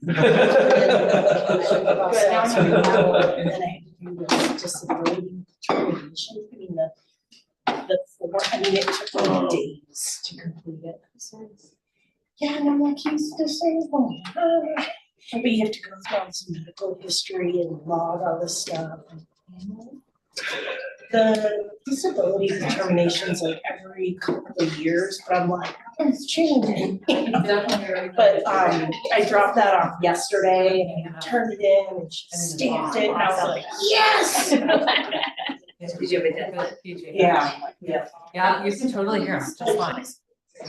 And then I had to do the disability determination, I mean, it took me days to complete it. Yeah, and I'm like, he's disabled. But you have to go through all this medical history and log all this stuff. The disability determinations like every couple of years, but I'm like, it's changing. But I dropped that off yesterday and I turned it in and she stamped it and I was like, yes! Did you have a deadline? Yeah. Yeah, you can totally hear him, just fine.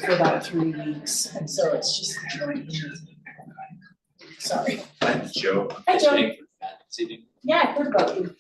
For about 3 weeks, and so it's just. Sorry. Hi, Joe. Hi, Joe. Staying for that this evening. Yeah, I heard about you.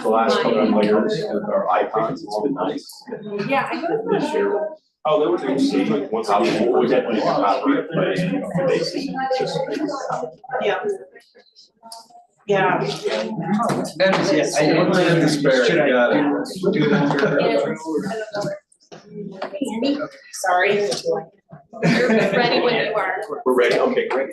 the last couple of years with our icons, it's been nice. Yeah, I go This year, oh, there was a see, like, once I was definitely copyright, but they see just. Yeah. Yeah. That is, yes, I One man to spare, should I got it. do it under? Sorry. You're ready when you are. We're ready, okay, great.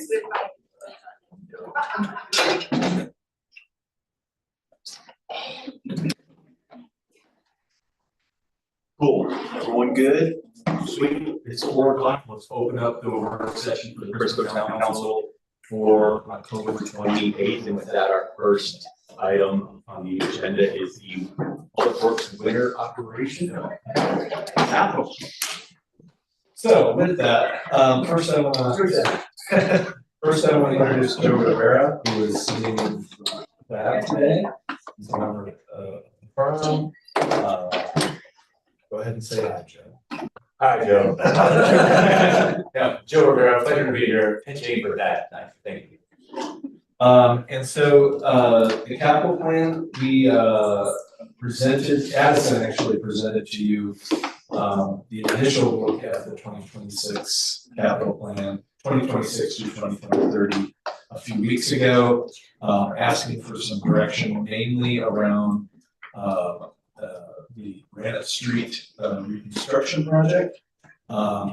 Cool, everyone good? Sweet, it's 4 o'clock, let's open up the work session for the Briscoe Town Council for October 28th, and with that, our first item on the agenda is the Public Works Winter Operation Capital. So with that, first I want to introduce Joe Rivera, who is sitting in the back today. He's a member of the firm. Go ahead and say hi, Joe. Hi, Joe. Yeah, Joe Rivera, pleasure to be here, pitching for that, thank you. And so, the capital plan, we, presented, Addison actually presented to you, the initial look at the 2026 capital plan, 2026 to 2030, a few weeks ago, asking for some direction mainly around, the Granite Street reconstruction project.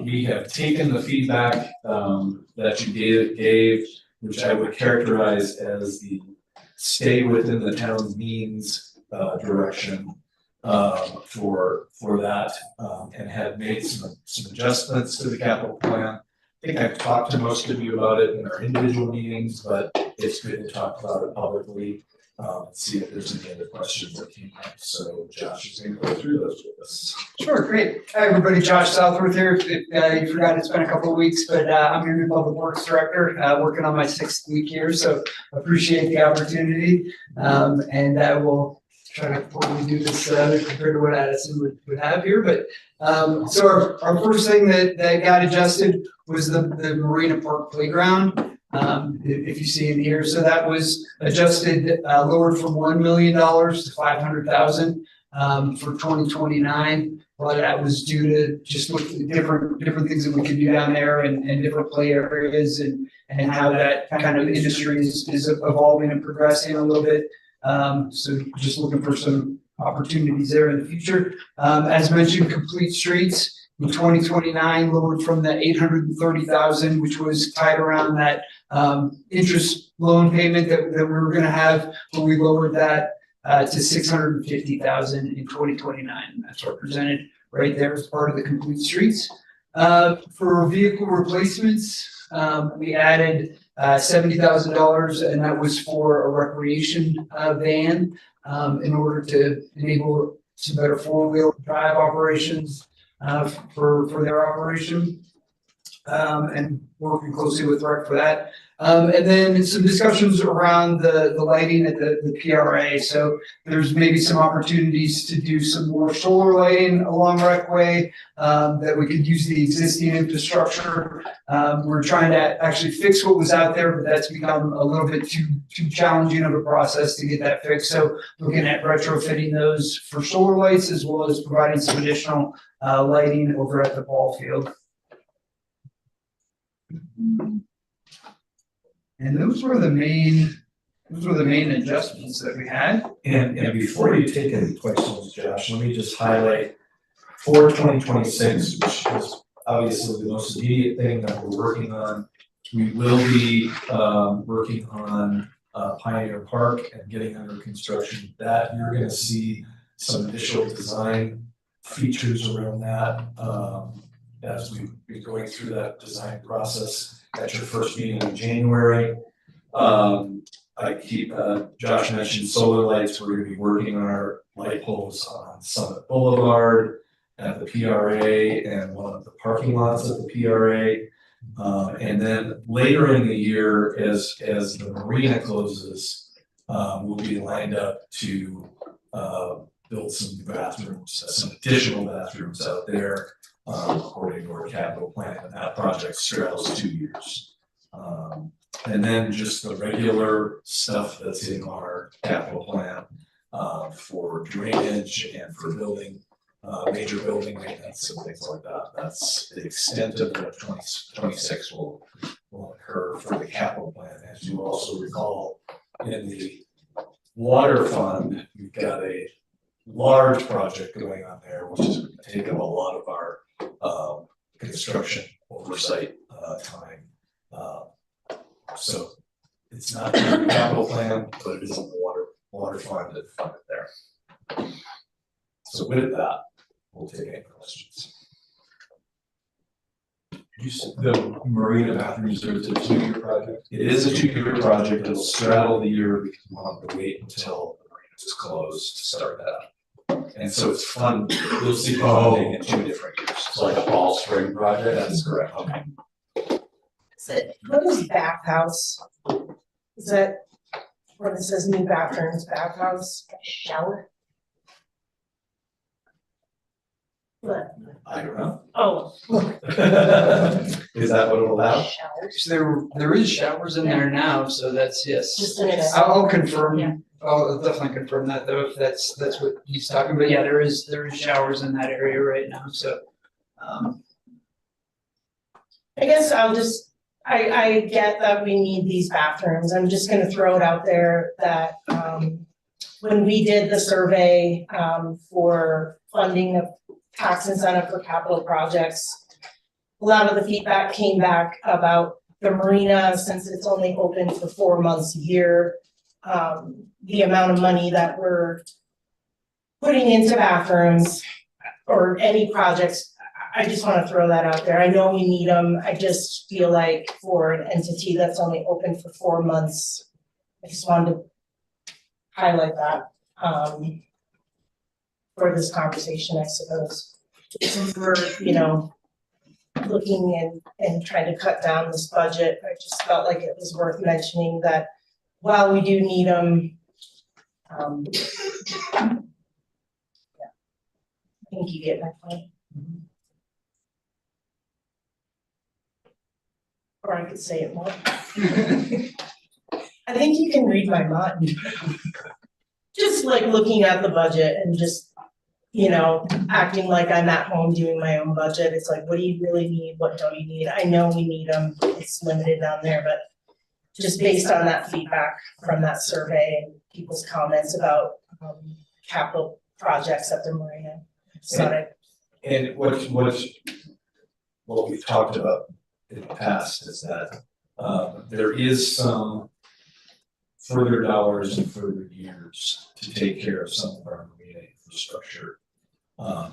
We have taken the feedback that you gave, which I would characterize as the stay within the town's means direction for that, and have made some adjustments to the capital plan. I think I've talked to most of you about it in our individual meetings, but it's good to talk about it publicly. See if there's any other questions that came up. So Josh is going to go through those with us. Sure, great. Hi, everybody, Josh Southworth here. If you forgot, it's been a couple of weeks, but I'm your new Public Works Director, working on my 6th week here, so appreciate the opportunity. And I will try to hopefully do this compared to what Addison would have here. But so our first thing that got adjusted was the Marina Park Playground. If you see in here, so that was adjusted, lowered from $1 million to $500,000 for 2029. But that was due to just looking at different things that we could do down there and different play areas and how that kind of industry is evolving and progressing a little bit. So just looking for some opportunities there in the future. As mentioned, complete streets. In 2029, lowered from the $830,000, which was tied around that interest loan payment that we were going to have, but we lowered that to $650,000 in 2029. That's represented right there as part of the complete streets. For vehicle replacements, we added $70,000, and that was for a recreation van in order to enable some better four-wheel drive operations. For their operation, and working closely with Rec for that. And then some discussions around the lighting at the PRA. So there's maybe some opportunities to do some more solar lighting along Recway, that we could use the existing infrastructure. We're trying to actually fix what was out there, but that's become a little bit too challenging of a process to get that fixed. So looking at retrofitting those for solar lights, as well as providing some additional lighting over at the ball field. And those were the main adjustments that we had. And before you take any questions, Josh, let me just highlight for 2026, which is obviously the most immediate thing that we're working on. We will be working on Pioneer Park and getting under construction. That you're going to see some initial design features around that as we're going through that design process at your first meeting in January. Josh mentioned solar lights. We're going to be working on our light poles on Summit Boulevard, at the PRA, and one of the parking lots at the PRA. And then later in the year, as the marina closes, we'll be lined up to build some bathrooms, some additional bathrooms out there, according to our capital plan, and that project straddles 2 years. And then just the regular stuff that's in our capital plan. for drainage and for building, major building maintenance and things like that. That's the extent of what 2026 will occur for the capital plan. As you also recall, in the water fund, we've got a large project going on there, which is taking a lot of our construction oversight time. So it's not in the capital plan, but it is in the water fund and funded there. So with that, we'll take any questions. The marina bathrooms, there's a 2-year project. It is a 2-year project. It'll straddle the year because we'll have to wait until the marina is closed to start that. And so it's fun. You'll see funding in 2 different years. It's like a fall spring project. That is correct. Okay. What is bathhouse? Is that when it says new bathrooms, bathhouse, shower? What? I don't know. Oh. Is that what it'll allow? Showers. So there is showers in there now, so that's, yes. Just in it. I'll confirm. Yeah. I'll definitely confirm that though, if that's what he's talking about. Yeah, there is showers in that area right now, so. I guess I get that we need these bathrooms. I'm just gonna throw it out there that, when we did the survey, for funding of tax incentive for capital projects, a lot of the feedback came back about the marina, since it's only open for 4 months a year. The amount of money that we're putting into bathrooms or any projects, I just wanna throw that out there. I know we need them. I just feel like for an entity that's only open for 4 months, I just wanted to highlight that, for this conversation, I suppose. Since we're, looking and trying to cut down this budget, I just felt like it was worth mentioning that while we do need them, yeah. I think you get my point. Or I could say it more. I think you can read my mind. Just like looking at the budget and just, acting like I'm at home doing my own budget. It's like, what do you really need? What don't you need? I know we need them. It's limited down there, but just based on that feedback from that survey and people's comments about capital projects at the marina. So And what we've talked about in the past is that there is some further dollars and further years to take care of some of our marina infrastructure.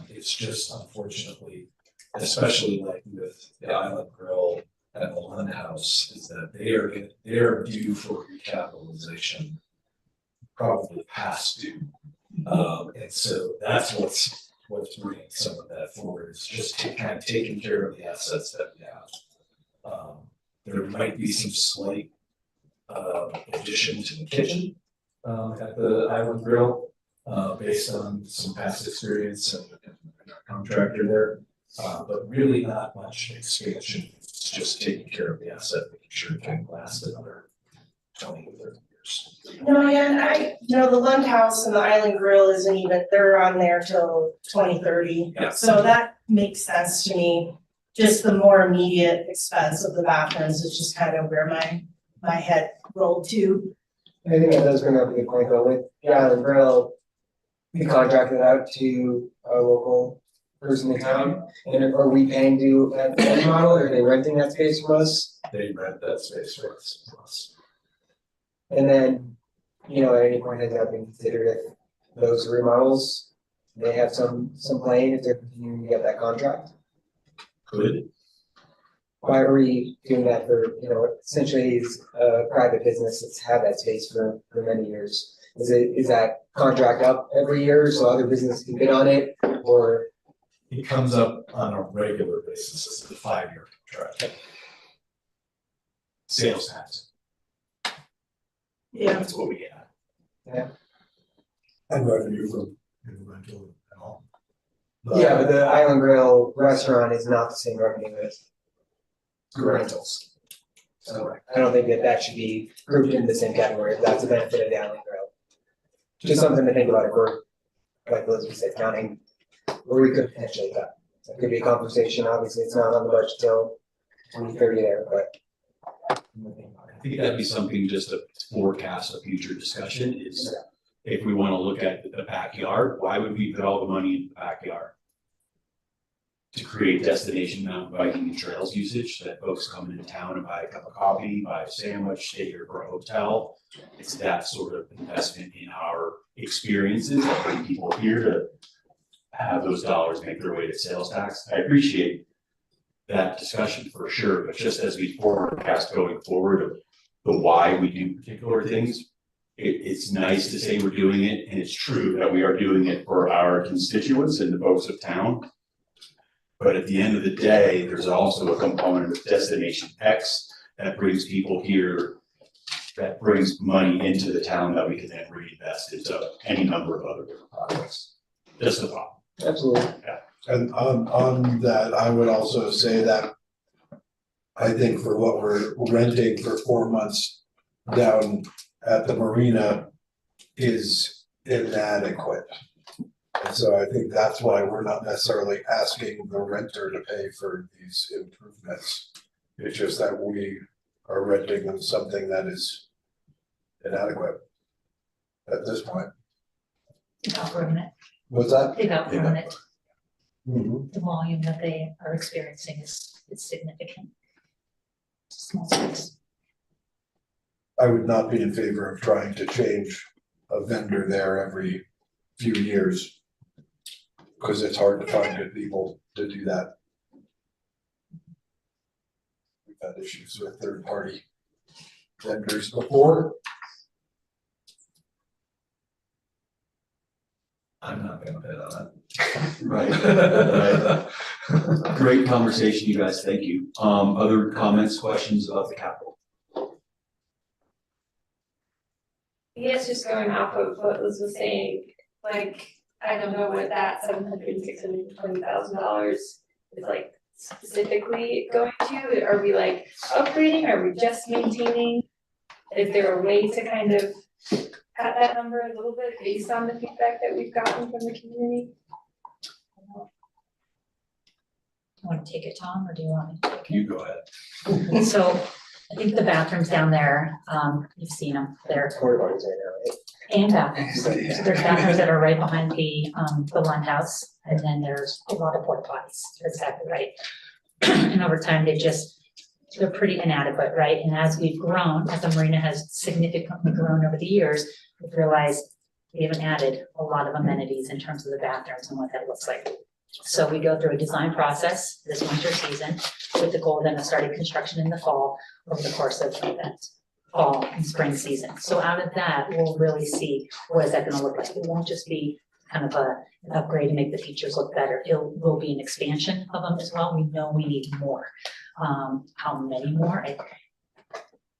It's just unfortunately, especially like with the Island Grill and the Lund House, is that they are due for recapitalization, probably past due. And so that's what's bringing some of that forward. It's just kind of taking care of the assets that we have. There might be some slight addition to the kitchen at the Island Grill based on some past experience and our contractor there. But really not much expansion. It's just taking care of the asset, making sure it can last another 20 to 30 years. No, yeah, the Lund House and the Island Grill isn't even, they're on there till 2030. Yeah. So that makes sense to me. Just the more immediate expense of the bathrooms is just kind of where my head rolled to. I think that does bring up a good point though, with the Island Grill, we contracted out to a local person in town, and are we paying to do that remodel, or are they renting that space from us? They rent that space for us. And then, at any point has that been considered if those remodels, they have some play if they're continuing to get that contract? Could. Why are we doing that for, essentially it's a private business that's had that space for many years? Is that contract up every year so other businesses can bid on it, or? It comes up on a regular basis. It's a 5-year contract. Sales tax. Yeah. That's what we get. And revenue from rental and all. Yeah, but the Island Grill restaurant is not the same revenue as Rentals. So I don't think that should be grouped in the same category, if that's a benefit of the Island Grill. just something to think about if we're, like Elizabeth said, counting where we could potentially cut. So it could be a conversation, obviously, it's not on the budget till 2030 there, but. I think that'd be something just to forecast a future discussion is if we want to look at the backyard, why would we put all the money in the backyard? To create destination mountain biking and trails usage, that folks come into town and buy a cup of coffee, buy a sandwich, stay here for a hotel. It's that sort of investment in our experiences that bring people here to have those dollars make their way to sales tax. I appreciate that discussion for sure, but just as we forecast going forward of the why we do particular things, it's nice to say we're doing it, and it's true that we are doing it for our constituents and the folks of town. But at the end of the day, there's also a component of Destination X that brings people here, that brings money into the town that we can then reinvest into any number of other different projects. Just a thought. Absolutely. And on that, I would also say that I think for what we're renting for 4 months down at the marina is inadequate. And so I think that's why we're not necessarily asking the renter to pay for these improvements. It's just that we are renting them something that is inadequate at this point. They've outgrown it. What's that? They've outgrown it. Mhm. The volume that they are experiencing is significant. Small space. I would not be in favor of trying to change a vendor there every few years. Because it's hard to find good people to do that. We've had issues with third-party vendors before. I'm not gonna bet on that. Right. Great conversation, you guys, thank you. Other comments, questions about the capital? Yes, just going off of what Liz was saying, like, I don't know what that $620,000 is like specifically going to. Are we like upgrading? Are we just maintaining? Is there a way to kind of cut that number a little bit based on the feedback that we've gotten from the community? You want to take it, Tom, or do you want me to take You go ahead. it? So I think the bathrooms down there, you've seen them, they're, Porta potties right now, right? and bathrooms. So there's bathrooms that are right behind the Lund House, and then there's a lot of porta potties, you're exactly right. And over time, they're pretty inadequate, right? And as we've grown, as the marina has significantly grown over the years, we've realized we haven't added a lot of amenities in terms of the bathrooms and what that looks like. So we go through a design process this winter season with the goal then of starting construction in the fall over the course of that fall and spring season. So out of that, we'll really see what is that gonna look like. It won't just be kind of an upgrade to make the features look better. It will be an expansion of them as well. We know we need more. How many more? I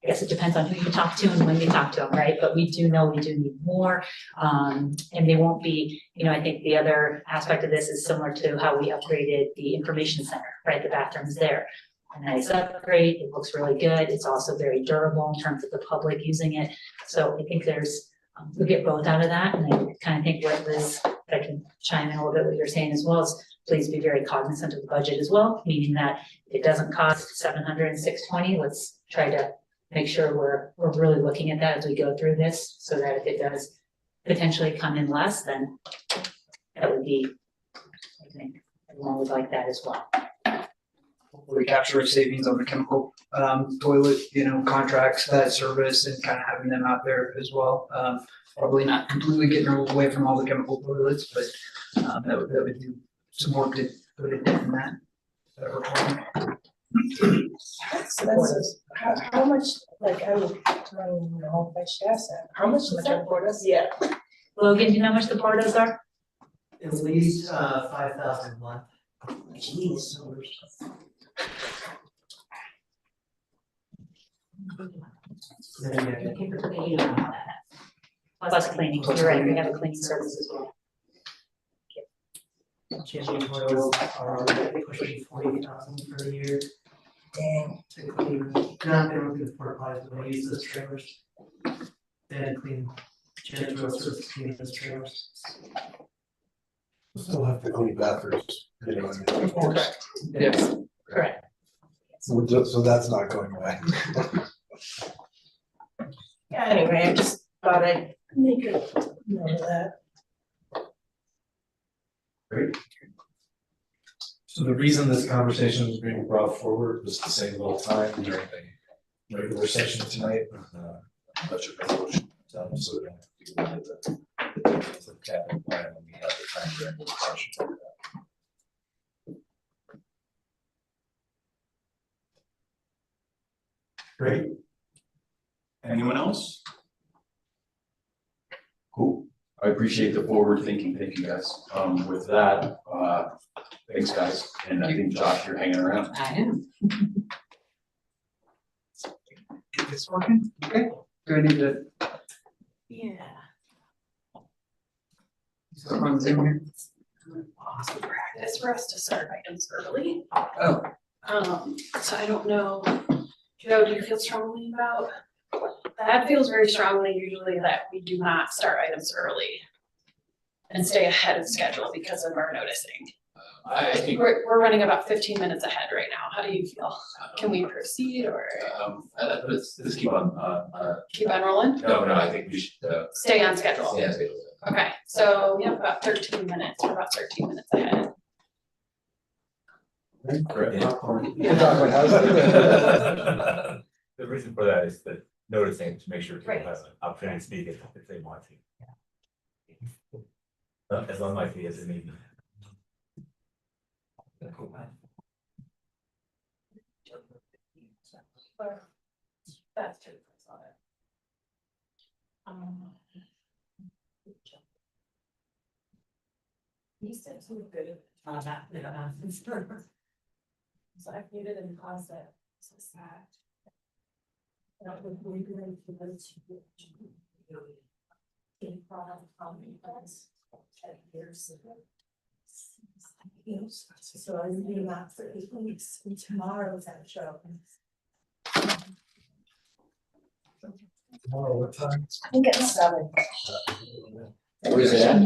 guess it depends on who you talk to and when you talk to them, right? But we do know we do need more. And they won't be, I think the other aspect of this is similar to how we upgraded the information center, right? The bathrooms there. A nice upgrade, it looks really good. It's also very durable in terms of the public using it. So I think we get both out of that. And I kind of think what Liz, if I can chime in a little bit what you're saying as well, is please be very cognizant of the budget as well, meaning that if it doesn't cost 700 and 620, let's try to make sure we're really looking at that as we go through this, so that if it does potentially come in less, then that would be, I think, everyone would like that as well. We capture savings on the chemical toilet, contracts, that service, and kind of having them out there as well. Probably not completely getting away from all the chemical toilets, but that would do some work to put it in that we're talking. That's how much, like, I don't know if I should ask that, how much is that for us? Yeah. Logan, do you know how much the portas are? At least 5,000 a month. Jeez. Plus cleaning, you're right, we have a cleaning service as well. Changing toilets are pushing 40,000 per year. Dang. To clean, not they don't do the porta potties, but they use those trailers. They had to clean Janitorial services administrators. Still have to clean bathrooms. You know, Of course. Yes. Correct. so that's not going away. Yeah, anyway, I just thought I'd make a note of that. So the reason this conversation was being brought forward was to save a little time during the regular session tonight with budget resolution. So we don't have to go into the capital plan when we have the time during the session. Great. Anyone else? Cool. I appreciate the forward thinking. Thank you guys. With that, thanks guys. And I think Josh, you're hanging around. I am. Get this working? Okay. Do I need to? Yeah. On Zoom here? Awesome practice for us to start items early. Oh. So I don't know, Joe, do you feel strongly about? That feels very strongly usually that we do not start items early and stay ahead of schedule because of our noticing. I think, We're running about 15 minutes ahead right now. How do you feel? Can we proceed or let's keep on, keep on rolling? no, I think we should, Stay on schedule. yeah. Okay, so we have about 13 minutes. We're about 13 minutes ahead. Correct. We'll talk about housing. The reason for that is the noticing to make sure people Right. have an opportunity to speak if they want to. As unlikely as it may be. That's true. He said so good. So I've muted and paused it. So sad. That would be great for those who. In front of us. 10 years ago. So I'm doing that for 8 weeks and tomorrow's that show. Tomorrow, what time? I think it's 7. Where's it at?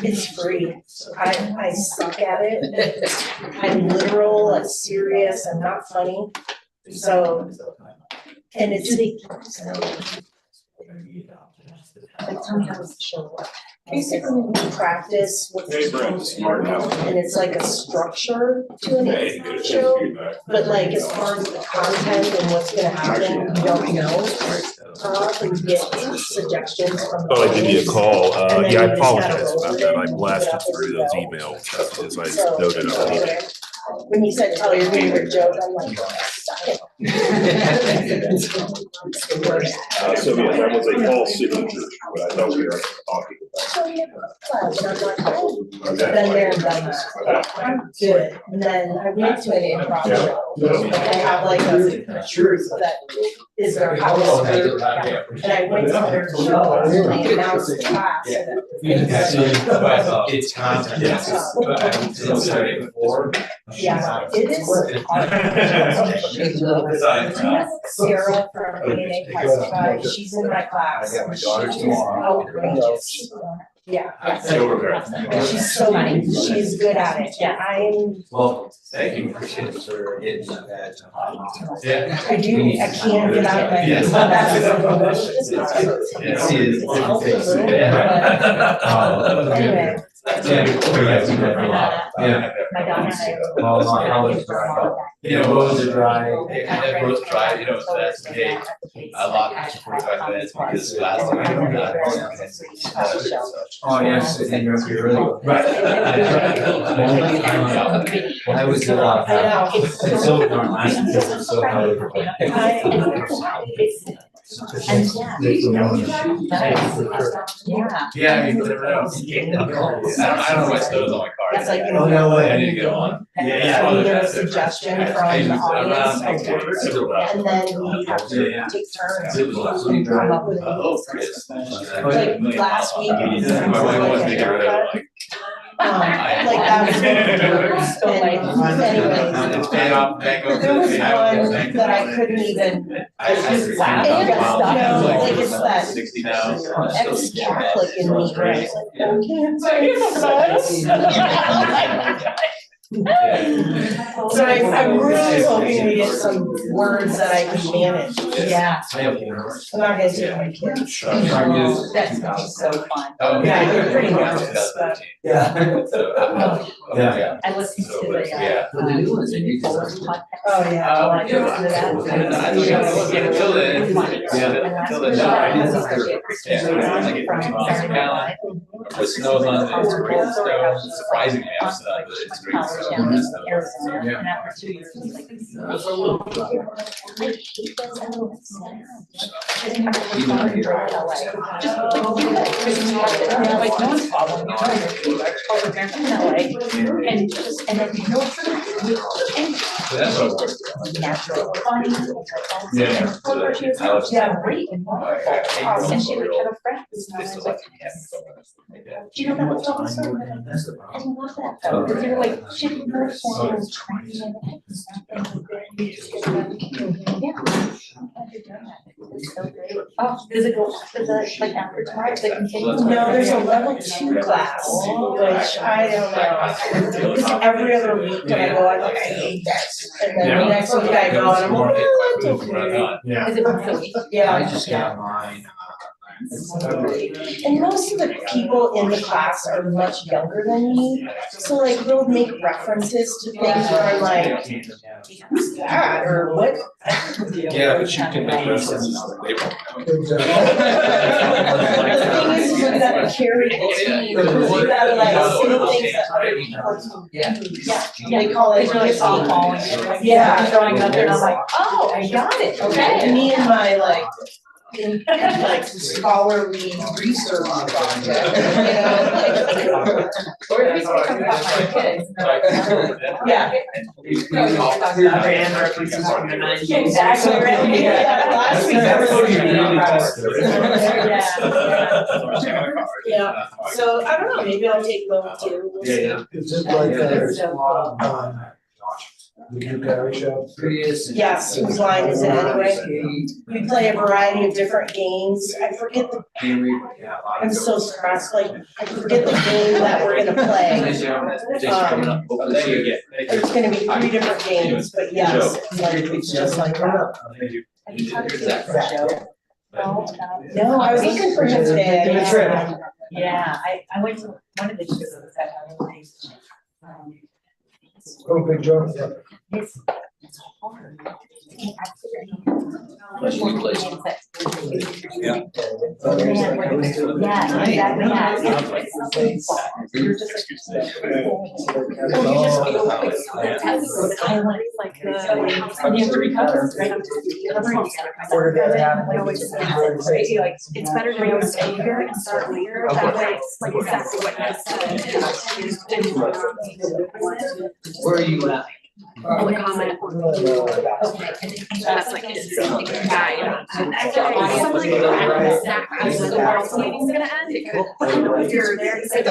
It's free. I suck at it. I'm literal, I'm serious, I'm not funny. So, and it's the. Like, tell me how does the show work? Basically, we practice with Hey, Brent, smart now. and it's like a structure to an show, but like as far as the content and what's gonna happen, we don't know. And get suggestions from. Thought I'd give you a call. And then Yeah, I you just gotta apologize go about with that. it I and blasted put it up through as those well. email messages I So, noted on the email. when you said tell your favorite joke, I'm like, stop it. It's the worst. So yeah, that was a false signature, but I thought we were talking So we have a class, and I'm like, oh, about. I've been there and done that. I'm good. And then I went to an improv show. They have like a troupe that is their house group. And I went to their show and they announced the class. and It's content. Yeah, it is hard. Sarah from A&A Classified, she's in my class. I got my daughter She's tomorrow. outrageous. Yeah. Yes. She's so funny, she's good at it, yeah, Well, thank you, appreciate it for getting that. Yeah. I do, I can't get out of my. Yes. But anyway. Yeah. My daughter and I. Well, I'll let it dry. You know, roads are dry, and roads dry, you know, so that's the day. I lost 45 minutes because last time I did that. Oh, yes, and you're really. Right. I was a lot. I know. It's so darn last year, it's so hard. And yeah. Yeah, I mean, whatever else. I don't know my stoves on my car. That's like. Oh, no way. I need to get on. I mean, there's a suggestion from the audience, and then we have to take turns and come up with. Like last week. My wife wants me to get rid of it, like, Like that was one of the anyways. It's paid off, bank over. There was one that I couldn't even, I laugh. Like it's that $60 now. ex-Catholic in me, where I was like, okay, so I'm really hoping we get some words that I can manage. Yeah. I'm not gonna take my kids. That's so fun. Yeah, they're pretty nervous, but. Yeah. Yeah. I listened to the, Yeah. Forward podcast. Oh, yeah. I wanna go to that. Until then, until then, no, I didn't. With snows on it, it's great snow, surprisingly, I'm but it's great snow. Arizona, and after 2 years, it was like. I hate those elements. Like, no one's following you. Oh, they're in LA, and just, and then no and So that's what works. natural, funny. Yeah. Yeah, great and wonderful. And she would have a friend who's not like, do you know that was all so good? I didn't love that though, because you're like, she didn't know what was training and oh, does it go after the, like after tomorrow, does it continue? No, there's a level 2 class, which I don't know. Because every other week when I go, I'm like, I hate this. And then the next week I go and I'm like, oh, it's okay. Yeah. Is it once a week? Yeah. I just got mine. And most of the people in the class are much younger than me, so like they'll make references to things where I'm like, who's that, or what? Yeah, but you can make references that they won't know. The thing is, you gotta carry the team, because you gotta like say things that other people do. Yeah, they call it. It's all falling. Yeah. Throwing up and I'm like, oh, I got it, okay. Me and my like scholarly research project, you know, Or at least we talk about my kids. yeah. Exactly, right? Yeah, last week Yeah, so I don't know, maybe I'll take both too. We'll see. Is it like the Duke show? Yes, whose line is it anyway? We play a variety of different games. I forget the, I'm so stressed, like, I forget the game that we're gonna play. There's gonna be 3 different games, but yes, it's just like, oh. Have you talked to Joe? No, I was looking for him today. I didn't Trip. find him. Yeah, I went to one of the shows that I really liked. Oh, big joke. It's hard. Yeah. Yeah, exactly, you're just like. I went like you have to recover, right? It's better to go stay here and start later, that way it's like exactly what you said. Where are you at? Public comment. That's like his guide. Something like the world's meeting's gonna end. But I know if you're there, it's like,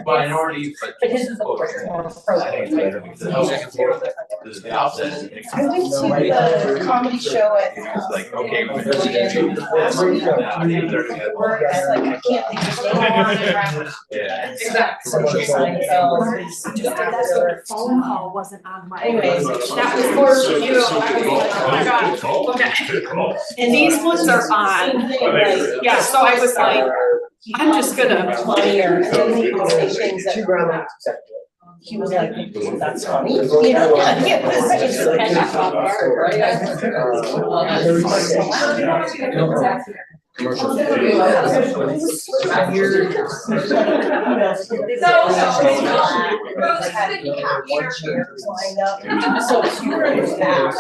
Minority, But his is of course more pro. This is the opposite. I went to the comedy show at. It's like, okay, we're gonna do this. Where it's like, I can't think of his name. Yeah. Exactly. So Seinfeld. phone call wasn't on my. Anyways, That was for you. I was like, oh my God. Okay. And these ones are on. Yeah, so I was like, I'm just gonna. Funnier, and then he would say things that. He was like, that's funny, you know? Yeah, it's like- Commercial. So you were in the back.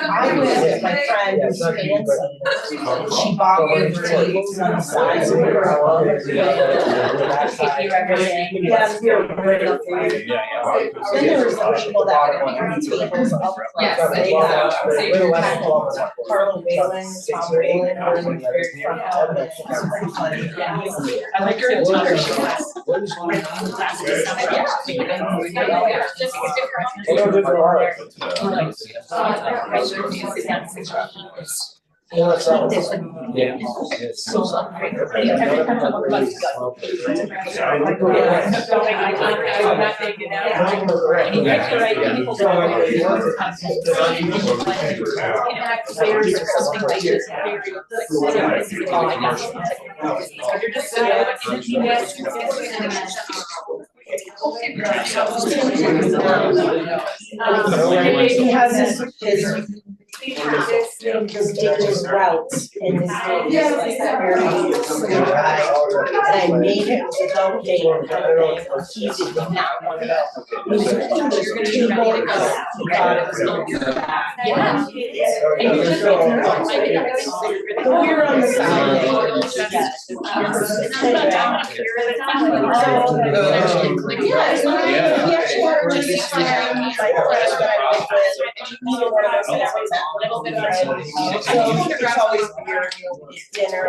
I was with my friend who's fancy. She bought me tables on the side, so we were all over. Yeah, we were right up there. Then there were some people that were on tables up. Yes, They got Carla Whalen, Tom and I like her Yeah. He has his ridiculous routes and his very similar guy. And I made him without date and everything. He did not want to go. He was like, "Oh, there's 2 more to go." He thought it was gonna be bad. Yeah. But we were on the side. Yeah, he actually had a really time, like, neither one of us had ever met a little bit, right? So it's always weird, dinner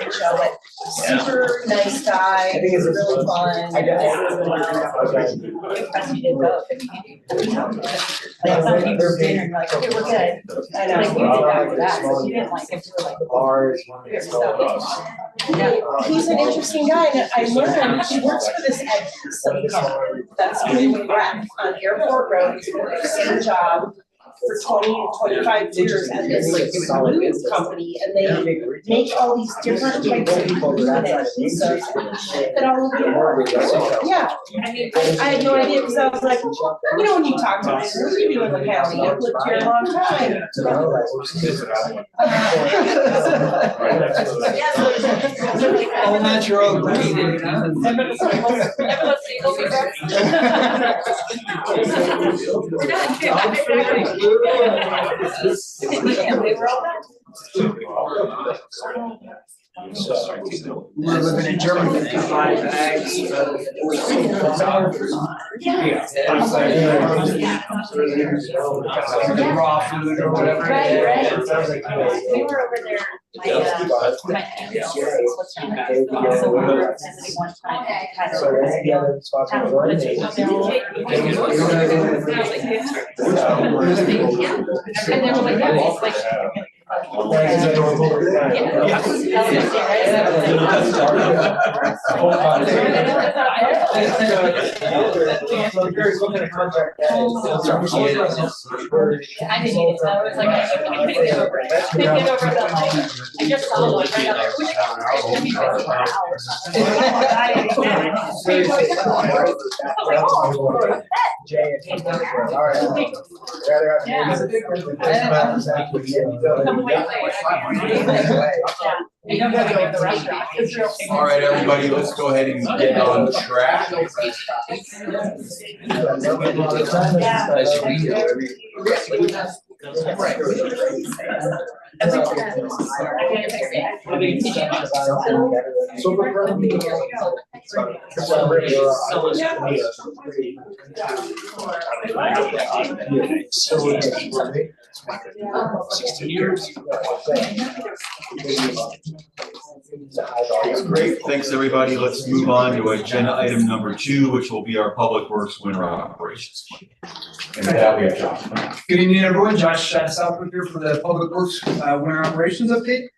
and show, but super nice guy, really fun. I guess. You did both. Like, some people dinner, you're like, okay, we're good. I know. Like, you did after that, so you didn't like it for like. Bars. He's an interesting guy, and I learned, he works for this advocacy company that's really rep on Airport Road, he's worked the same job for 20 to 25 years at this like news company, and they make all these different types of units that all over the world. Yeah, I had no idea, because I was like, you know, when you talk to people, what do you do in the county? I've lived here a long time. All natural breathing. We're living in Germany, 55 bags. Raw food or whatever. Right, right. We were over there, my aunt was from there. So we were visiting one time, kind of. And they were like, yeah, it's like. I didn't need it, I was like, I couldn't get over it, I couldn't get over the like, I just saw one right up there, which took me 24 hours. All right, everybody, let's go ahead and get on track. Great, thanks, everybody. Let's move on to agenda item number 2, which will be our Public Works winter operations. And with that, we have Josh. Good evening, everyone. Josh Southwood here for the Public Works Winter Operations Update.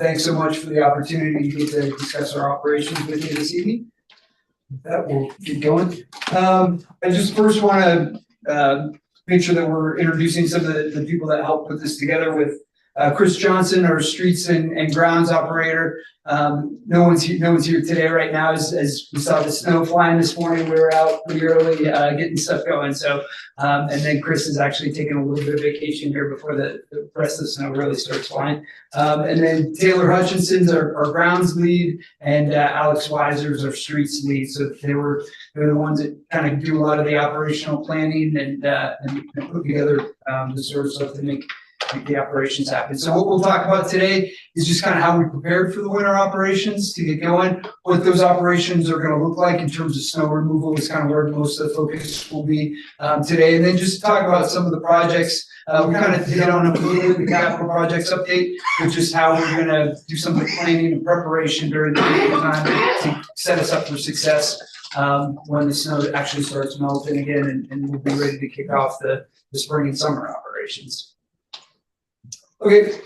Thanks so much for the opportunity to get to discuss our operations with you this evening. With that, we'll get going. I just first want to make sure that we're introducing some of the people that helped put this together with Chris Johnson, our streets and grounds operator. No one's here today right now. As we saw the snow flying this morning, we were out pretty early getting stuff going. So, and then Chris is actually taking a little bit of vacation here before the rest of the snow really starts flying. And then Taylor Hutchinson's our grounds lead, and Alex Weiser's our streets lead. So they're the ones that kind of do a lot of the operational planning and put together the sort of stuff to make make the operations happen. So what we'll talk about today is just kind of how we prepared for the winter operations to get going, what those operations are gonna look like in terms of snow removal is kind of where most of the focus will be today. And then just talk about some of the projects. We kind of hit on a little bit the capital projects update, which is how we're gonna do some of the planning and preparation during the winter time to set us up for success when the snow actually starts melting again and we'll be ready to kick off the spring and summer operations. Okay,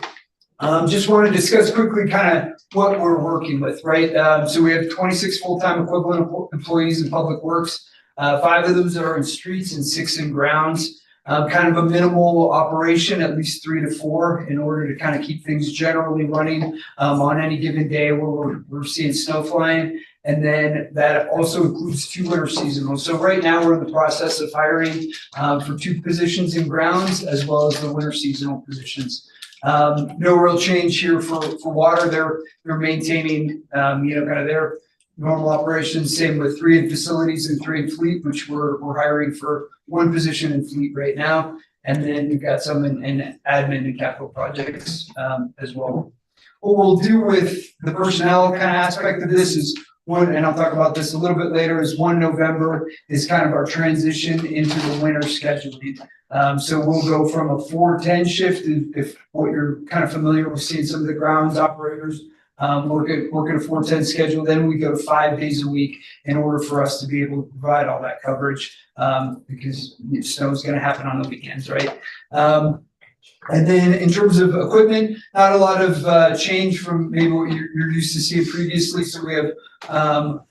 just want to discuss quickly kind of what we're working with, right? So we have 26 full-time equivalent employees in Public Works. 5 of those are in streets and 6 in grounds. Kind of a minimal operation, at least 3 to 4, in order to kind of keep things generally running on any given day where we're seeing snow flying. And then that also includes 2 winter seasonals. So right now we're in the process of hiring for 2 positions in grounds as well as the winter seasonal positions. No real change here for water. They're maintaining kind of their normal operations. Same with 3 in facilities and 3 in fleet, which we're hiring for 1 position in fleet right now. And then we've got some in admin and capital projects as well. What we'll do with the personnel kind of aspect of this is and I'll talk about this a little bit later, is 1 November is kind of our transition into the winter scheduling. So we'll go from a 4-10 shift, if what you're kind of familiar with seeing some of the grounds operators working a 4-10 schedule, then we go to 5 days a week in order for us to be able to provide all that coverage because snow is going to happen on the weekends, right? And then in terms of equipment, not a lot of change from maybe what you're used to seeing previously. So we have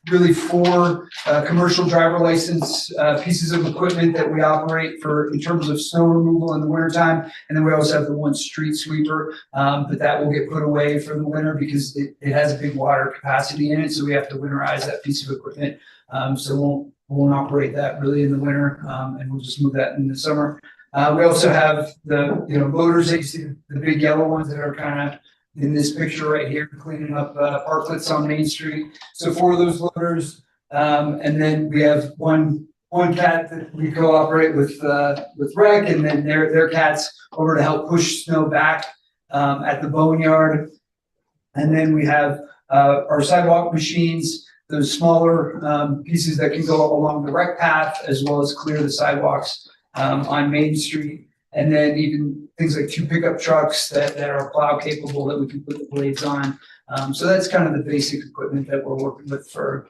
really 4 commercial driver license pieces of equipment that we operate in terms of snow removal in the wintertime. And then we also have the 1 street sweeper, but that will get put away for the winter because it has a big water capacity in it. So we have to winterize that piece of equipment. So we won't operate that really in the winter and we'll just move that in the summer. We also have the loaders that you see, the big yellow ones that are kind of in this picture right here, cleaning up parklets on Main Street. So 4 of those loaders, and then we have one cat that we cooperate with Rec, and then their cats over to help push snow back at the boneyard. And then we have our sidewalk machines, those smaller pieces that can go along the rec path as well as clear the sidewalks on Main Street, and then even things like 2 pickup trucks that are plow capable that we can put the blades on. So that's kind of the basic equipment that we're working with for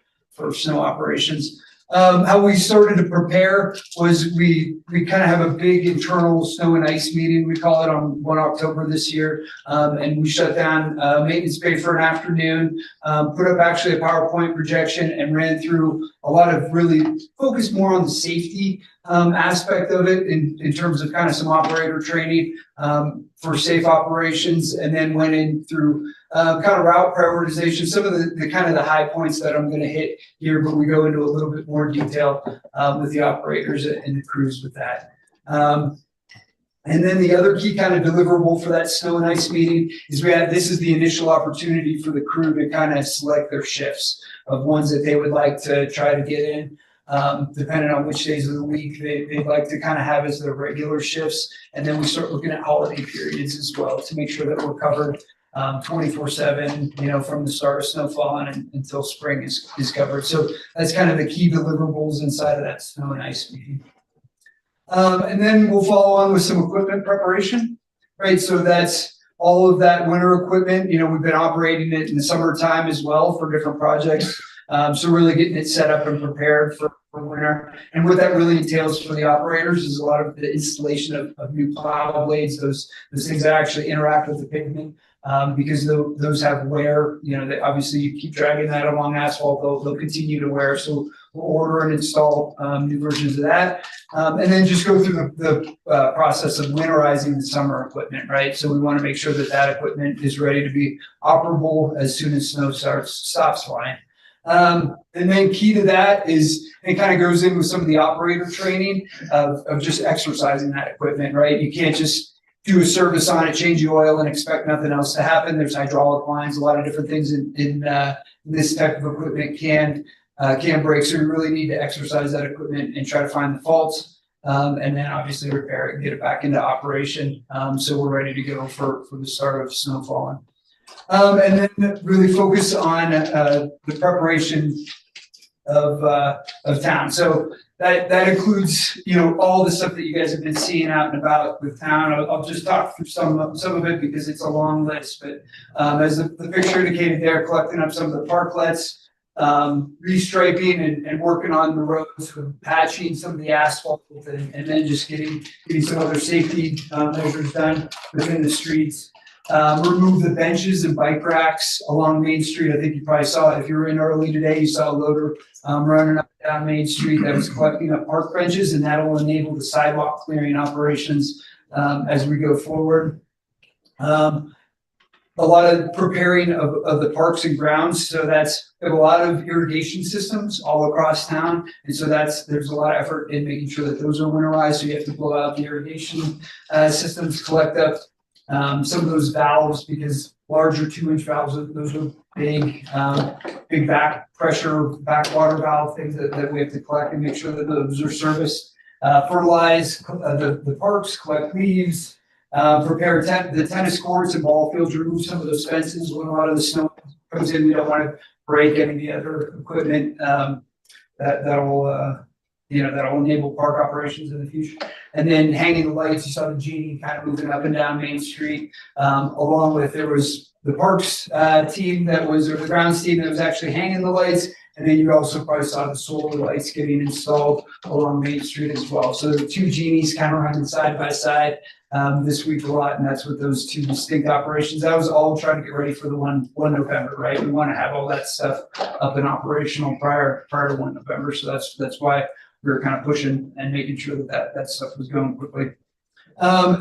snow operations. How we started to prepare was we kind of have a big internal snow and ice meeting, we call it, on 1 October this year. And we shut down maintenance bay for an afternoon, put up actually a PowerPoint projection and ran through a lot of really focused more on the safety aspect of it in terms of kind of some operator training for safe operations, and then went in through kind of route prioritization, some of the kind of the high points that I'm going to hit here, but we go into a little bit more detail with the operators and the crews with that. And then the other key kind of deliverable for that snow and ice meeting is this is the initial opportunity for the crew to kind of select their shifts of ones that they would like to try to get in. Depending on which days of the week they'd like to kind of have as their regular shifts. And then we start looking at holiday periods as well to make sure that we're covered 24/7, from the start of snowfall until spring is covered. So that's kind of the key deliverables inside of that snow and ice meeting. And then we'll follow on with some equipment preparation, right? So that's all of that winter equipment. We've been operating it in the summertime as well for different projects. So really getting it set up and prepared for winter. And what that really entails for the operators is a lot of the installation of new plow blades, those things that actually interact with the pavement. Because those have wear, obviously you keep dragging that along asphalt, they'll continue to wear. So we'll order and install new versions of that. And then just go through the process of winterizing the summer equipment, right? So we want to make sure that equipment is ready to be operable as soon as snow stops flying. And then key to that is it kind of goes in with some of the operator training of just exercising that equipment, right? You can't just do a service on it, change the oil, and expect nothing else to happen. There's hydraulic lines, a lot of different things in this type of equipment can break. So you really need to exercise that equipment and try to find the faults. and then obviously repair it and get it back into operation. So we're ready to go for the start of snowfall. And then really focus on the preparation of town. So that includes, you know, all the stuff that you guys have been seeing out and about with town. I'll just talk through some of it because it's a long list, but as the picture indicated there, collecting up some of the parklets, restriping and working on the roads, patching some of the asphalt, and then just getting some other safety measures done within the streets. Remove the benches and bike racks along Main Street. I think you probably saw it. If you were in early today, you saw a loader running up and down Main Street that was collecting up park benches, and that will enable the sidewalk clearing operations as we go forward. A lot of preparing of the parks and grounds. So we have a lot of irrigation systems all across town. And so there's a lot of effort in making sure that those are winterized. So you have to blow out the irrigation systems, collect up some of those valves, because larger 2-inch valves, those are big back pressure, backwater valve things that we have to collect and make sure that those are serviced. Fertilize the parks, collect leaves, prepare the tennis courts and ball fields, remove some of those fences when a lot of the snow comes in. We don't want to break any of the other equipment that'll enable park operations in the future. And then hanging the lights, you saw the genie kind of moving up and down Main Street, along with there was the parks team or the grounds team that was actually hanging the lights. And then you also probably saw the solar lights getting installed along Main Street as well. So the two genies kind of running side by side this week a lot, and that's what those two distinct operations. That was all trying to get ready for the 1 November, right? We want to have all that stuff up and operational prior to 1 November. So that's why we were kind of pushing and making sure that stuff was going quickly.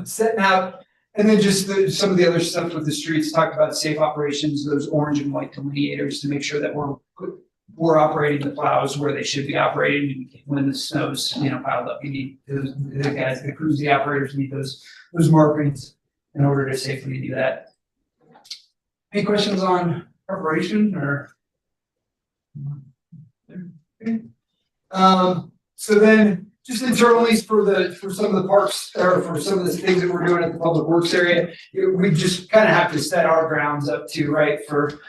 Setting out, and then just some of the other stuff with the streets, talk about safe operations, those orange and white delineators to make sure that we're operating the plows where they should be operating when the snow's, piled up. You need the guys, the crews, the operators need those markings in order to safely do that. Any questions on preparation or? So then just internally for some of the parks or for some of the things that we're doing at the public works area, we just kind of have to set our grounds up too, right? For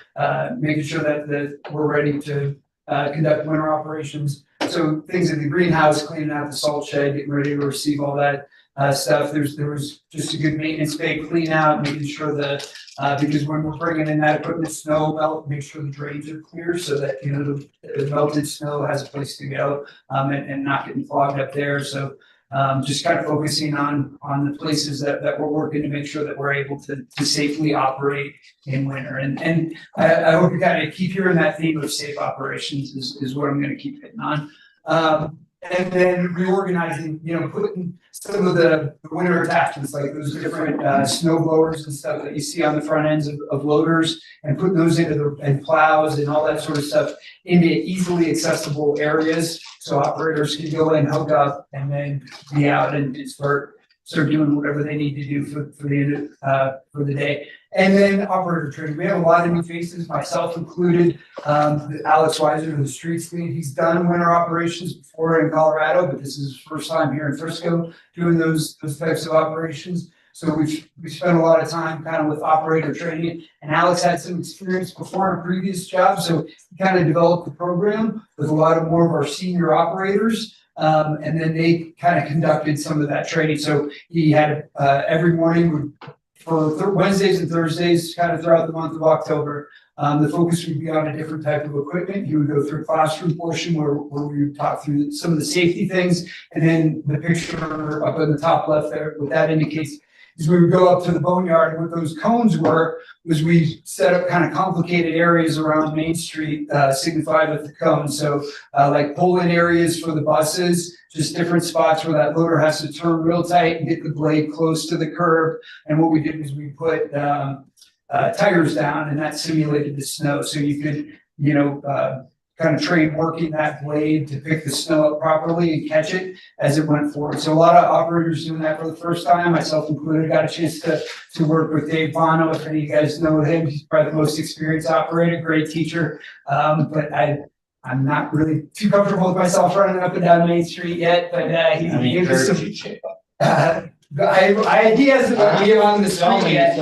making sure that we're ready to conduct winter operations. So things in the greenhouse, cleaning out the salt shed, getting ready to receive all that stuff. There was just a good maintenance bay clean out, making sure that because when we're bringing in that equipment, snow melt, make sure the drains are clear so that the melted snow has a place to go and not getting clogged up there. So just kind of focusing on the places that we're working to make sure that we're able to safely operate in winter. And I hope you kind of keep hearing that theme of safe operations is what I'm going to keep hitting on. And then reorganizing, putting some of the winter attachments, like those different snow blowers and stuff that you see on the front ends of loaders, and putting those and plows and all that sort of stuff into easily accessible areas, so operators can go in, hook up, and then be out and start doing whatever they need to do for the day. And then operator training. We have a lot of new faces, myself included. Alex Weiser, the streets lead, he's done winter operations before in Colorado, but this is his first time here in Frisco doing those types of operations. So we spent a lot of time kind of with operator training, and Alex had some experience before in a previous job, so he kind of developed the program with a lot more of our senior operators. And then they kind of conducted some of that training. So he had every morning for Wednesdays and Thursdays, kind of throughout the month of October, the focus would be on a different type of equipment. He would go through a classroom portion where we would talk through some of the safety things. And then the picture up in the top left there, what that indicates is we would go up to the boneyard, and what those cones were was we set up kind of complicated areas around Main Street, signified with the cones. So like pull-in areas for the buses, just different spots where that loader has to turn real tight and get the blade close to the curb. And what we did was we put tires down, and that simulated the snow. So you could, kind of train working that blade to pick the snow up properly and catch it as it went forward. So a lot of operators doing that for the first time, myself included. Got a chance to work with Dave Bono. If any of you guys know him, he's probably the most experienced operator, great teacher. But I'm not really too comfortable with myself running up and down Main Street yet, but he gives us some. He hasn't let me on the street yet.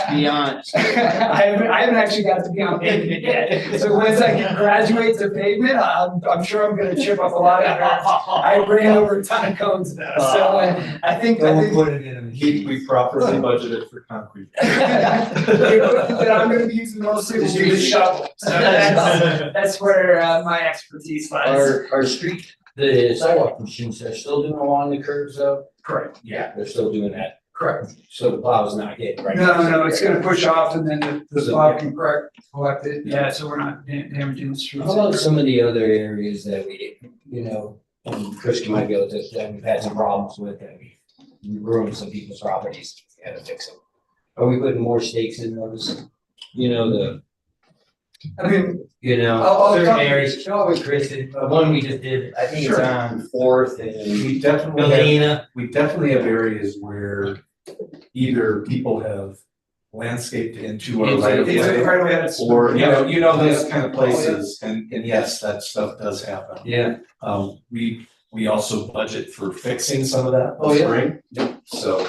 Be honest. I haven't actually got to be on pavement yet. So once I can graduate to pavement, I'm sure I'm gonna chip up a lot of dirt. I ran over a ton of cones though, so I think. Put it in. We properly budgeted for concrete. That I'm gonna be using mostly will be the shovel. So that's where my expertise lies. Our street, the sidewalk machines, they're still doing along the curves though? Correct. Yeah, they're still doing that. Correct. So the plow's not getting right. No, it's gonna push off and then the plow can collect it. Yeah, so we're not damaging the streets. How about some of the other areas that we, you know, and Chris might be able to, that we've had some problems with, that we ruined some people's properties, we had to fix them. Are we putting more stakes in those, you know, I mean, you know, I'll certain talk- areas, with Chris, the one we just did, I think it's Sure. on Fourth and We definitely have, Galena. we definitely have areas where either people have landscaped into our right of It's way. right away, that's. Or, you know, those kind of places, and yes, that stuff does happen. Yeah. We also budget for fixing some of that Oh, this yeah. spring, so.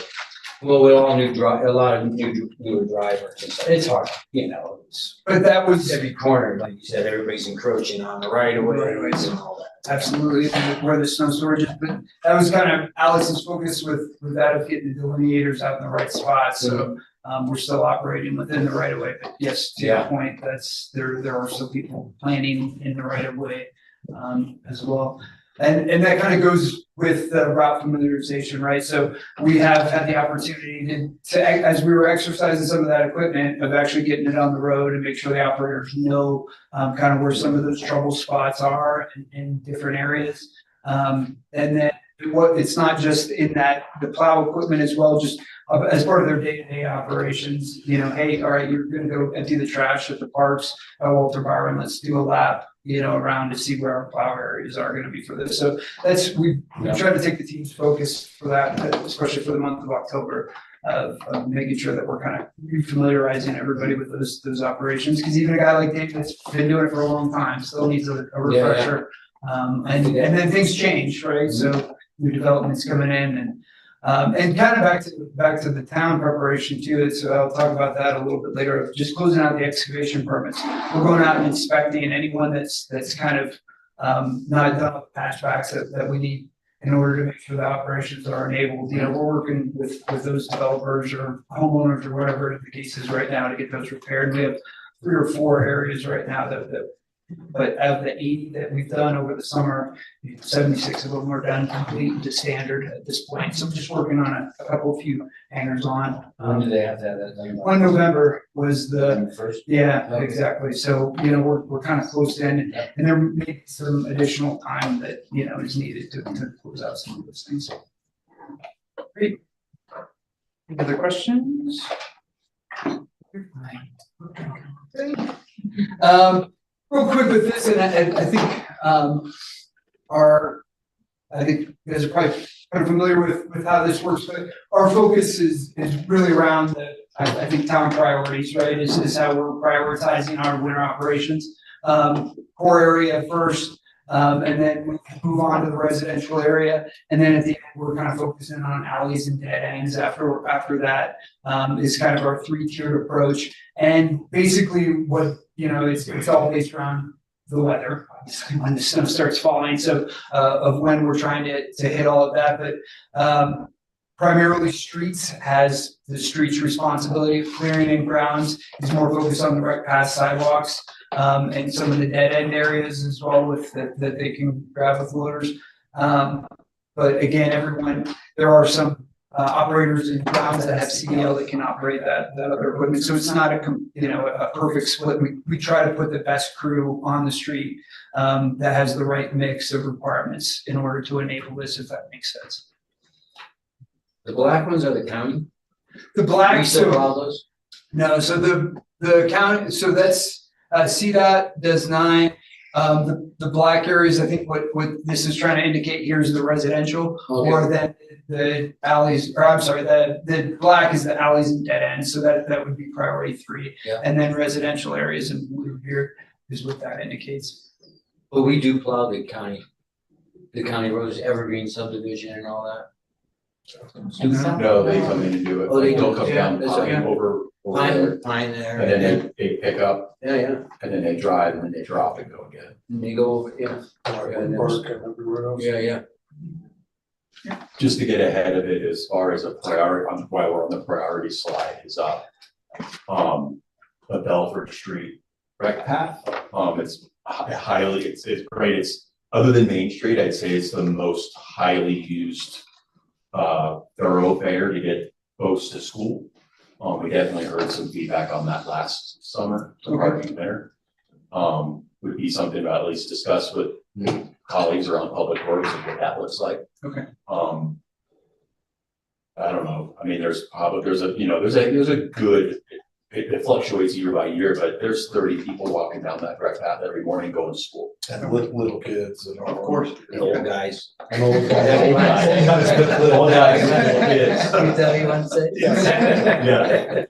Well, with all a lot of newer drivers, and stuff, it's hard, you know, it's But that was. every corner, like you said, everybody's encroaching on the right of way and all that. Absolutely, where the snow storage is, but that was kind of Alex's focus with that of getting the delineators out in the right spot, so. We're still operating within the right of way, but yes, to your Yeah. point, there are still people planning in the right of way, as well. And that kind of goes with the route familiarization, right? So we have had the opportunity to, as we were exercising some of that equipment, of actually getting it on the road and make sure the operators know kind of where some of those trouble spots are in different areas. And then it's not just in that, the plow equipment as well, just as part of their day-to-day operations, you know, hey, all right, you're gonna go empty the trash at the parks at Walter Byron, let's do a lap, you know, around to see where our plow areas are gonna be for this. So we try to take the team's focus for that, especially for the month of October, of making sure that we're kind of refamiliarizing everybody with those operations, because even a guy like Dave that's been doing it for a long time still needs a refresher. And then things change, right? So new developments coming in and kind of back to the town preparation too. So I'll talk about that a little bit later. Just closing out the excavation permits. We're going out and inspecting anyone that's kind of not done with patchbacks that we need in order to make sure the operations are enabled. You know, we're working with those developers or homeowners or whatever the case is right now to get those repaired. We have 3 or 4 areas right now but of the 80 that we've done over the summer, 76 of them are done complete to standard at this point. So we're just working on a couple few hangers on. When do they have to have that done? 1 November was the, First? yeah, Okay. exactly. So, you know, we're kind of close in and there may be some additional time that, you know, is needed to close out some of those things. Great. Any other questions? Real quick with this, and I think, I think you guys are probably kind of familiar with how this works, but our focus is really around I think town priorities, right? Is how we're prioritizing our winter operations. Core area first, and then we can move on to the residential area. And then at the end, we're kind of focusing on alleys and dead ends after that, is kind of our 3-tiered approach. And basically what, you know, it's all based around the weather, obviously when the snow starts falling. So, of when we're trying to hit all of that, but, primarily streets has the streets responsibility. Clearing and grounds is more focused on the right path sidewalks, and some of the dead end areas as well with that they can grab with loaders. But again, there are some operators in grounds that have CDL that can operate that other equipment. So it's not a perfect split. We try to put the best crew on the street that has the right mix of requirements in order to enable this, if that makes sense. The black ones are the county? The black, We still all those? no, so the county, so that's CDOT does 9. The black areas, I think what this is trying to indicate here is the residential, or then the alleys, or I'm sorry, the black is the alleys and dead ends, so that would be priority 3. Yeah. And then residential areas in blue here is what that indicates. But we do plow the county roads, Evergreen subdivision and all that. No, they come in and do it. Oh, they They'll do, come yeah, down that's Pine okay. over there. Pine there. And then they pick up Yeah, yeah, and then they drive and then they drop and go again. and they go, yeah. Yeah, and Park and everywhere else. yeah. Just to get ahead of it as far as a priority, while we're on the priority slide is the Belford Street rec path. It's highly, it's great. It's, other than Main Street, I'd say it's the most highly used thoroughfare to get folks to school. We definitely heard some feedback on that last summer, the parking there. Would be something to at least discuss with colleagues around Public Works and what that looks like. Okay. I don't know, I mean, there's a good, it fluctuates year by year, but there's 30 people walking down that rec path every morning going to school. And little kids and all. Of course. The old guys. And old guys. Old guys and little kids. Yeah.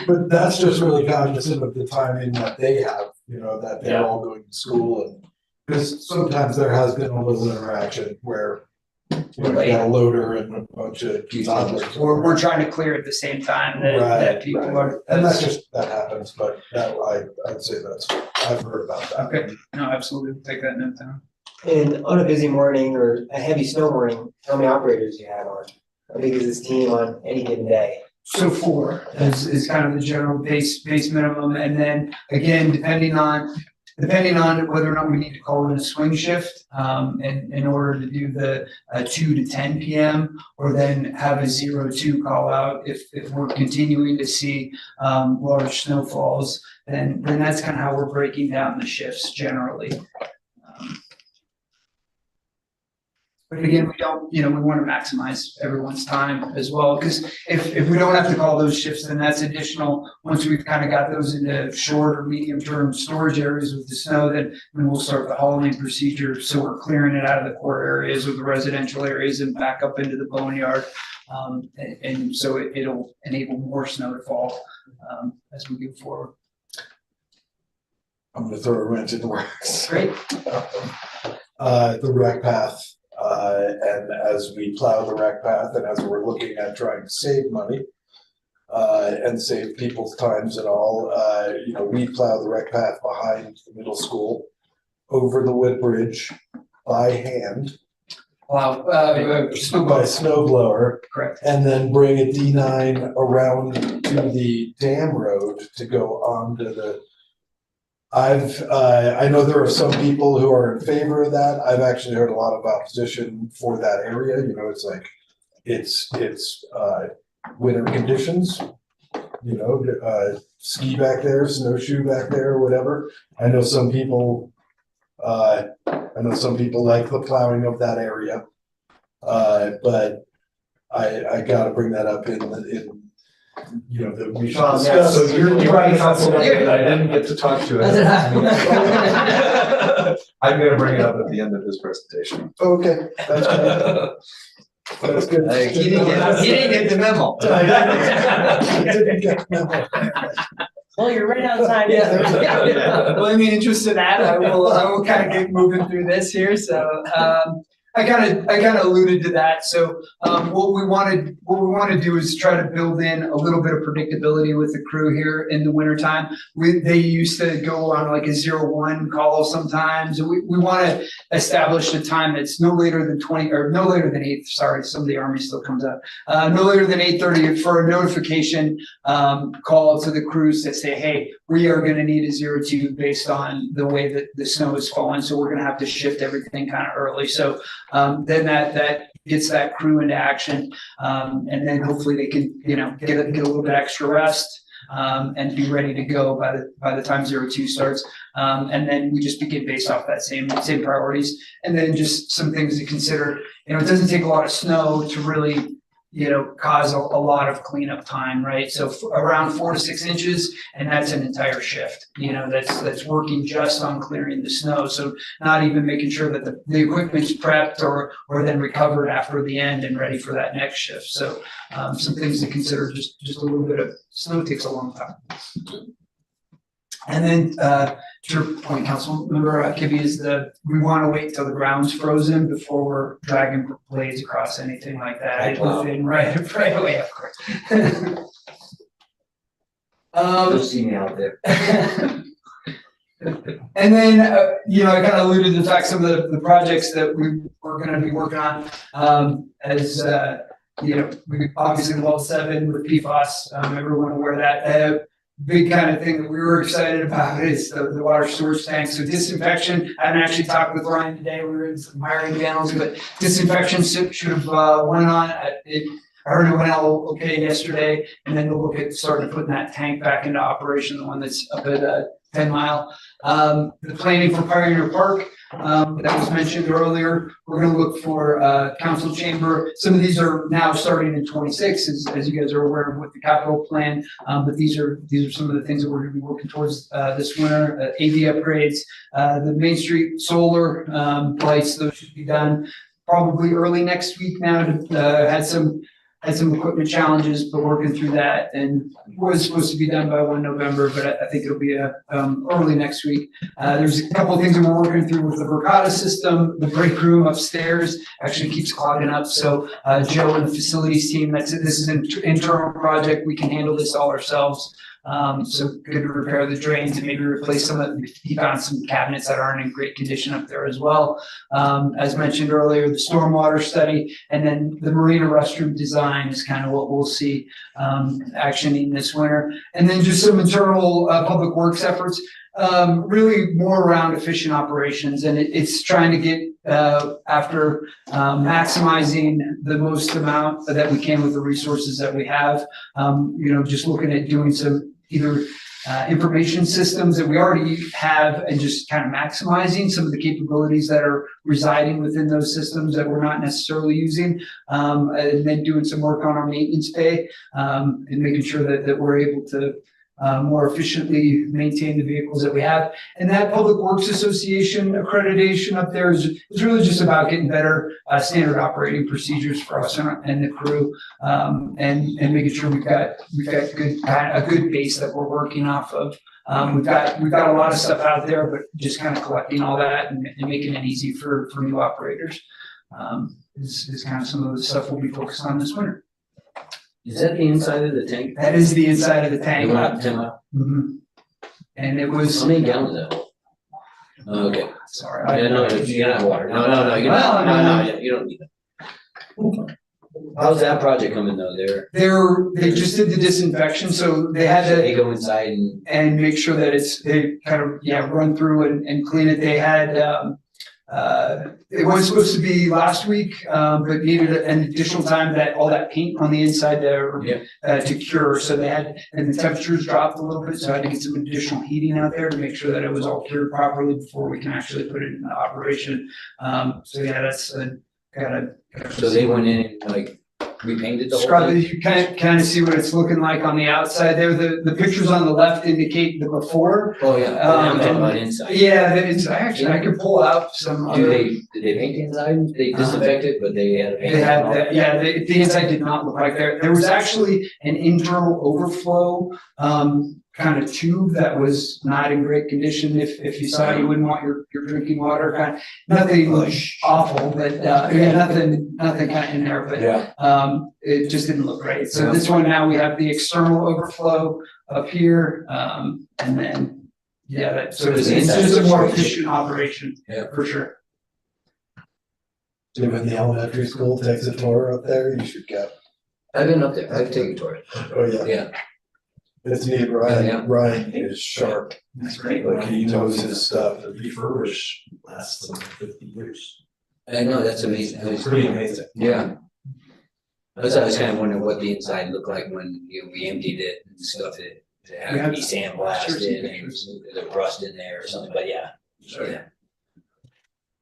But that's just really cognizant of the timing that they have, that they're all going to school and, because sometimes there has been a little interaction where you got a loader and a bunch of toddlers. We're trying to clear at the same time that people are. And that happens, but I'd say I've heard about that. Okay, no, absolutely, take that note down. And on a busy morning or a heavy snow morning, how many operators do you have on? How big is this team on any given day? So 4 is kind of the general base minimum, and then again, depending on whether or not we need to call in a swing shift, in order to do the 2 to 10 PM, or then have a 0-2 call out if we're continuing to see large snowfalls, then that's kind of how we're breaking down the shifts generally. But again, we don't, we want to maximize everyone's time as well, because if we don't have to call those shifts, then that's additional. Once we've kind of got those into short or medium term storage areas with the snow, then we'll start the hauling procedure. So we're clearing it out of the core areas or the residential areas and back up into the boneyard. And so it'll enable more snow to fall as we go forward. I'm gonna throw a wrench in the works. Great. The rec path. And as we plow the rec path and as we're looking at trying to save money and save people's times and all, we plow the rec path behind the middle school over the Woodbridge by hand. Wow, By snow blower. Correct. And then bring a D9 around to the dam road to go onto the. I know there are some people who are in favor of that. I've actually heard a lot of opposition for that area. It's like, it's winter conditions, ski back there, snowshoe back there, whatever. I know some people like the plowing of that area. But I gotta bring that up in that we should discuss. So you're right, Councilman, I didn't get to talk to it. I'm gonna bring it up at the end of his presentation. Okay, that's good. That's good. He didn't get the memo. I didn't get the memo. Well, you're right on time. Well, in the interest of that, I will kind of get moving through this here. So, I kind of alluded to that. So, what we want to do is try to build in a little bit of predictability with the crew here in the wintertime. They used to go on like a 0-1 call sometimes. We want to establish a time that's no later than 8. Sorry, some of the Army still comes out. No later than 8:30 for a notification call to the crews that say, hey, we are going to need a 0-2 based on the way that the snow is falling. So we're going to have to shift everything kind of early. So then that gets that crew into action. And then hopefully they can, get a little bit extra rest and be ready to go by the time 0-2 starts. And then we just begin based off that same priorities. And then just some things to consider. It doesn't take a lot of snow to really cause a lot of cleanup time, right? So around 4 to 6 inches, and that's an entire shift, that's working just on clearing the snow. So not even making sure that the equipment's prepped or then recovered after the end and ready for that next shift. So some things to consider, just a little bit of snow takes a long time. And then, to your point, Councilmember Kibbe, is we want to wait till the ground's frozen before we're dragging blades across anything like that. Within, right away, of course. You'll see me out there. And then, I kind of alluded to the fact some of the projects that we were gonna be working on, we obviously the Well 7 with PFAS, everyone aware of that. Big kind of thing that we were excited about is the water storage tank. So disinfection, I haven't actually talked with Ryan today, we were in some hiring panels, but disinfection should have went on. I heard it went all okay yesterday, and then we'll look at starting to put that tank back into operation, the one that's up at 10 Mile. The planning for Pioneer Park, that was mentioned earlier, we're gonna look for council chamber. Some of these are now starting in 26, as you guys are aware of with the capital plan. But these are some of the things that we're gonna be working towards this winter. AV upgrades, the Main Street solar lights, those should be done probably early next week now. Had some equipment challenges, but working through that, and was supposed to be done by 1 November, but I think it'll be early next week. There's a couple of things that we're working through with the Verkada system. The break room upstairs actually keeps clogging up, so Joe and the facilities team, this is an internal project. We can handle this all ourselves. So good to repair the drains and maybe replace he found some cabinets that aren't in great condition up there as well. As mentioned earlier, the stormwater study, and then the marina restroom design is kind of what we'll see actioning this winter. And then just some internal public works efforts, really more around efficient operations, and it's trying to get after maximizing the most amount that we can with the resources that we have. Just looking at doing some either information systems that we already have and just kind of maximizing some of the capabilities that are residing within those systems that we're not necessarily using. And then doing some work on our maintenance pay, and making sure that we're able to more efficiently maintain the vehicles that we have. And that Public Works Association accreditation up there is really just about getting better standard operating procedures for us and the crew, and making sure we've got a good base that we're working off of. We've got a lot of stuff out there, but just kind of collecting all that and making it easy for new operators is kind of some of the stuff we'll be focused on this winter. Is that the inside of the tank? That is the inside of the tank. You went up 10 Mile? Mhm. And it was. How many gallons is that? Okay. Sorry. Yeah, no, you don't have water. No, you don't, you don't need that. How's that project coming though? They just did the disinfection, so they had They to go inside and make sure that they kind of run through and clean it. They had it was supposed to be last week, but needed an additional time that all that paint on the inside there to cure. So they had, and the temperatures dropped a little bit, so I had to get some additional heating out there to make sure that it was all cured properly before we can actually put it into operation. So yeah, that's kind of. So they went in and like repainted the whole Scrub it. thing? You kind of see what it's looking like on the outside there. The pictures on the left indicate the before. Oh, yeah. I'm talking about inside. Yeah, I can pull out some. Did they paint the inside? They disinfected, but they had. The inside did not look like there. There was actually an internal overflow kind of tube that was not in great condition. If you saw it, you wouldn't want your drinking water. Kind of nothing awful, but nothing kind of in there. But it just didn't look great. So this one now we have the external overflow up here, and then so it's just a more efficient operation. Yeah, for sure. When the elementary school takes a tour up there, you should go. I've been up there. I've taken a tour. Oh, yeah. Yeah. It's neat. Ryan is sharp. That's great. Like he knows his stuff. The refurbish lasts them 50 years. I know, that's amazing. It's pretty amazing. Yeah. I was kind of wondering what the inside looked like when we emptied it and stuff. It had to be sandblasted and there's rust in there or something, but yeah.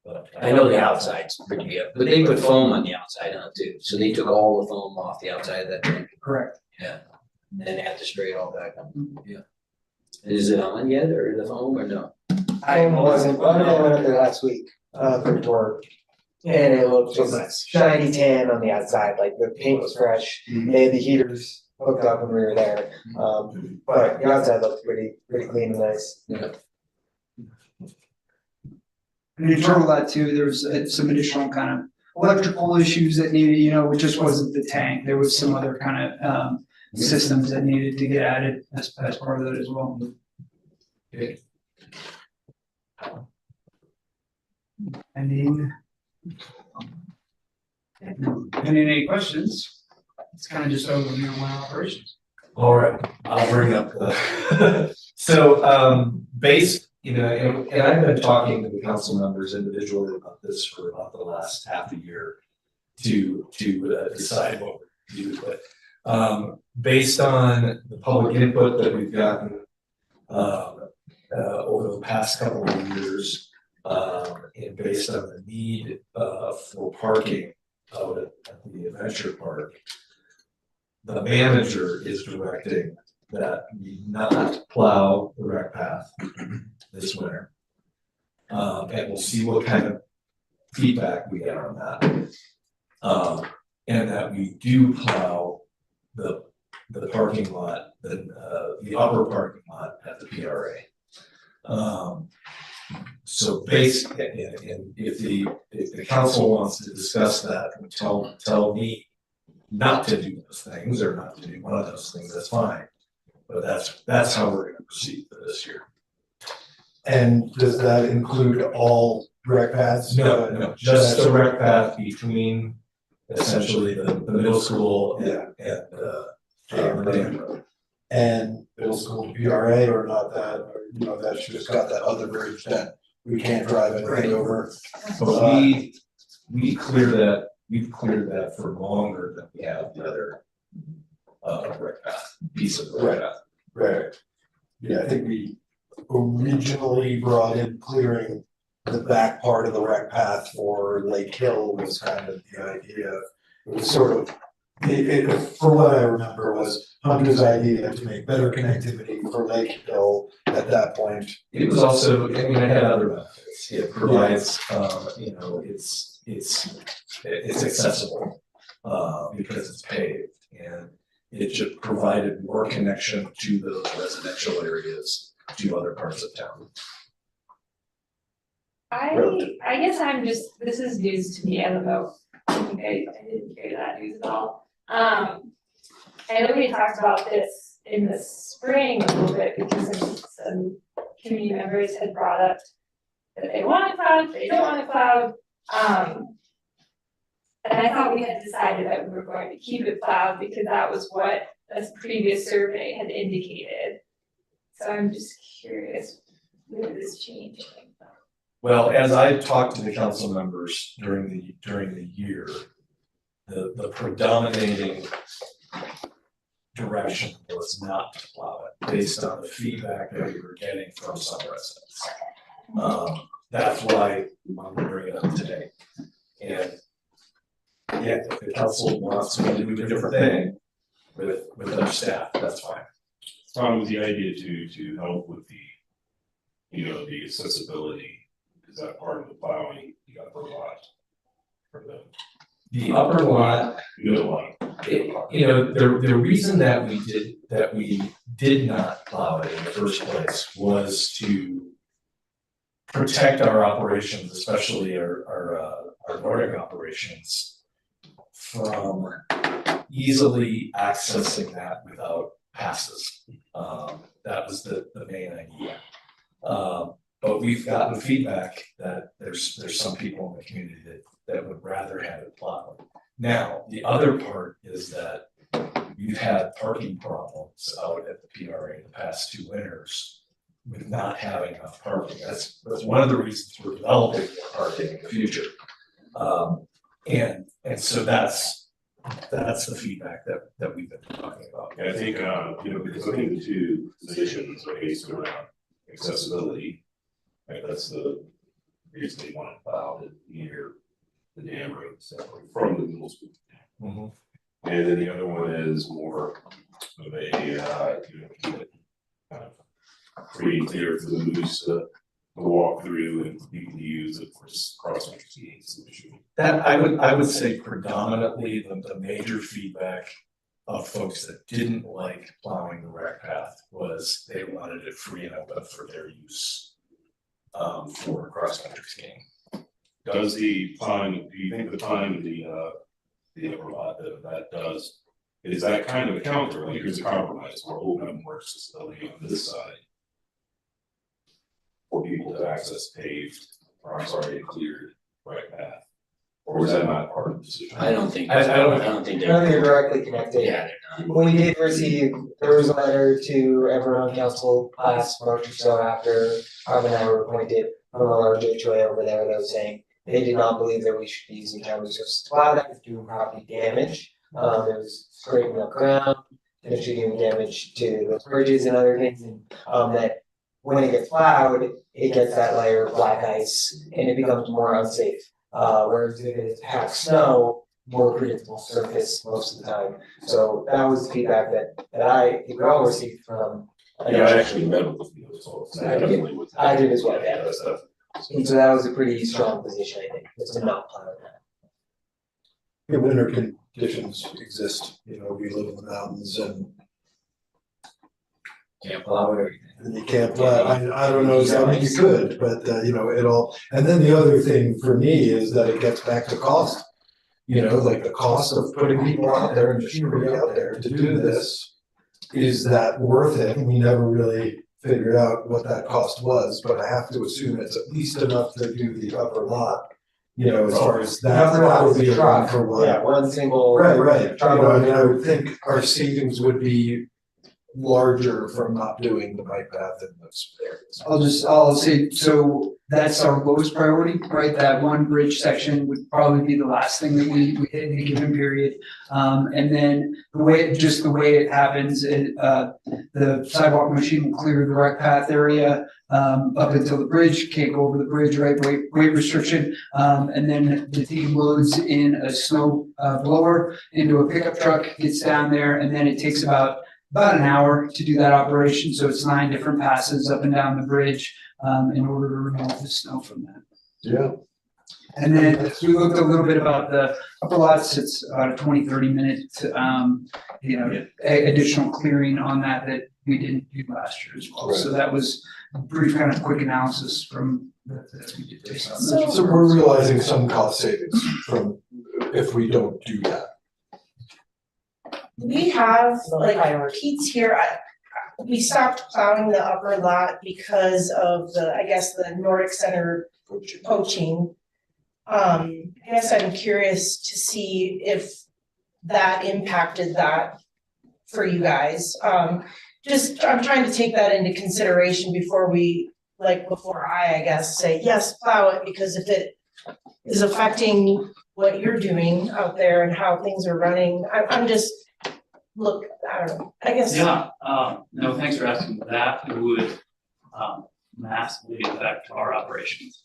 But I know the outside's pretty good, but they put foam on the outside on it too. So they took all the foam off the outside of that thing. Correct. Yeah. And then they have to spray it all back on. Yeah. Is it on yet or the foam or no? I wasn't, but I went up there last week, for tour. And it looked just shiny tan on the outside, like the paint was fresh, they had the heaters hooked up when we were there. But the outside looked pretty clean and nice. Yeah. And in total that too, there was some additional kind of electrical issues that needed, you know, it just wasn't the tank. There was some other kind of systems that needed to get added as part of that as well. Okay. Any questions? It's kind of just overview of my operations. All right, I'll bring up the, so, based, you know, and I've been talking to the council members individually about this for about the last half a year to decide what we do, but, based on the public input that we've gotten, over the past couple of years, and based on the need, for parking out at the adventure park, the manager is directing that we not plow the rec path this winter. And we'll see what kind of feedback we get on that. And that we do plow the parking lot, the upper parking lot at the PRA. So basically, and if the council wants to discuss that and tell me not to do those things or not to do one of those things, that's fine. But that's how we're gonna proceed for this year. And does that include all rec paths? No, just the rec path between essentially the middle school and the dam road. And middle school to PRA or not that, or, you know, that's just got that other bridge that we can't drive anything over. But we clear that, we've cleared that for longer than we have the other rec path, piece of the rec path. Right. Yeah, I think we originally brought in clearing the back part of the rec path for Lake Hill was kind of the idea. It was sort of, for what I remember was Hunter's idea to make better connectivity for Lake Hill at that point. It was also, I mean, it had other benefits. It provides, you know, it's accessible, because it's paved, and it just provided more connection to those residential areas to other parts of town. I guess I'm just, this is news to me, I don't know, I didn't hear that news at all. I know we talked about this in the spring a little bit because some community members had brought up that they want it plowed, they don't want it plowed. And I thought we had decided that we were going to keep it plowed because that was what a previous survey had indicated. So I'm just curious, where this change came from. Well, as I talked to the council members during the year, the predominating direction was not to plow it, based on the feedback that we were getting from some residents. That's why we wanted to bring it up today. And yeah, if the council wants to do a different thing with their staff, that's fine. Tom, was the idea to help with the, you know, the accessibility, is that part of the plowing, the upper lot? For The upper lot, middle lot. you know, the reason that we did not plow it in the first place was to protect our operations, especially our Nordic operations, from easily accessing that without passes. That was the main idea. But we've gotten feedback that there's some people in the community that would rather have it plowed. Now, the other part is that we've had parking problems out at the PRA in the past 2 winters with not having enough parking. That's one of the reasons we're developing more parking in the future. And so that's the feedback that we've been talking about. And I think, you know, because looking at the 2 positions based around accessibility, right, that's the reason they want to plow it near the dam road, so from the middle school. Mm-hmm. And then the other one is more of a, you know, keep it kind of free and clear for the moose to walk through and people to use, of course, crossing is an issue. That I would say predominantly the major feedback of folks that didn't like plowing the rec path was they wanted it free and open for their use for cross-country skiing. Does the plowing, do you think the plowing of the upper lot that does, is that kind of a counter, like here's a compromise, we're opening up more accessibility on this side for people to access paved, or I'm sorry, cleared right path? Or is that not part of the decision? I don't think, I don't I don't think I don't think they're they're. directly connected. Yeah, they're not. When we did receive, there was a letter to everyone on council last March or so after Rob and I were appointed from a large HOA over there that was saying they did not believe that we should be using town resources to plow that was doing property damage. It was scraping up ground, potentially doing damage to those bridges and other things, and that when it gets plowed, it gets that layer of black ice and it becomes more unsafe. Whereas if it's packed snow, more predictable surface most of the time. So that was the feedback that I, we all received from. Yeah, I actually met with the field, so it's definitely with. I did as well, yeah. That's definitely. And so that was a pretty strong position, I think, was to not plow that. Yeah, winter conditions exist, you know, we live in the mountains and Can't plow everything. you can't plow, I don't know, I mean, you could, but you know, it all, and then the other thing for me is that it gets back to cost. You know, like the cost of putting people out there and machinery out there to do this, is that worth it? We never really figured out what that cost was, but I have to assume it's at least enough to do the upper lot. You know, as far as that, that would be a run for one. Yeah, one single. Right, you know, I mean, I would think our savings would be larger from not doing the bike path in those areas. I'll say, so that's our lowest priority, right? That one bridge section would probably be the last thing that we hit in a given period. And then the way it happens, the sidewalk machine will clear the rec path area up until the bridge, can't go over the bridge, right? Weight restriction. And then the team loads in a snow blower into a pickup truck, gets down there, and then it takes about an hour to do that operation, so it's 9 different passes up and down the bridge in order to remove the snow from that. Yeah. And then we looked a little bit about the upper lots, it's about a 20-30 minute additional clearing on that we didn't do last year as well. So that was a brief kind of quick analysis from that we did based on those. So we're realizing some cost savings from if we don't do that. We have, like Pete's here, we stopped plowing the upper lot because of the Nordic Center poaching. I guess I'm curious to see if that impacted that for you guys. I'm trying to take that into consideration before I guess say, yes, plow it, because if it is affecting what you're doing out there and how things are running, I don't know, I guess. Yeah, no, thanks for asking. That would massively affect our operations.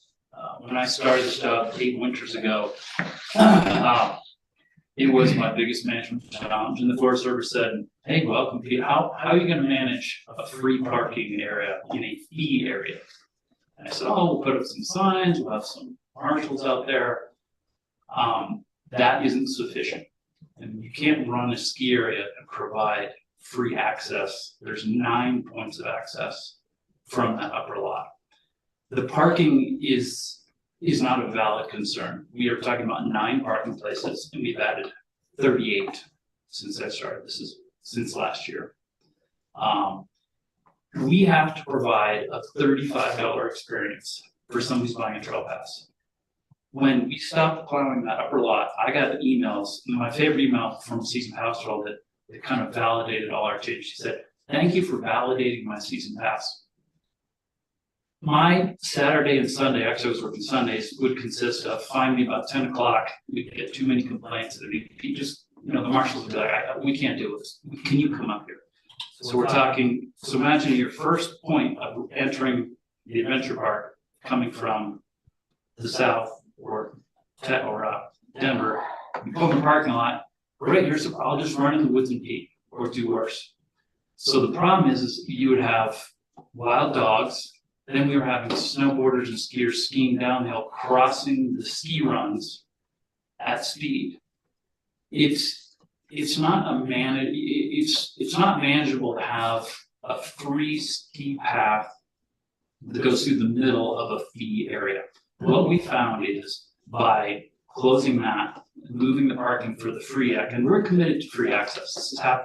When I started this job 8 winters ago, it was my biggest management challenge, and the Forest Service said, hey, welcome, Pete, how are you gonna manage a free parking area in a fee area? And I said, we'll put up some signs, we'll have some marshals out there. That isn't sufficient. And you can't run a ski area and provide free access. There's 9 points of access from that upper lot. The parking is not a valid concern. We are talking about 9 parking places, and we've added 38 since I started. This is since last year. We have to provide a $35 experience for somebody who's buying a trail pass. When we stopped plowing that upper lot, I got emails, and my favorite email from Season Pass Patrol that kind of validated all our changes. She said, thank you for validating my season pass. My Saturday and Sunday, actually I was working Sundays, would consist of finally about 10 o'clock, we'd get too many complaints, and the marshals would be like, we can't deal with this. Can you come up here? So we're talking, so imagine your first point of entering the adventure park coming from the south or Denver, you pull in the parking lot, right here's, I'll just run in the woods and pee, or do worse. So the problem is you would have wild dogs, then we were having snowboarders and skiers skiing downhill, crossing the ski runs at speed. It's it's not it's not manageable to have a free ski path that goes through the middle of a fee area. What we found is by closing that, moving the parking for the free and we're committed to free access.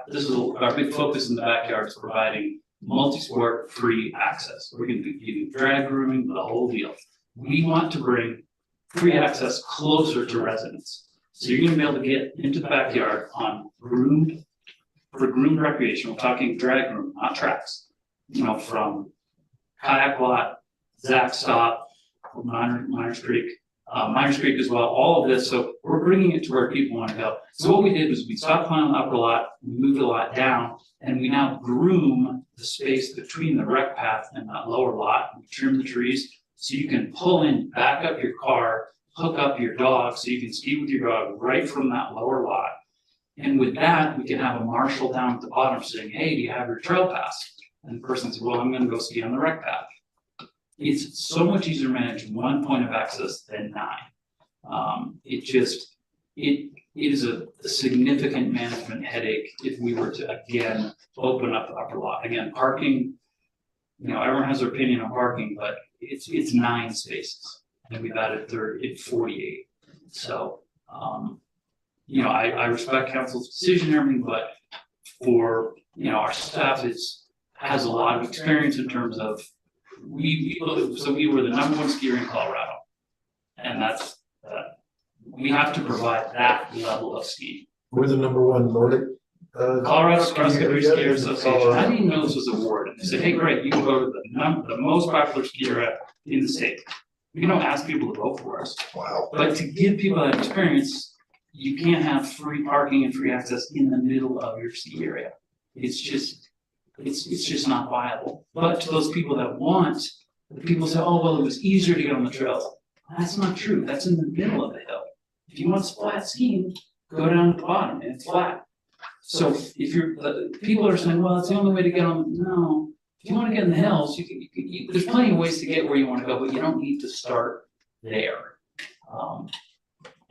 This is our big focus in the backyard is providing multi-sport free access. We're gonna be giving drag grooming, the whole deal. We want to bring free access closer to residents. So you're gonna be able to get into the backyard on groomed recreation. We're talking drag groom, not tracks. You know, from Kayak Lot, Zach Stop, Miners Creek as well, all of this. So we're bringing it to where people want to go. So what we did was we stopped playing on the upper lot, we moved the lot down, and we now groom the space between the rec path and that lower lot. We trim the trees so you can pull in, back up your car, hook up your dog so you can ski with your dog right from that lower lot. And with that, we can have a marshal down at the bottom saying, hey, do you have your trail pass? And the person says, well, I'm gonna go ski on the rec path. It's so much easier to manage one point of access than 9. It is a significant management headache if we were to, again, open up the upper lot. Again, parking, you know, everyone has their opinion on parking, but it's 9 spaces. And we've added 48. So, you know, I respect council's decision and everything, but for, you know, our staff has a lot of experience in terms of, we were the #1 skier in Colorado. And that's, we have to provide that level of skiing. We're the #1 Nordic. Colorado Cross Country Skier Association, I didn't know this was awarded. They said, hey, great, you can go to the most popular ski area in the state. We don't ask people to vote for us. Wow. But to give people that experience, you can't have free parking and free access in the middle of your ski area. It's just not viable. But to those people that want, the people say, oh, well, it was easier to get on the trails. That's not true. That's in the middle of the hill. If you want flat skiing, go down to the bottom and it's flat. So if people are saying, well, it's the only way to get on, no. If you want to get in the hills, there's plenty of ways to get where you want to go, but you don't need to start there.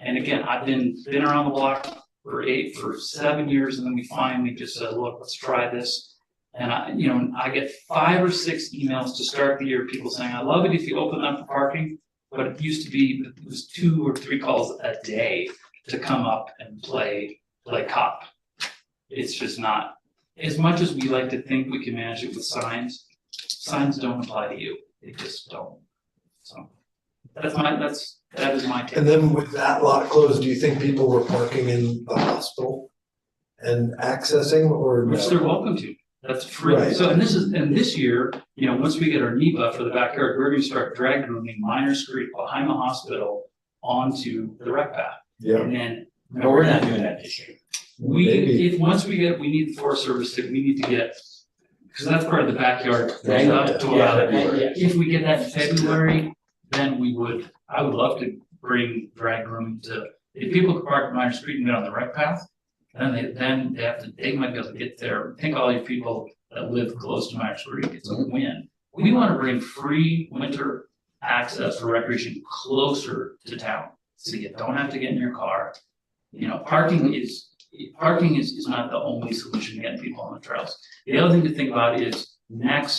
And again, I've been around the block for 7 years, and then we finally just said, look, let's try this. And I get 5 or 6 emails to start the year, people saying, I love it if you open up the parking, but it was 2 or 3 calls a day to come up and play cop. It's just not, as much as we like to think we can manage it with signs don't apply to you. They just don't. So that is my take. And then with that lot closed, do you think people were parking in the hospital and accessing or no? Which they're welcome to. That's free. Right. So and this year, you know, once we get our NEPA for the backyard, we're going to start drag grooming Miners Creek behind the hospital onto the rec path. Yeah. And then But we're not doing that this year. we need the Forest Service we need to get, because that's part of the backyard. Yeah. To allow that. Yeah. If we get that in February, then I would love to bring drag grooming to, if people could park at Miners Creek and get on the rec path, then they might be able to get there. Think all you people that live close to Miners Creek, it's a win. We want to bring free winter access for recreation closer to town, so you don't have to get in your car. You know, parking is not the only solution to getting people on the trails. The other thing to think about is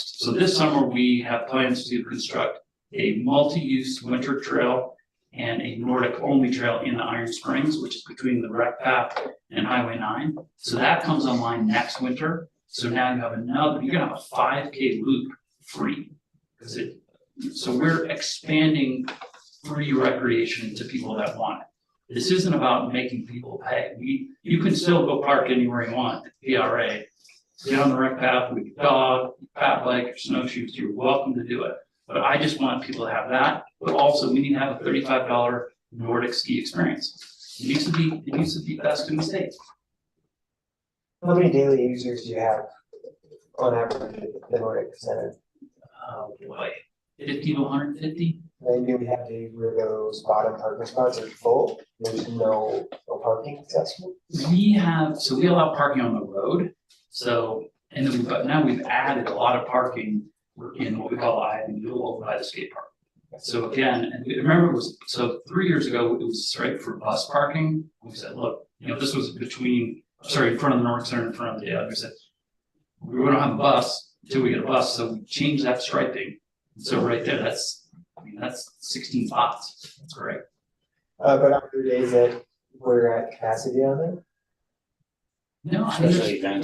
so this summer we have plans to construct a multi-use winter trail and a Nordic only trail in the Iron Springs, which is between the rec path and Highway 9. So that comes online next winter. So now you're gonna have a 5K loop free. So we're expanding free recreation to people that want it. This isn't about making people pay. You can still go park anywhere you want at PRA. Get on the rec path with your dog, your fat bike, your snowshoes, you're welcome to do it. But I just want people to have that, but also we need to have a $35 Nordic ski experience. It needs to be best in the state. How many daily users do you have on average at the Nordic Center? Oh boy, 50 to 150. Maybe we have days where those bottom parking spots are full, there's no parking accessible? We allow parking on the road. So, and then now we've added a lot of parking in what we call I-Middle over by the skate park. So again, and remember 3 years ago, it was right for bus parking. We said, look, you know, this was between sorry, in front of the Nordic Center, in front of the Dale, we said, we don't have a bus until we get a bus, so we changed that striping. So right there, that's 16 spots, that's great. But on the days that we're at capacity on them? No, I mean,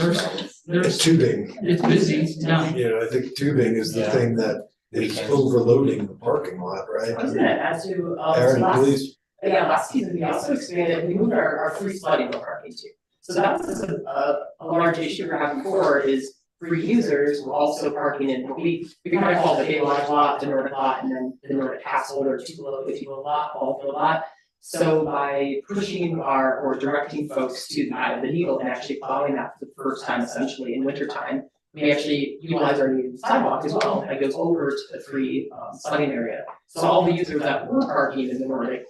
there's, Tubing, it's busy, yeah. you know, I think tubing is the Yeah. thing that is overloading the parking lot, right? I was gonna add to, Aaron, last, please. yeah, last season, we also expanded, we moved our free sliding door parking too. So that was a large issue we're having before is free users were also parking in, we kind of call it the Baylor lot, the Nordic lot, and then the Nordic Castle or Tupelo, if you will, lot, all the lot. So by pushing or directing folks to the eye of the needle and actually plowing that for the first time essentially in winter time, we actually utilize our new sidewalk as well, and it goes over to the free sledding area. So all the users that were parking in the Nordic,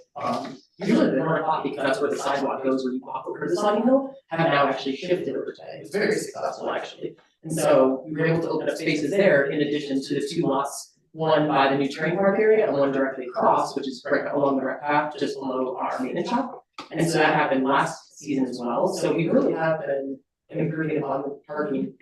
usually the Nordic lot, because that's where the sidewalk goes when you walk over the sledding hill, have now actually shifted over today. It's very successful actually. And so we were able to open up spaces there in addition to the 2 lots, one by the new train park area and one directly across, which is right along the rec path, just below our maintenance shop. And so that happened last season as well. So we really have been improving upon the parking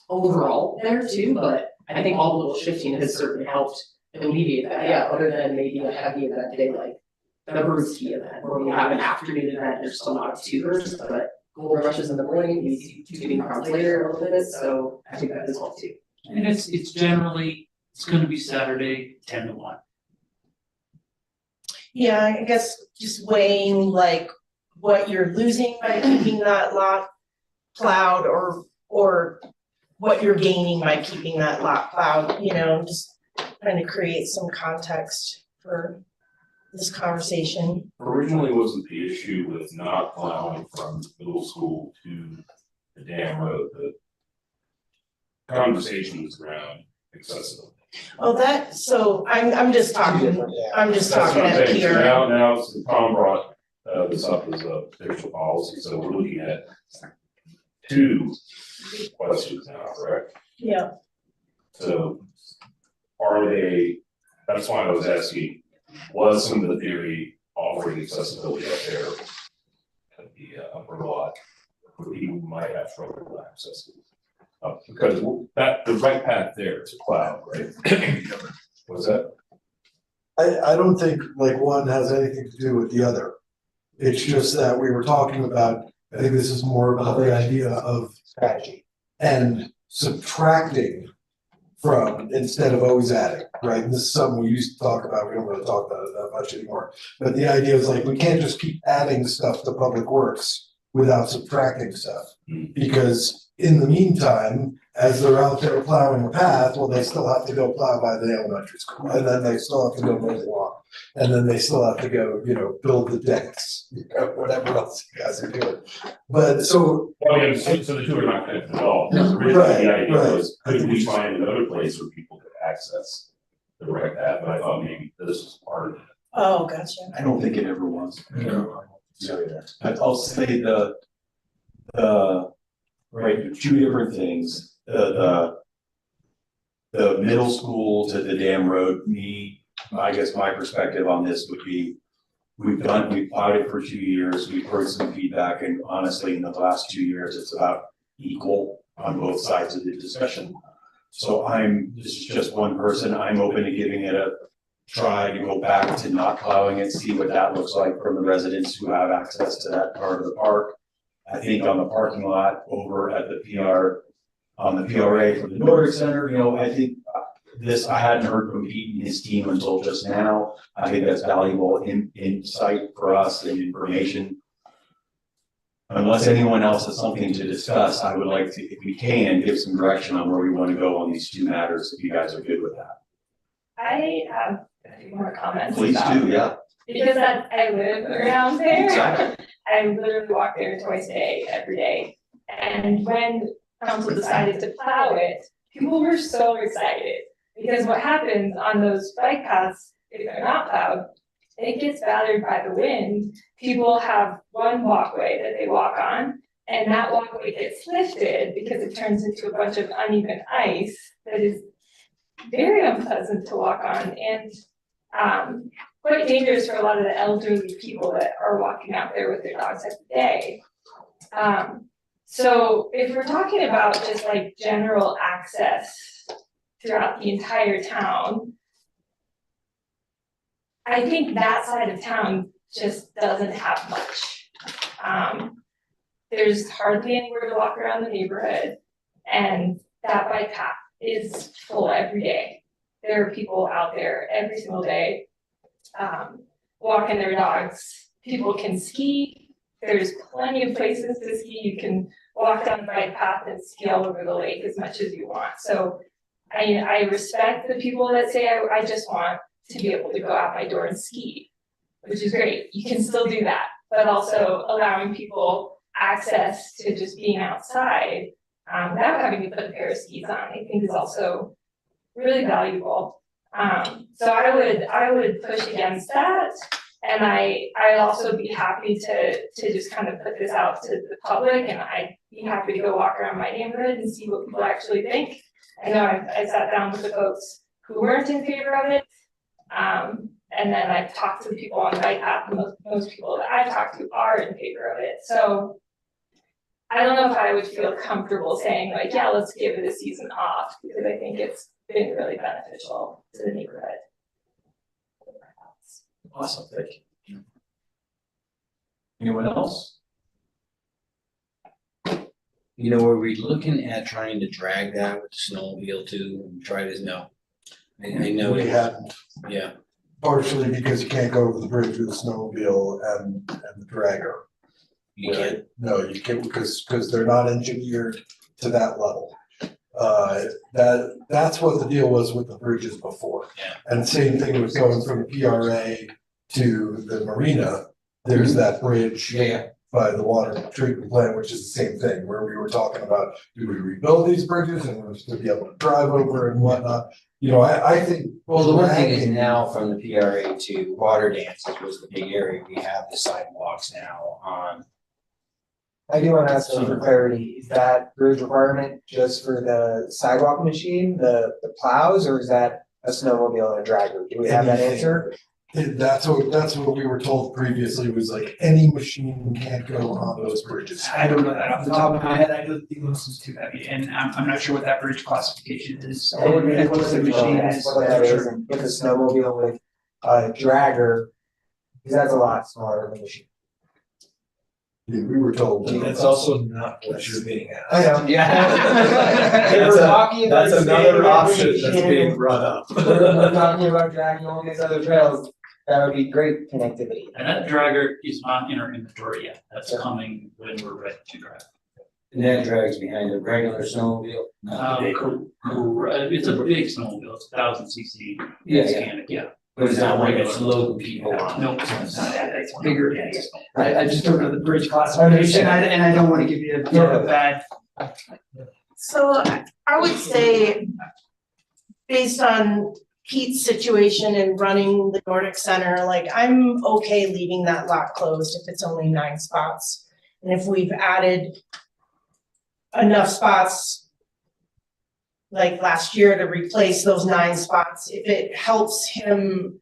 overall there too, but I think all the little shifting has certainly helped alleviate that, yeah, other than maybe a heavy event day like the Brewski event, where we have an afternoon event, there's still a lot of tubers, but gold rushes in the morning, you see tubing crowds later a little bit, so I think that has helped too. And it's generally, it's gonna be Saturday, 10 to 1. Yeah, I guess just weighing like what you're losing by keeping that lot plowed or what you're gaining by keeping that lot plowed, you know, just trying to create some context for this conversation. Originally wasn't the issue with not plowing from middle school to the dam road, the conversation was around accessibility. Oh, so I'm just talking at That's what I'm saying. So here. Now, so Tom brought this up as a official policy, so we're looking at 2 questions now, correct? Yeah. So are they, that's why I was asking, was some of the theory offering accessibility up there at the upper lot for people who might have trouble with access? Because that, the right path there is plowed, right? Was that? I don't think like one has anything to do with the other. It's just that we were talking about, I think this is more about the idea of Strategy. and subtracting from instead of always adding, right? And this is something we used to talk about, we don't really talk about it that much anymore. But the idea is like, we can't just keep adding stuff to Public Works without subtracting stuff. Because in the meantime, as they're out there plowing the path, well, they still have to go plow by the elementary school, and then they still have to go mow the lawn. And then they still have to go, you know, build the decks, you know, whatever else you guys are doing. But so. Well, yeah, so the 2 are not connected at all. No. Originally, the Right, idea right. was, could we find another place where people could access the right path, but I thought maybe this was part of it. Oh, gotcha. I don't think it ever was. But I'll say the right, 2 different things, the middle school to the dam road, I guess my perspective on this would be, we've plowed it for 2 years, we've heard some feedback, and honestly, in the last 2 years, it's about equal on both sides of the discussion. So this is just one person, I'm open to giving it a try to go back to not plowing it, see what that looks like from the residents who have access to that part of the park. I think on the parking lot over at the on the PRA for the Nordic Center, you know, I think I hadn't heard from Pete and his team until just now. I think that's valuable insight for us and information. Unless anyone else has something to discuss, I would like to, if we can, give some direction on where we want to go on these 2 matters, if you guys are good with that. I have a few more comments. Please do, yeah. Because I live around there. Exactly. I literally walk there twice a day, every day. And when council decided to plow it, people were so excited. Because what happens on those bike paths, if they're not plowed, it gets battered by the wind. People have one walkway that they walk on, and that walkway gets lifted because it turns into a bunch of uneven ice that is very unpleasant to walk on and quite dangerous for a lot of the elderly people that are walking out there with their dogs every day. So if we're talking about just like general access throughout the entire town, I think that side of town just doesn't have much. There's hardly anywhere to walk around the neighborhood, and that bike path is full every day. There are people out there every single day, walking their dogs. People can ski. There's plenty of places to ski. You can walk down the bike path and ski all over the lake as much as you want. So I respect the people that say, I just want to be able to go out my door and ski, which is great. You can still do that, but also allowing people access to just being outside without having to put a pair of skis on, I think is also really valuable. So I would push against that. And I'd also be happy to just kind of put this out to the public, and I'd be happy to go walk around my neighborhood and see what people actually think. I know I sat down with the folks who weren't in favor of it. And then I've talked to the people on the bike path, and most people that I've talked to are in favor of it. So I don't know if I would feel comfortable saying like, yeah, let's give it a season off, because I think it's been really beneficial to the neighborhood. Awesome, thank you. Anyone else? You know, were we looking at trying to drag that with the snowmobile too and try to, no? I know. We hadn't. Yeah. Partially because you can't go over the bridge with the snowmobile and the dragger. You can't? No, you can't, because they're not engineered to that level. That's what the deal was with the bridges before. Yeah. And same thing was going from the PRA to the marina. There's that bridge. Yeah. By the water treatment plant, which is the same thing, where we were talking about, do we rebuild these bridges and we're to be able to drive over and whatnot? You know, I think. Well, the one thing is now from the PRA to water dances was the big area. We have the sidewalks now on. I do want to ask for clarity, is that bridge requirement just for the sidewalk machine, the plows, or is that a snowmobile and a dragger? Do we have that answer? That's what we were told previously, was like any machine can't go on those bridges. I don't know that off the top of my head. I don't think this is too heavy, and I'm not sure what that bridge classification is. I would And what the machine is. what that is, and with a snowmobile with a dragger, because that's a lot smaller than a machine. Yeah, we were told. That's also not what you're getting at. I know. Yeah. They were talking about That's another standard option that's machine. being brought up. We're talking about dragging all these other trails, that would be great connectivity. And that dragger is not in our inventory yet. That's coming when we're ready to drive. And that drags behind a regular snowmobile. Not the big one. It's a big snowmobile. It's 1,000 cc. Yeah, Mechanic, yeah. But it's not like it's loading people on. Nope, it's not that. It's bigger. I just don't know the bridge classification, and I don't want to give you a bad. So I would say, based on Pete's situation and running the Nordic Center, like I'm okay leaving that lot closed if it's only 9 spots. And if we've added enough spots like last year to replace those 9 spots, if it helps him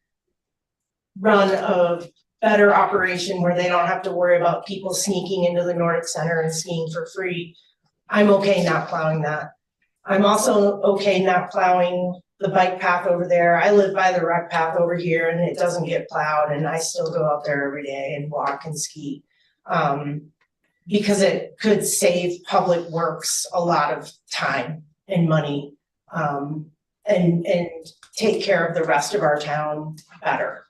run a better operation where they don't have to worry about people sneaking into the Nordic Center and skiing for free, I'm okay not plowing that. I'm also okay not plowing the bike path over there. I live by the rec path over here and it doesn't get plowed, and I still go out there every day and walk and ski. Because it could save Public Works a lot of time and money, and take care of the rest of our town better.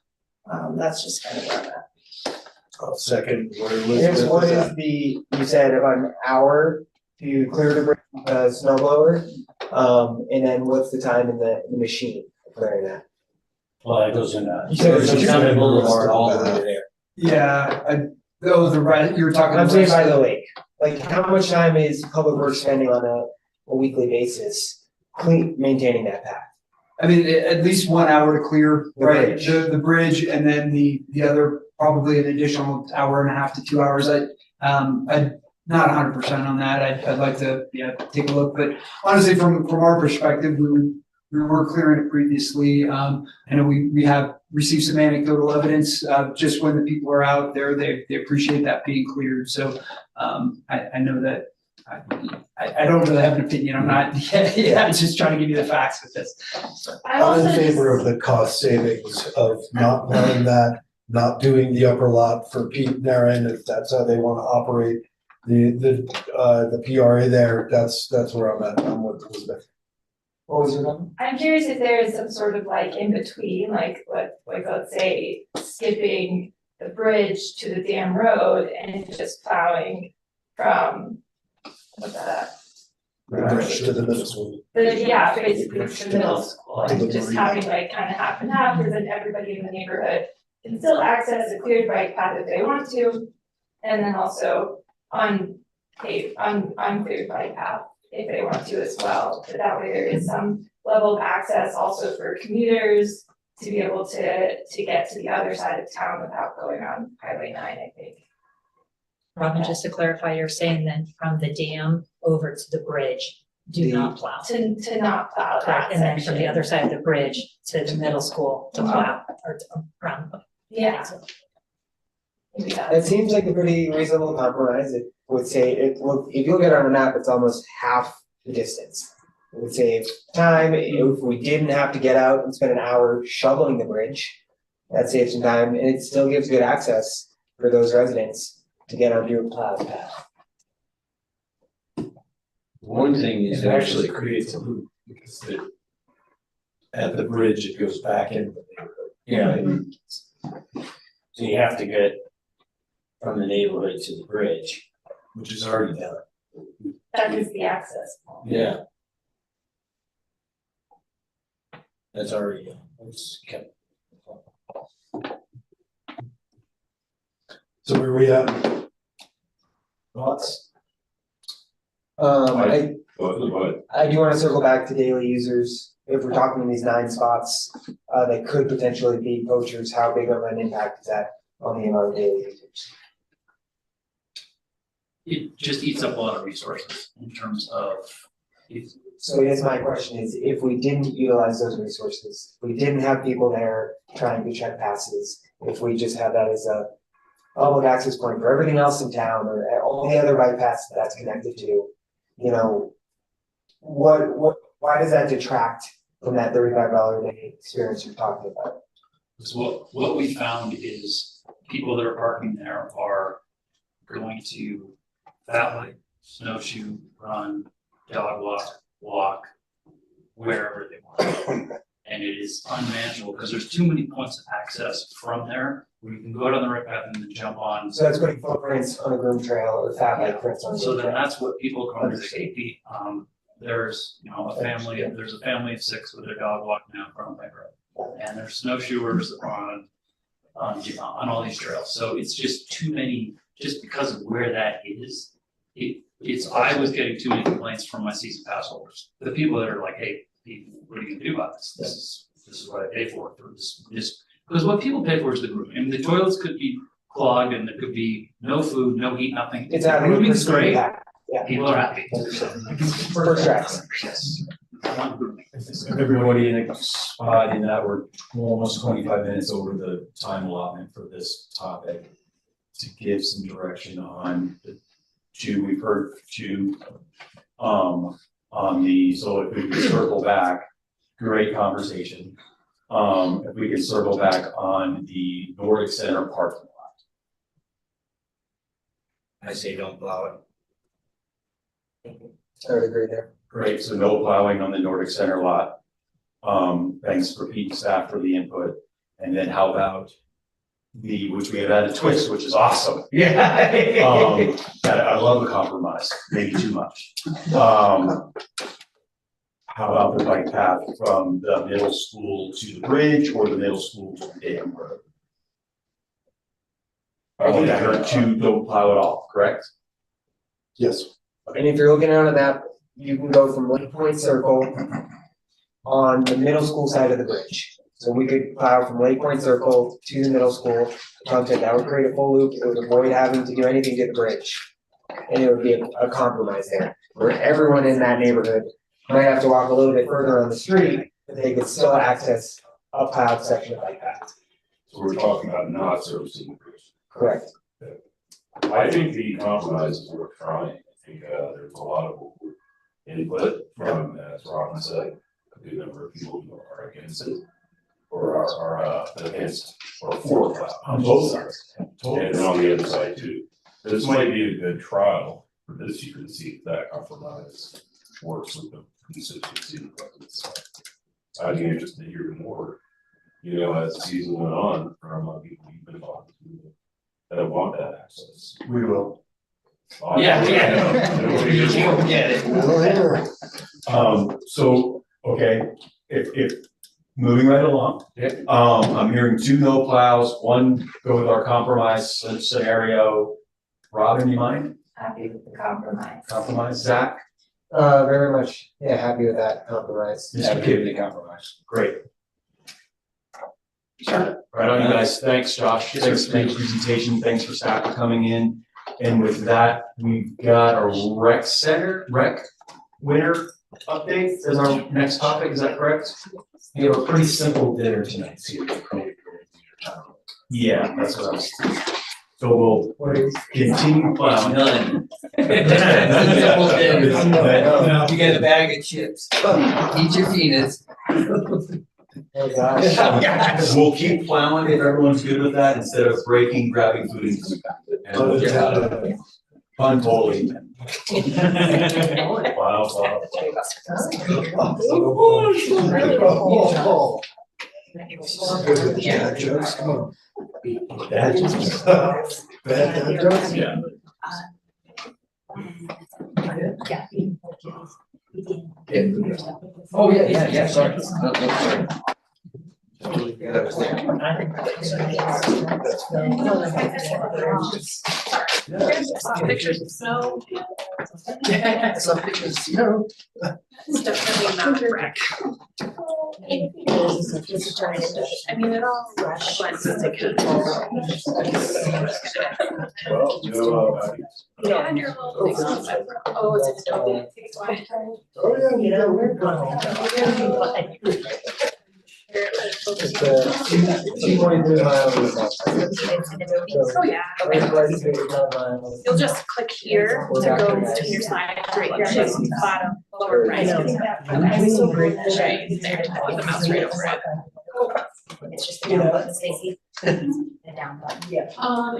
That's just kind of where I'm at. I'll second where Here's Elizabeth what is is at. you said about an hour to clear the snow blower, and then what's the time in the machine for clearing that? Well, it goes in, You said it's just- Summit Boulevard all the way there. Yeah, you were talking. I'm saying by the lake, like how much time is Public Works spending on a weekly basis maintaining that path? I mean, at least 1 hour to clear, The right, bridge. the bridge, and then the other, probably an additional hour and a half to 2 hours. I'm not 100% on that. I'd like to, take a look, but honestly, from our perspective, we we were clearing it previously. I know we have received some anecdotal evidence, just when the people are out there, they appreciate that being cleared. So, I know that I don't really have an opinion. I'm not, I'm just trying to give you the facts with this. I'm in favor of the cost savings of not planning that, not doing the upper lot for Pete and Aaron, if that's how they want to operate. The PRA there, that's where I'm at. I'm with Elizabeth. What was your number? I'm curious if there is some sort of like in between, like let's say skipping the bridge to the dam road and just plowing from, what's that? Bridge to the middle school. Yeah, basically to the middle school, and just having like kind of half and half, because then everybody in the neighborhood can still access a cleared bike path if they want to. And then also on cleared bike path if they want to as well, but that way there is some level of access also for commuters to be able to get to the other side of town without going on Highway 9, I think. Robin, just to clarify, you're saying then from the dam over to the bridge, do not plow. To not plow that Correct, and then from the section. other side of the bridge to the middle school to plow or to around. Yeah. Maybe It that's, seems like a pretty reasonable compromise. It would say, if you look at it on a map, it's almost half the distance. It would save time, if we didn't have to get out and spend an hour shoveling the bridge, that saves some time, and it still gives good access for those residents to get onto a plowed path. One thing is it actually creates a loop because at the bridge, it goes back into the neighborhood. Yeah. So you have to get from the neighborhood to the bridge. Which is already done. that is the access. Yeah. That's already done. It's kept. So where we at? Thoughts? I But do wanna circle back to daily users. If we're talking in these 9 spots, that could potentially be poachers, how big of an impact is that on the amount of daily users? It just eats up a lot of resources in terms of, So I guess my question is, if we didn't utilize those resources, we didn't have people there trying to check passes, if we just had that as a public access point for everything else in town or all the other bike paths that's connected to, you know, why does that detract from that $35 a day experience you're talking about? so what we found is people that are parking there are going to valet, snowshoe, run, dog walk, wherever they want. And it is unmanageable because there's too many points of access from there where you can go down the right path and then jump on. So that's putting footprints on a groom trail or fat bike prints on. a So groom then trail. that's what people come to safety. There's, there's a family of 6 with their dog walking down front of my road. And there's snowshoers on all these trails. So it's just too many, just because of where that is. I was getting too many complaints from my season pass holders. The people that are like, hey, what are you gonna do about this? This is what I pay for this, because what people pay for is the grooming. I mean, the toilets could be clogged and there could be no food, no heat, nothing. It's having a Grooming's personal great. impact. Yeah. People are happy. First tracks. Yes. I want grooming. Everybody in a spot in that we're almost 25 minutes over the time allotment for this topic to give some direction on the 2, we've heard 2 on the, so if we can circle back, great conversation. If we can circle back on the Nordic Center parking lot. I say don't plow it. I would agree there. Great, so no plowing on the Nordic Center lot. Thanks for Pete and staff for the input. And then how about which we have had a twist, which is awesome. Yeah. I love the compromise, maybe too much. How about the bike path from the middle school to the bridge or the middle school to the dam road? I think I heard 2 don't plow at all, correct? Yes. And if you're looking at a map, you can go from Lake Point Circle on the middle school side of the bridge. So we could plow from Lake Point Circle to the middle school, content that would create a full loop, it would avoid having to do anything to the bridge. And it would be a compromise there, where everyone in that neighborhood might have to walk a little bit further on the street, they could still access a plowed section of bike path. So we're talking about not servicing the bridge. Correct. I think the compromise is worth trying. I think, there's a lot of input from, as Robin said, a good number of people who are against it. Or are against, or for plow, on both sides. And then on the other side too. This might be a good trial for this year to see if that compromise works with the consistency. I'd be interested to hear more, you know, as the season went on, from people you've been talking to that want that access. We will. Yeah. So, okay, if, moving right along. I'm hearing 2 no plows, 1 go with our compromise scenario. Robin, you mind? Happy with the compromise. Compromise, Zach? Very much, yeah, happy with that compromise. Mr. Kibbe, compromise. Great. Sure. Right on, you guys. Thanks, Josh. Thanks for the presentation. Thanks for staff for coming in. And with that, we've got a rec winter update as our next topic. Is that correct? We have a pretty simple dinner tonight. Yeah, that's what I was thinking. So we'll continue plowing. None. You get a bag of chips. Eat your peanuts. Oh, gosh. We'll keep plowing if everyone's good with that, instead of breaking, grabbing food and we'll get out of it. Fun totally. Wow. Yeah, jokes, come on. Bad jokes. Bad jokes. Yeah. Oh, yeah, sorry. Sorry. Pictures of snow. Some pictures, you know. It's definitely not a wreck. I mean, it all blends together. Well, you know, Yeah, and your little things. Oh, it's a Adobe. It's fine. Oh, yeah, we're It's 2.3 miles. Oh, yeah. You'll just click here to go to your slide, right, your just bottom, lower right. I'm so great to show you there, with the mouse right over it. It's just the down button, Stacy. The down button. You're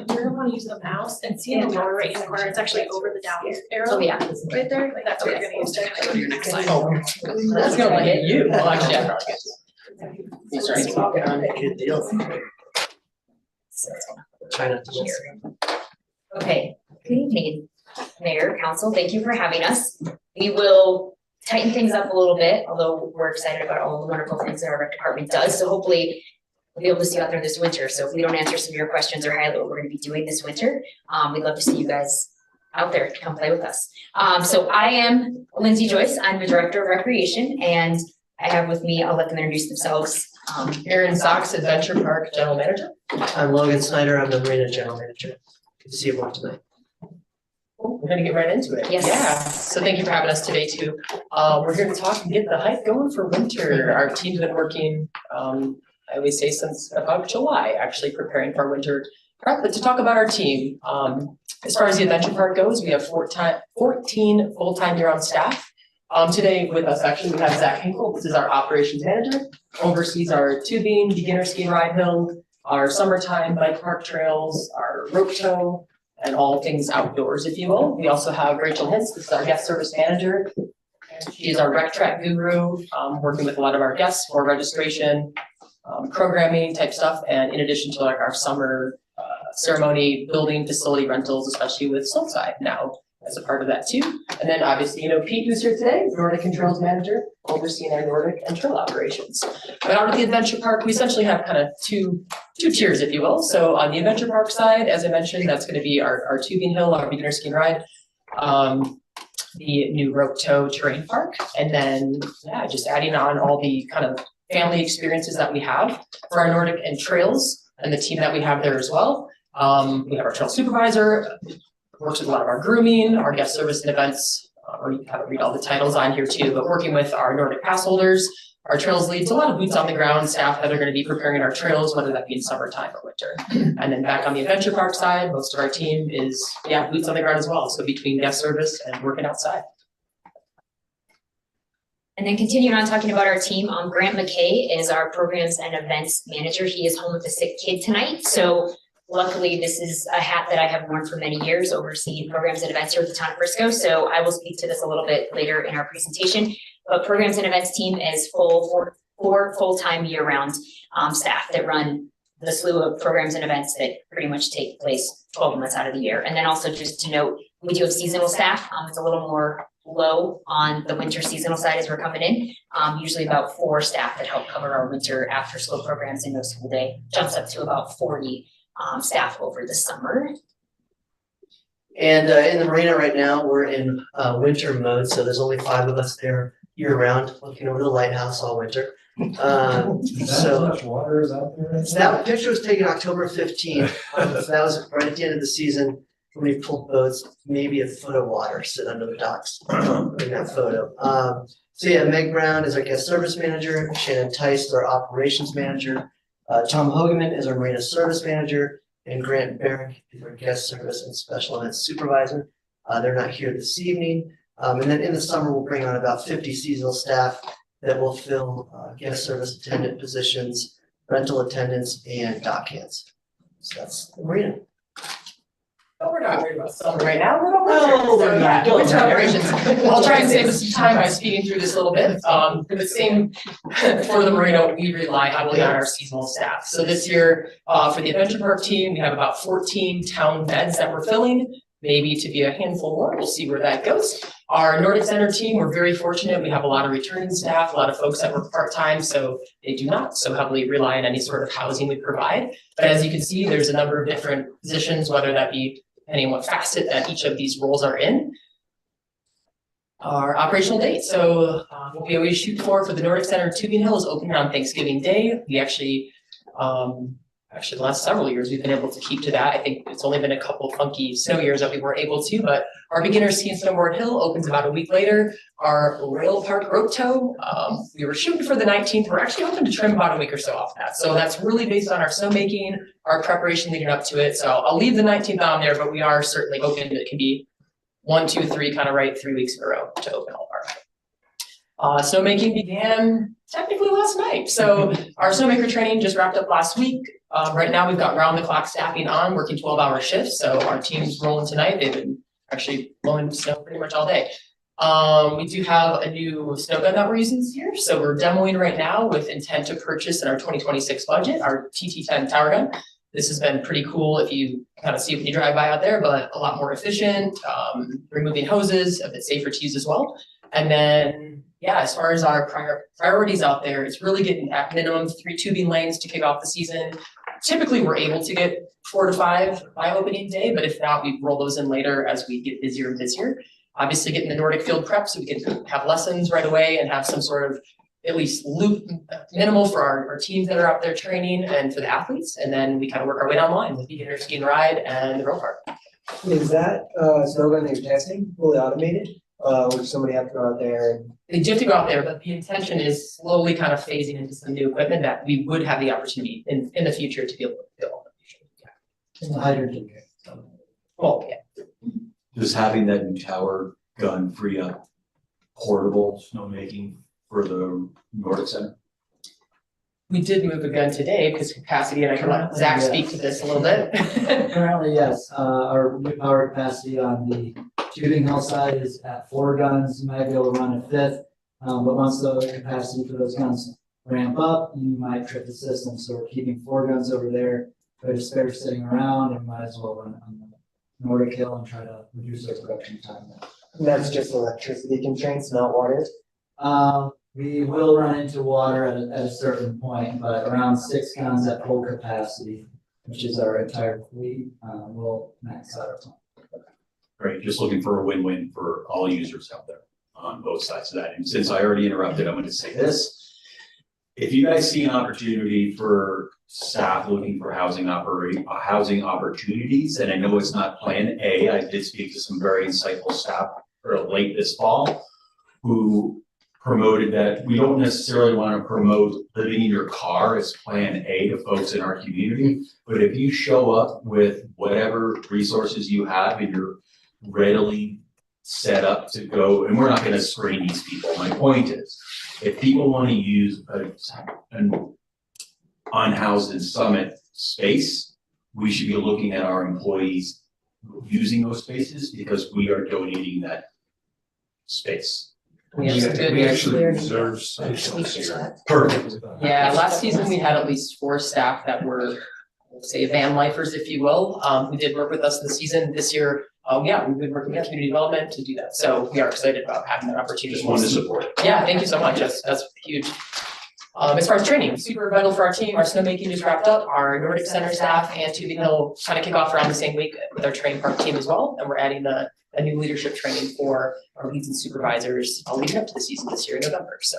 gonna wanna use the mouse and see in the lower right hand corner, it's actually over the down arrow. Oh, yeah. Right there, like that's what you're gonna use to kind of go to your next slide. That's gonna hit you. Well, actually, I probably guess. He's trying to walk around and good deal. Try not to hear. Okay, good evening, Mayor, Council, thank you for having us. We will tighten things up a little bit, although we're excited about all the wonderful things that our rec department does, so hopefully we'll be able to see you out there this winter. So if we don't answer some of your questions or highlight what we're gonna be doing this winter, we'd love to see you guys out there to come play with us. So I am Lindsay Joyce, I'm the Director of Recreation, and I have with me, I'll let them introduce themselves. Aaron Socks, Adventure Park General Manager. I'm Logan Snyder, I'm the Marina General Manager. Good to see everyone tonight. We're gonna get right into it. Yes. Yeah, so thank you for having us today too. We're here to talk and get the hype going for winter. Our team's been working, I always say since about July, actually preparing for winter. But to talk about our team, as far as the adventure park goes, we have 14 full-time year-round staff. Today with us, actually, we have Zach Hinkle. This is our operations manager, oversees our tubing, beginner ski and ride hill, our summertime bike park trails, our rope tow, and all things outdoors, if you will. We also have Rachel Hintz, this is our guest service manager. She's our rec track guru, working with a lot of our guests for registration, programming type stuff, and in addition to like our summer ceremony, building facility rentals, especially with Slopeside now as a part of that too. And then obviously, Pete, who's here today, Nordic Controls Manager, overseeing our Nordic and trail operations. But out at the adventure park, we essentially have kind of two tiers, if you will. So on the adventure park side, as I mentioned, that's going to be our tubing hill, our beginner ski and ride, the new rope tow terrain park, and then just adding on all the kind of family experiences that we have for our Nordic and trails and the team that we have there as well. We have our trail supervisor, works with a lot of our grooming, our guest service and events, or you can kind of read all the titles on here too, but working with our Nordic pass holders, our trails leads, a lot of boots on the ground staff that are gonna be preparing our trails, whether that be in summertime or winter. And then back on the adventure park side, most of our team is, boots on the ground as well, so between guest service and working outside. And then continuing on talking about our team, Grant McKay is our programs and events manager. He is home with a sick kid tonight, so luckily this is a hat that I have worn for many years, overseeing programs and events here at the town of Frisco. So I will speak to this a little bit later in our presentation. But programs and events team is four full-time year-round staff that run the slew of programs and events that pretty much take place 12 months out of the year. And then also just to note, we do have seasonal staff. It's a little more low on the winter seasonal side as we're coming in. Usually about 4 staff that help cover our winter after school programs in no school day, jumps up to about 40 staff over the summer. And in the marina right now, we're in winter mode, so there's only 5 of us there year round, looking over the lighthouse all winter. So much water is out there? so that picture was taken October 15th. So that was right at the end of the season when we pulled boats, maybe a foot of water sitting under the docks in that photo. So yeah, Meg Brown is our guest service manager, Shannon Tice is our operations manager, Tom Hogeman is our marina service manager, and Grant Barrick is our guest service and special events supervisor. They're not here this evening. And then in the summer, we'll bring on about 50 seasonal staff that will fill guest service attendant positions, rental attendants, and dock hands. So that's the marina. But we're not worried about summer right now, we're about Oh, winter. we're So, not. yeah, winter operations. I'll try and save us some time by speeding through this a little bit. For the same, for the marina, we rely heavily on our seasonal staff. So this year, for the adventure park team, we have about 14 town beds that we're filling, maybe to be a handful more, we'll see where that goes. Our Nordic Center team, we're very fortunate, we have a lot of returning staff, a lot of folks that work part-time, so they do not so heavily rely on any sort of housing we provide. But as you can see, there's a number of different positions, whether that be depending on what facet that each of these roles are in. Our operational date, so what we always shoot for the Nordic Center Tubing Hill is opening on Thanksgiving Day. We actually the last several years, we've been able to keep to that. I think it's only been a couple funky snow years that we weren't able to, but our beginner ski and snowboard hill opens about a week later. Our rail park rope tow, we were shooting for the 19th. We're actually hoping to trim about a week or so off that. So that's really based on our snowmaking, our preparation leading up to it. So I'll leave the 19th on there, but we are certainly hoping that it can be 1, 2, 3, kind of right 3 weeks in a row to open all park. Snowmaking began technically last night. So our snowmaker training just wrapped up last week. Right now we've got round the clock staffing on, working 12-hour shifts. So our team's rolling tonight. They've been actually blowing snow pretty much all day. We do have a new snow gun that we're using this year. So we're demoing right now with intent to purchase in our 2026 budget, our TT10 tower gun. This has been pretty cool if you kind of see when you drive by out there, but a lot more efficient, removing hoses, a bit safer to use as well. And then, yeah, as far as our priorities out there, it's really getting at minimum 3 tubing lanes to kick off the season. Typically, we're able to get 4 to 5 by opening day, but if not, we roll those in later as we get busier and busier. Obviously, getting the Nordic field prep so we can have lessons right away and have some sort of at least loop minimal for our teams that are out there training and for the athletes. And then we kind of work our way down the line with beginner ski and ride and the rope park. Is that snow gun that you're testing fully automated? Would somebody have to go out there and? They do have to go out there, but the intention is slowly kind of phasing into some new equipment that we would have the opportunity in the future to be able to build. In the hydrogen. Well, yeah. Does having that new tower gun free up portable snowmaking for the Nordic Center? We did move a gun today because capacity, and I can let Zach speak to this a little bit. Currently, yes, our new power capacity on the tubing hill side is at 4 guns. You might be able to run a 5th, but once the capacity for those guns ramp up, you might trip the system. So we're keeping 4 guns over there, but a spare sitting around, and might as well run on the Nordic Hill and try to reduce our production time there. And that's just electricity constraints, not water? We will run into water at a certain point, but around 6 guns at full capacity, which is our entire fleet, will max out our pump. Great, just looking for a win-win for all users out there on both sides of that. And since I already interrupted, I'm going to say this. If you guys see an opportunity for staff looking for housing opportunities, and I know it's not plan A, I did speak to some very insightful staff late this fall who promoted that we don't necessarily want to promote living in your car as plan A to folks in our community. But if you show up with whatever resources you have and you're readily set up to go, and we're not going to screen these people. My point is, if people want to use an unhoused and Summit space, we should be looking at our employees using those spaces because we are donating that space. We have some good We news. actually reserve space this year. Perfect. Yeah, last season we had at least 4 staff that were, say, van lifers, if you will, who did work with us this season. This year, yeah, we've been working with community development to do that. So we are excited about having that opportunity. Just wanted to support it. Yeah, thank you so much. That's huge. As far as training, super vital for our team. Our snowmaking just wrapped up. Our Nordic Center staff and Tubing Hill kind of kick off around the same week with our training park team as well. And we're adding a new leadership training for our leads and supervisors leading up to the season this year in November. So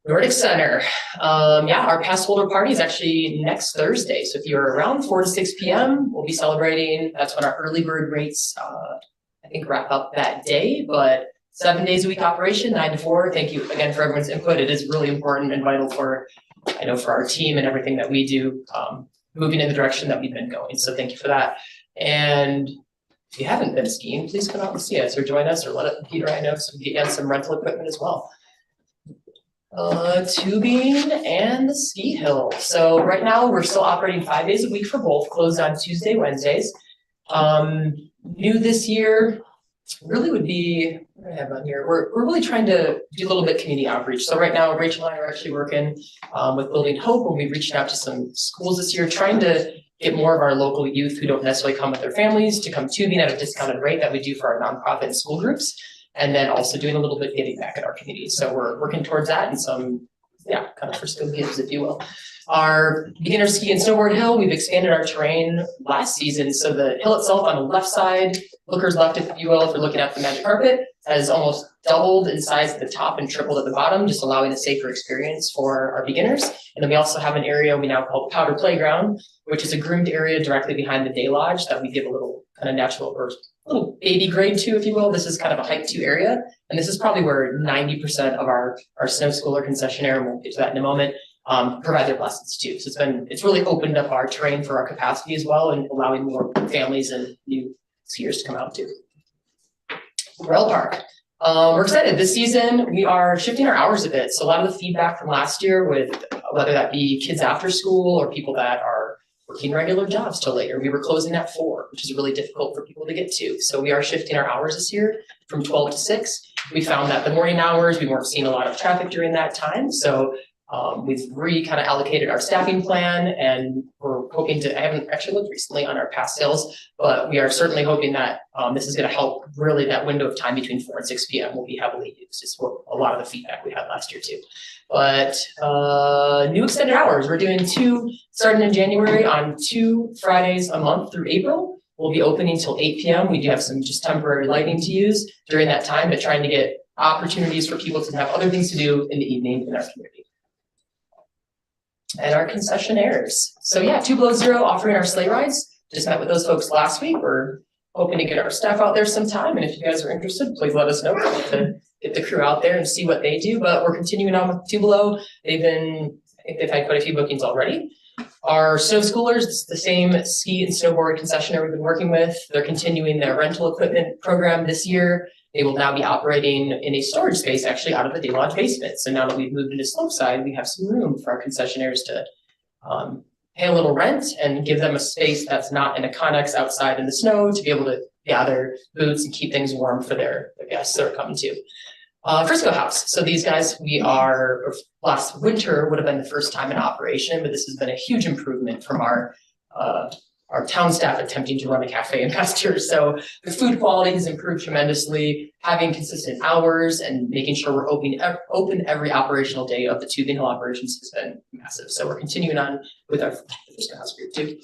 Nordic Center, yeah, our pass holder party is actually next Thursday. So if you're around 4 to 6 p.m., we'll be celebrating. That's when our early bird rates, I think, wrap up that day. But 7 days a week operation, 9 to 4. Thank you again for everyone's input. It is really important and vital for, I know, for our team and everything that we do, moving in the direction that we've been going. So thank you for that. And if you haven't been skiing, please come out and see us or join us or let Peter or I know so we can get some rental equipment as well. Tubing and the ski hill. So right now we're still operating 5 days a week for both, closed on Tuesday, Wednesdays. New this year really would be, what do I have on here? We're really trying to do a little bit community outreach. So right now, Rachel and I are actually working with Building Hope, and we've reached out to some schools this year, trying to get more of our local youth who don't necessarily come with their families to come tubing at a discounted rate that we do for our nonprofit and school groups. And then also doing a little bit giving back at our community. So we're working towards that and some, yeah, kind of for skill gives, if you will. Our beginner ski and snowboard hill, we've expanded our terrain last season. So the hill itself on the left side, looker's left, if you will, if you're looking at the magic carpet, has almost doubled in size at the top and tripled at the bottom, just allowing a safer experience for our beginners. And then we also have an area we now call Powder Playground, which is a groomed area directly behind the Day Lodge that we give a little kind of natural or little baby grade to, if you will. This is kind of a hike to area. And this is probably where 90% of our snow schooler concessionaire, and we'll get to that in a moment, provide their lessons too. So it's really opened up our terrain for our capacity as well and allowing more families and new skiers to come out too. Rail Park. We're excited. This season, we are shifting our hours a bit. So a lot of the feedback from last year with whether that be kids after school or people that are working regular jobs till later, we were closing at 4, which is really difficult for people to get to. So we are shifting our hours this year from 12 to 6. We found that the morning hours, we weren't seeing a lot of traffic during that time. So we've kind of allocated our staffing plan, and we're hoping to, I haven't actually looked recently on our past sales, but we are certainly hoping that this is going to help really that window of time between 4 and 6 p.m. will be heavily used. It's what a lot of the feedback we had last year too. But new extended hours, we're doing 2 starting in January on 2 Fridays a month through April. We'll be opening till 8 p.m. We do have some just temporary lighting to use during that time, but trying to get opportunities for people to have other things to do in the evening in our community. And our concessionaires. So yeah, 2 Below Zero offering our sleigh rides. Just met with those folks last week. We're hoping to get our staff out there sometime. And if you guys are interested, please let us know. We'd like to get the crew out there and see what they do. But we're continuing on with 2 Below. I think they've had quite a few bookings already. Our snow schoolers, it's the same ski and snowboard concessionaire we've been working with. They're continuing their rental equipment program this year. They will now be operating in a storage space actually out of the Day Lodge basement. So now that we've moved into Slopeside, we have some room for our concessionaires to pay a little rent and give them a space that's not in a Connex outside in the snow to be able to gather boots and keep things warm for their guests that are coming to. Frisco House. So these guys, last winter would have been the first time in operation, but this has been a huge improvement from our town staff attempting to run a cafe in past years. So the food quality has improved tremendously, having consistent hours and making sure we're open every operational day of the Tubing Hill operations has been massive. So we're continuing on with our Frisco House group too.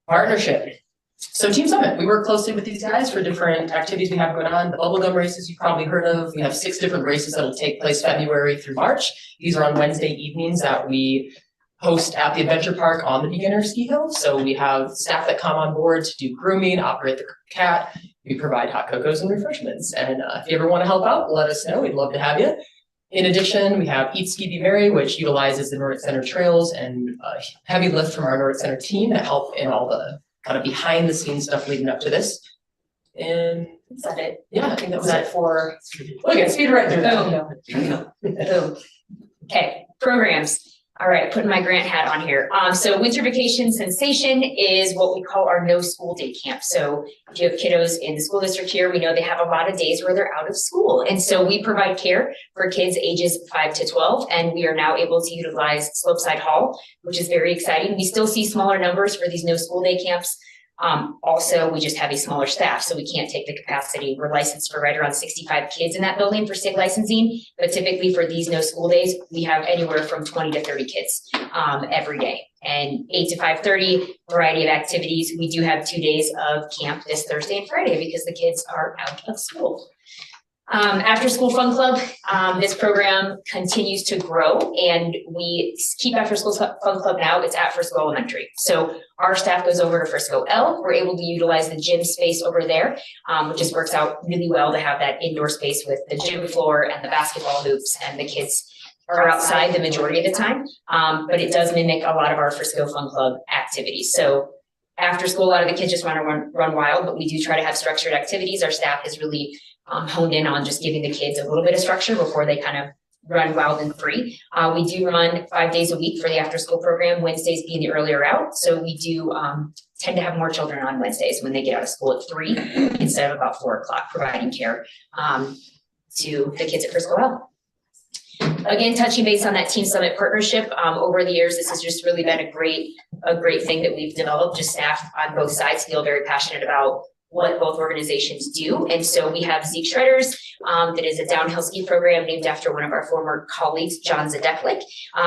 Partnership. So Team Summit, we work closely with these guys for different activities we have going on. The bubblegum races you've probably heard of. We have 6 different races that will take place February through March. These are on Wednesday evenings that we host at the adventure park on the beginner ski hill. So we have staff that come on board to do grooming, operate the cat. we provide hot cocos and refreshments. And if you ever want to help out, let us know. We'd love to have you. In addition, we have Eat Ski Be Merry, which utilizes the Nordic Center trails and heavy lift from our Nordic Center team to help in all the kind of behind the scenes stuff leading up to this. And is that it? Yeah, I think that was it for, look at speed right through that. Boom. Okay, programs. All right, putting my grant hat on here. So Winter Vacation Sensation is what we call our no school day camp. So if you have kiddos in the school district here, we know they have a lot of days where they're out of school. And so we provide care for kids ages 5 to 12, and we are now able to utilize Slopeside Hall, which is very exciting. We still see smaller numbers for these no school day camps. Also, we just have a smaller staff, so we can't take the capacity. We're licensed for right around 65 kids in that building for state licensing, but typically for these no school days, we have anywhere from 20 to 30 kids every day. And 8 to 5:30, variety of activities. We do have 2 days of camp this Thursday and Friday because the kids are out of school. After School Fun Club, this program continues to grow, and we keep After School Fun Club now. It's at Frisco Elementary. So our staff goes over to Frisco L. We're able to utilize the gym space over there, which just works out really well to have that indoor space with the gym floor and the basketball hoops, and the kids are outside the majority of the time. But it does mimic a lot of our Frisco Fun Club activities. So after school, a lot of the kids just want to run wild, but we do try to have structured activities. Our staff has really honed in on just giving the kids a little bit of structure before they kind of run wild and free. We do run 5 days a week for the after school program, Wednesdays being the earlier out. So we do tend to have more children on Wednesdays when they get out of school at 3 instead of about 4 o'clock, providing care to the kids at Frisco L. Again, touching base on that Team Summit partnership, over the years, this has just really been a great thing that we've developed. Just staff on both sides feel very passionate about what both organizations do. And so we have Zeke Shredders, that is a downhill ski program named after one of our former colleagues, John Zadeklik.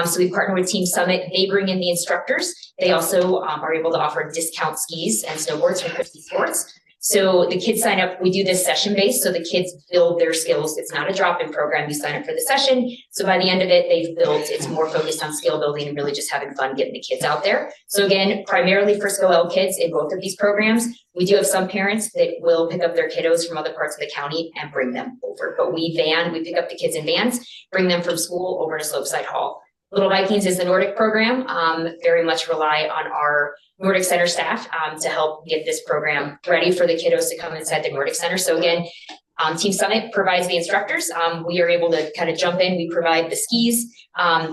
So we partner with Team Summit. They bring in the instructors. They also are able to offer discount skis and snowboards from Christie Sports. So the kids sign up, we do this session based, so the kids build their skills. It's not a drop-in program. You sign up for the session. So by the end of it, they've built, it's more focused on skill building and really just having fun getting the kids out there. So again, primarily Frisco L kids in both of these programs. We do have some parents that will pick up their kiddos from other parts of the county and bring them over. But we pick up the kids in vans, bring them from school over to Slopeside Hall. Little Vikings is the Nordic program, very much rely on our Nordic Center staff to help get this program ready for the kiddos to come inside the Nordic Center. So again, Team Summit provides the instructors. We are able to kind of jump in. We provide the skis,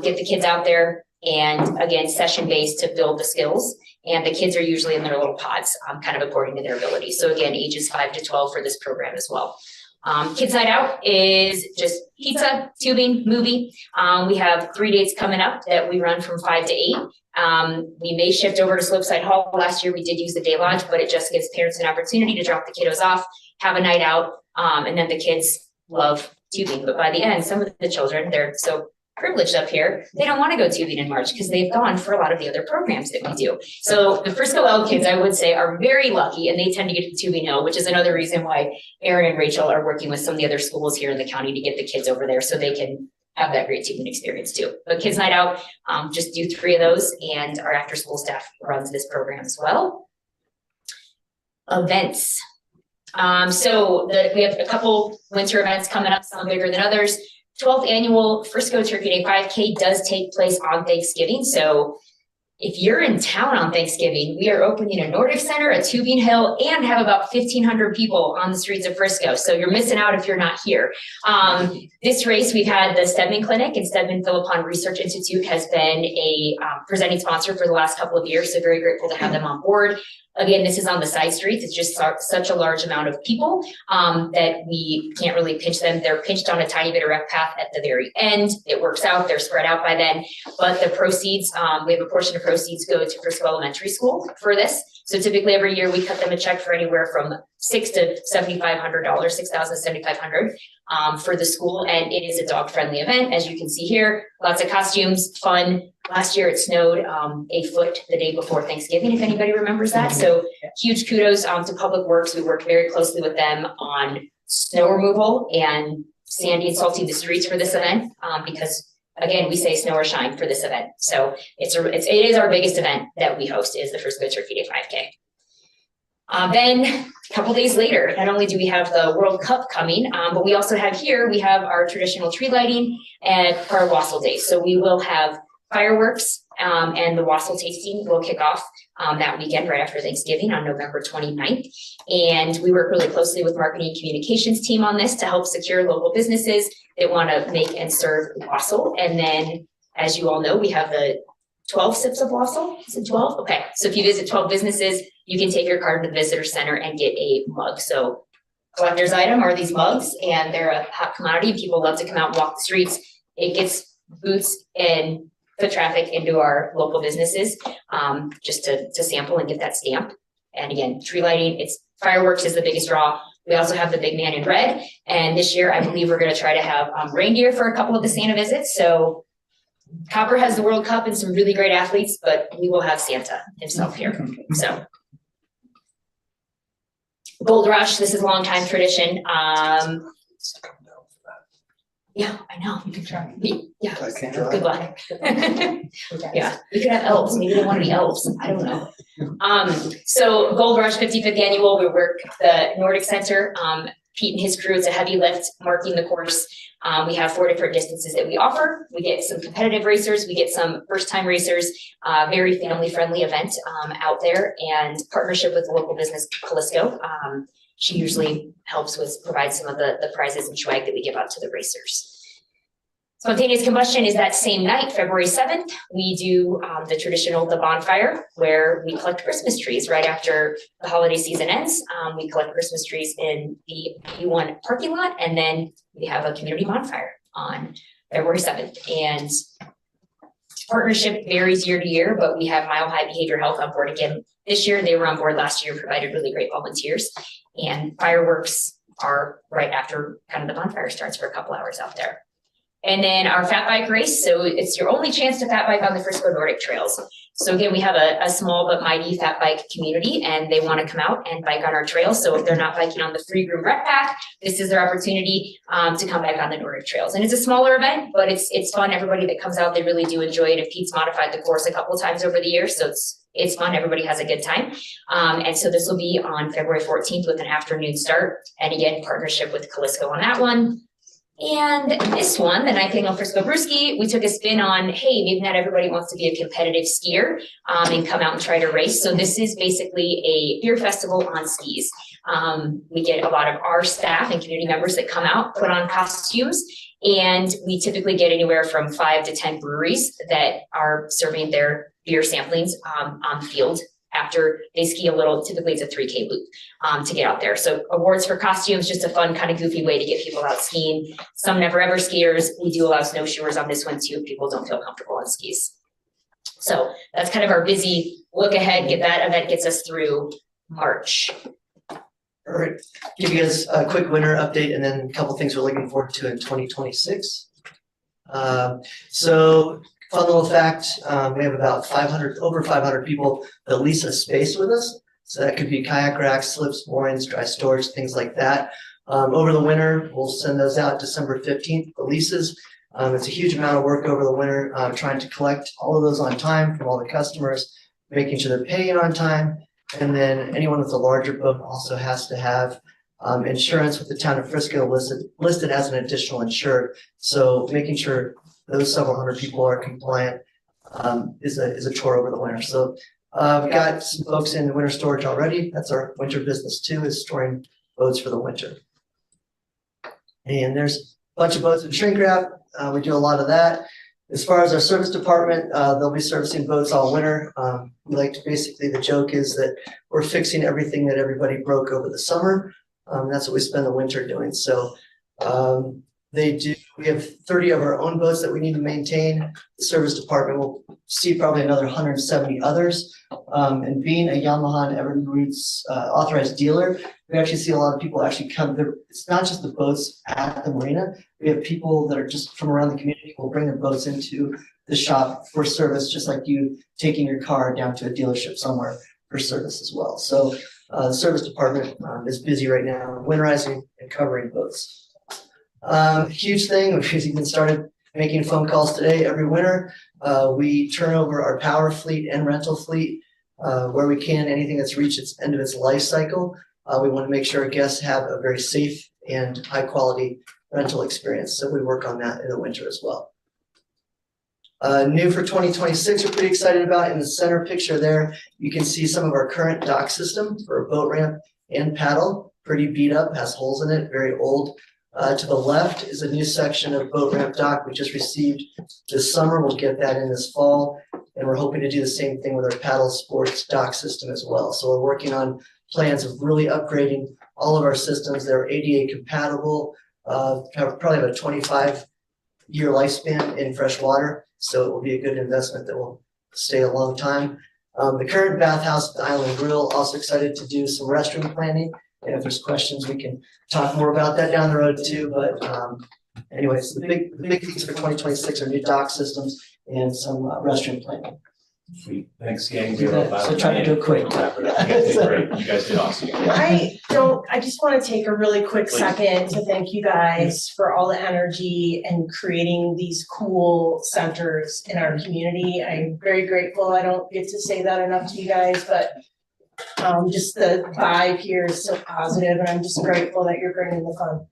get the kids out there, and again, session-based to build the skills. And the kids are usually in their little pods, kind of according to their ability. So again, ages 5 to 12 for this program as well. Kids Night Out is just pizza, tubing, movie. We have 3 dates coming up that we run from 5 to 8. We may shift over to Slopeside Hall. Last year we did use the day lodge, but it just gives parents an opportunity to drop the kiddos off, have a night out, and then the kids love tubing. But by the end, some of the children, they're so privileged up here, they don't want to go tubing in March because they've gone for a lot of the other programs that we do. So the Frisco L kids, I would say, are very lucky, and they tend to get to Tubing Hill, which is another reason why Aaron and Rachel are working with some of the other schools here in the county to get the kids over there so they can have that great tubing experience too. But Kids Night Out, just do 3 of those, and our after school staff runs this program as well. Events. We have a couple winter events coming up, some bigger than others. 12th annual Frisco Turkey Day 5K does take place on Thanksgiving. So if you're in town on Thanksgiving, we are opening a Nordic Center, a Tubing Hill, and have about 1,500 people on the streets of Frisco. So you're missing out if you're not here. This race, we've had the Stedman Clinic, and Stedman Philippon Research Institute has been a presenting sponsor for the last couple of years. So very grateful to have them on board. Again, this is on the side streets. It's just such a large amount of people that we can't really pinch them. They're pinched on a tiny bit of rec path at the very end. It works out. They're spread out by then. But the proceeds, we have a portion of proceeds go to Frisco Elementary School for this. So typically every year we cut them a check for anywhere from $6,000 to $7,500, $6,000 to $7,500 for the school. And it is a dog-friendly event, as you can see here. Lots of costumes, fun. Last year it snowed a foot the day before Thanksgiving, if anybody remembers that. So huge kudos to Public Works. We worked very closely with them on snow removal and sandy and salty the streets for this event because, again, we say snow or shine for this event. So it is our biggest event that we host is the Frisco Turkey Day 5K. Then a couple days later, not only do we have the World Cup coming, but we also have we have our traditional tree lighting and our wassail day. So we will have fireworks, and the wassail tasting will kick off that weekend right after Thanksgiving on November 29th. And we work really closely with marketing and communications team on this to help secure local businesses that want to make and serve wassail. And then, as you all know, we have the 12 sips of wassail. Is it 12? Okay. So if you visit 12 businesses, you can take your card to the visitor center and get a mug. So collector's item are these mugs, and they're a hot commodity. People love to come out and walk the streets. It gets boots and foot traffic into our local businesses, just to sample and get that stamp. And again, tree lighting, it's fireworks is the biggest draw. We also have the big man in red. And this year, I believe we're going to try to have reindeer for a couple of the Santa visits. So Copper has the World Cup and some really great athletes, but we will have Santa himself here. So Gold Rush, this is a long time tradition. Yeah, I know. You can try. Yeah, good luck. Yeah, we could have elves. Maybe they want to be elves. I don't know. So Gold Rush 55th annual, we work the Nordic Center. Pete and his crew, it's a heavy lift marking the course. We have 4 different distances that we offer. We get some competitive racers, we get some first-time racers, very family-friendly event out there, and partnership with the local business Callisto. She usually helps with provide some of the prizes and swag that we give out to the racers. Spontaneous combustion is that same night, February 7th. We do the traditional The Bonfire, where we collect Christmas trees right after the holiday season ends. We collect Christmas trees in the B1 parking lot, and then we have a community bonfire on February 7th. And partnership varies year to year, but we have Mile High Behavior Health on board again this year. They were on board last year, provided really great volunteers. And fireworks are right after kind of the bonfire starts for a couple hours out there. And then our fat bike race. So it's your only chance to fat bike on the Frisco Nordic Trails. So again, we have a small but mighty fat bike community, and they want to come out and bike on our trails. So if they're not biking on the Free Groom Rec Pack, this is their opportunity to come back on the Nordic Trails. And it's a smaller event, but it's fun. Everybody that comes out, they really do enjoy it. And Pete's modified the course a couple of times over the years, so it's fun. Everybody has a good time. And so this will be on February 14th with an afternoon start. And again, partnership with Callisto on that one. And this one, the 9th annual Frisco Brewski, we took a spin on, hey, maybe not everybody wants to be a competitive skier and come out and try to race. So this is basically a beer festival on skis. We get a lot of our staff and community members that come out, put on costumes, and we typically get anywhere from 5 to 10 breweries that are serving their beer samplings on the field after they ski a little. Typically it's a 3K loop to get out there. So awards for costumes, just a fun kind of goofy way to get people out skiing. Some never ever skiers. We do allow snowshoers on this one too if people don't feel comfortable on skis. So that's kind of our busy look ahead. That event gets us through March. All right, give you guys a quick winter update and then a couple things we're looking forward to in 2026. So fun little fact, we have about over 500 people that lease a space with us. So that could be kayak racks, slips, moorings, dry storage, things like that. Over the winter, we'll send those out December 15th, the leases. It's a huge amount of work over the winter, trying to collect all of those on time from all the customers, making sure they're paying on time. And then anyone with a larger boat also has to have insurance with the town of Frisco listed as an additional insured. So making sure those several hundred people are compliant is a chore over the winter. So we've got some folks in winter storage already. That's our winter business too, is storing boats for the winter. And there's a bunch of boats in shrink wrap. We do a lot of that. As far as our service department, they'll be servicing boats all winter. We like to basically, the joke is that we're fixing everything that everybody broke over the summer. That's what we spend the winter doing. So we have 30 of our own boats that we need to maintain. The service department will see probably another 170 others. And being a Yamaha and Evergreen's authorized dealer, we actually see a lot of people actually come there. It's not just the boats at the marina. We have people that are just from around the community who will bring their boats into the shop for service, just like you taking your car down to a dealership somewhere for service as well. So the service department is busy right now winterizing and covering boats. Huge thing, we've even started making phone calls today. Every winter, we turn over our power fleet and rental fleet Where we can, anything that's reached its end of its life cycle, we want to make sure our guests have a very safe and high quality rental experience. So we work on that in the winter as well. New for 2026, we're pretty excited about. In the center picture there, you can see some of our current dock system for a boat ramp and paddle, pretty beat up, has holes in it, very old. To the left is a new section of boat ramp dock we just received this summer. We'll get that in this fall. And we're hoping to do the same thing with our paddle sports dock system as well. So we're working on plans of really upgrading all of our systems that are ADA compatible, probably have a 25-year lifespan in fresh water. So it will be a good investment that will stay a long time. The current bathhouse at the Island Grill, also excited to do some restroom planning. And if there's questions, we can talk more about that down the road too. But anyways, the big things for 2026 are new dock systems and some restroom planning. Sweet, thanks, gang. So try to do it quick. You guys did great, you guys did awesome. I just want to take a really quick second to thank you guys for all the energy and creating these cool centers in our community. I'm very grateful. I don't get to say that enough to you guys, but just the vibe here is so positive, and I'm just grateful that you're bringing the fun.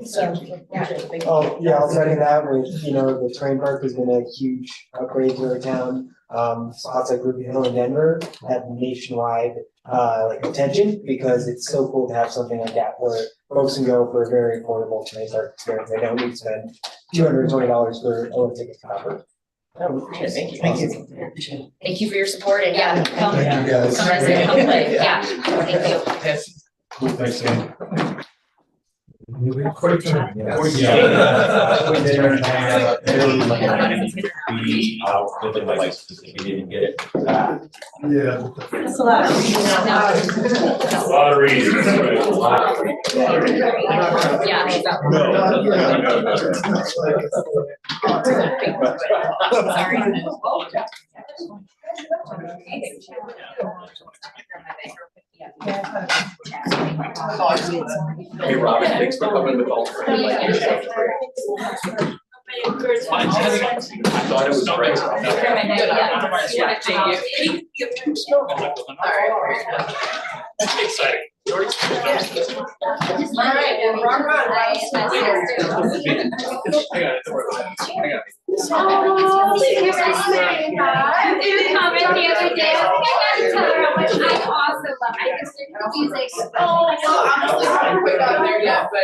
So, yeah. Oh, yeah, I'll second that with, the terrain park has been a huge upgrade to our town. Spots like Ruby Hill and Denver have nationwide, attention because it's so cool to have something like that where folks can go for a very affordable terrain park experience. They don't need to spend $220 for a ticket cover. Thank you. Thank you. Thank you for your support and come Thank you, guys. visit, come play, thank you. Cool, thanks, gang. Quick turn. We out with the lights, we didn't get it. Yeah. That's a lot of reading out loud. A lot of reasons, right? Hey, Robin, thanks for coming with all. Yeah. I thought it was right. Exciting. Oh, you're fascinating, huh? You didn't comment the other day. I think I got to tell her how much I also love. I just did music. Oh, well, I'm not gonna put it out there yet, but.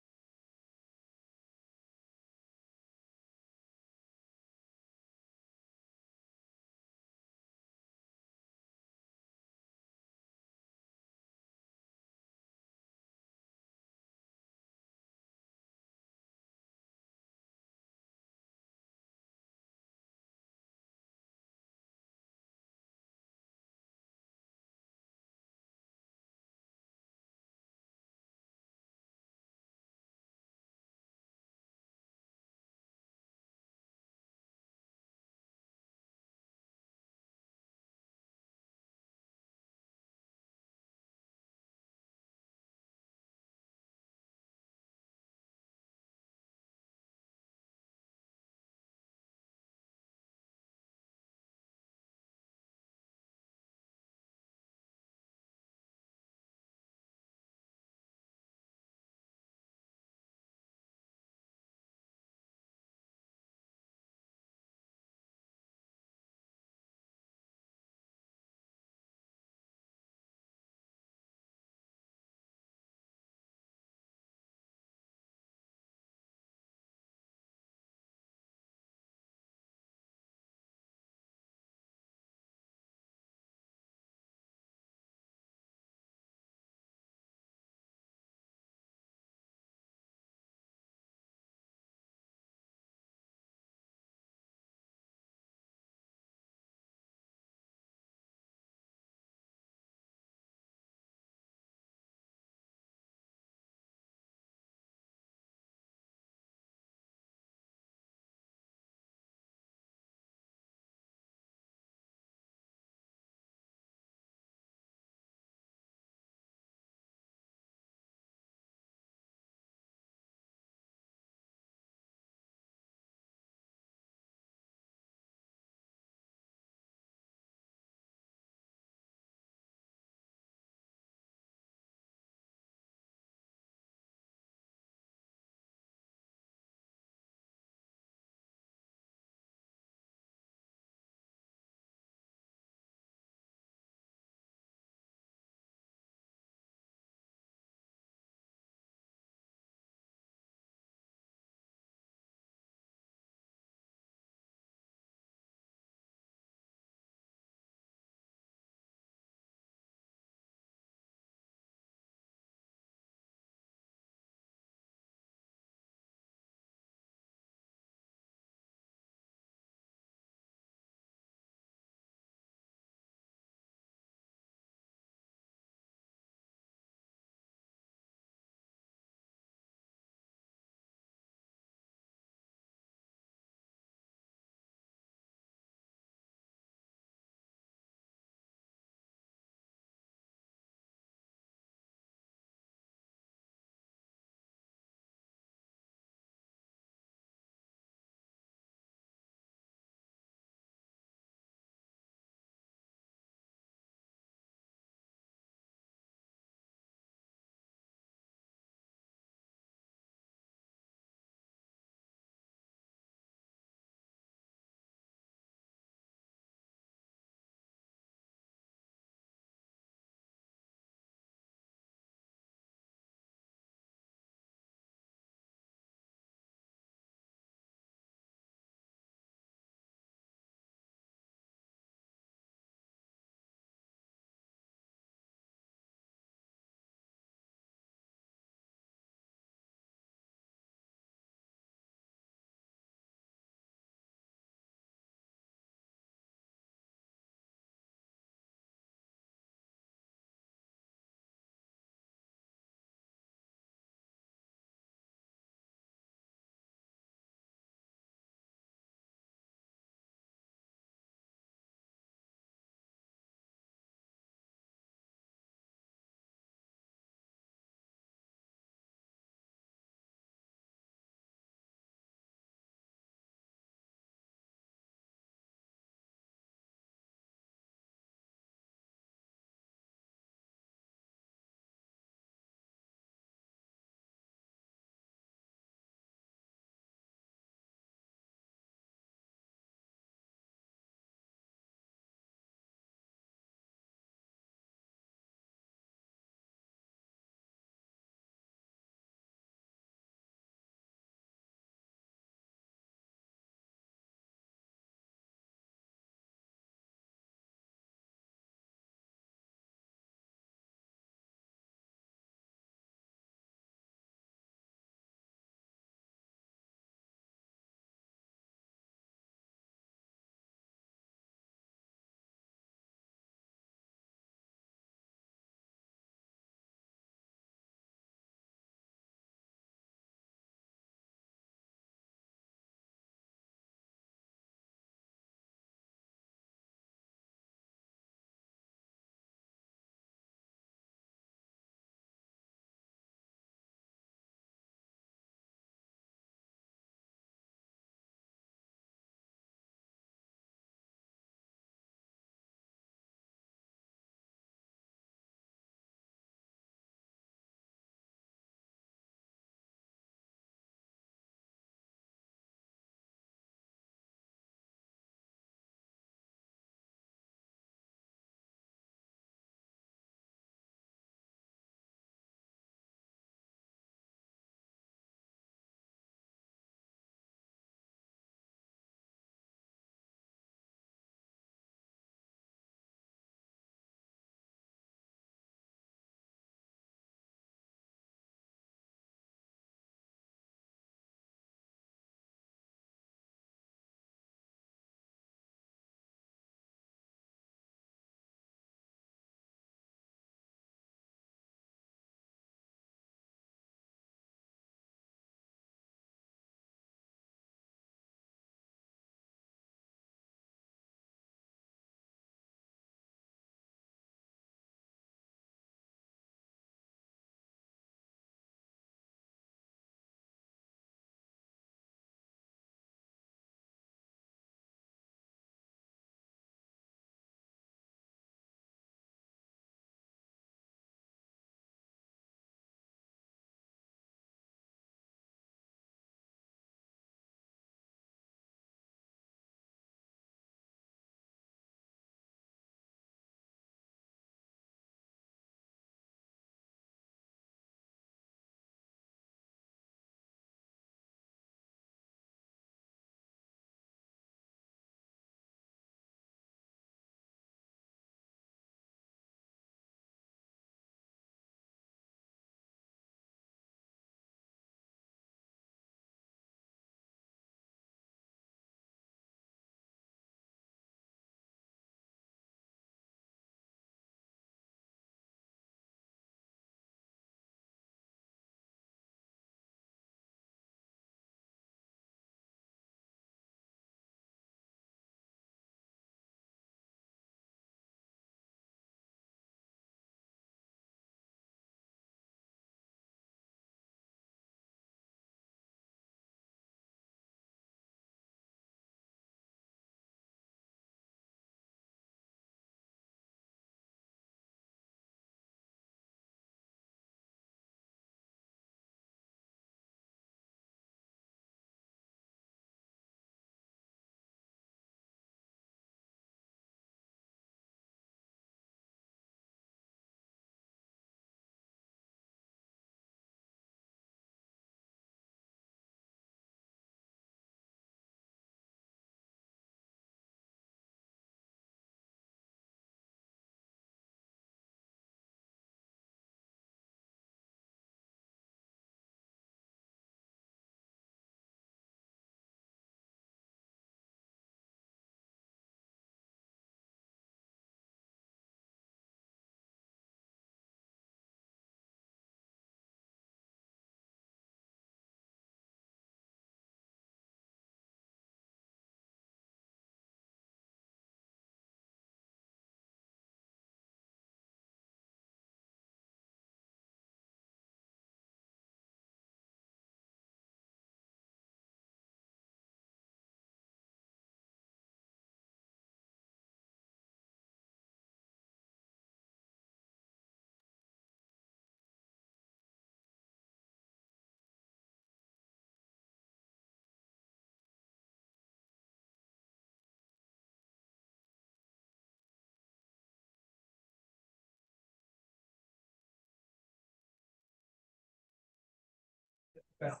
I'll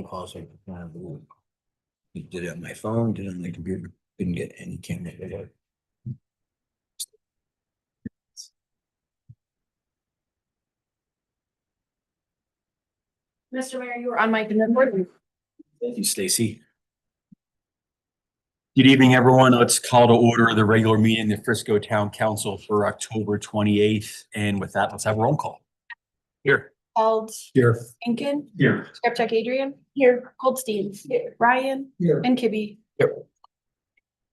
call so I did it on my phone, did it on my computer, didn't get any camera. Mr. Mayor, you were on mic and then board. Thank you, Stacy. Good evening, everyone. Let's call to order the regular meeting of the Frisco Town Council for October 28th. And with that, let's have a roll call. Here. Eld. Here. Incan. Here. Skipjack Adrian. Here. Goldstein. Here. Ryan. Here. And Kibbe.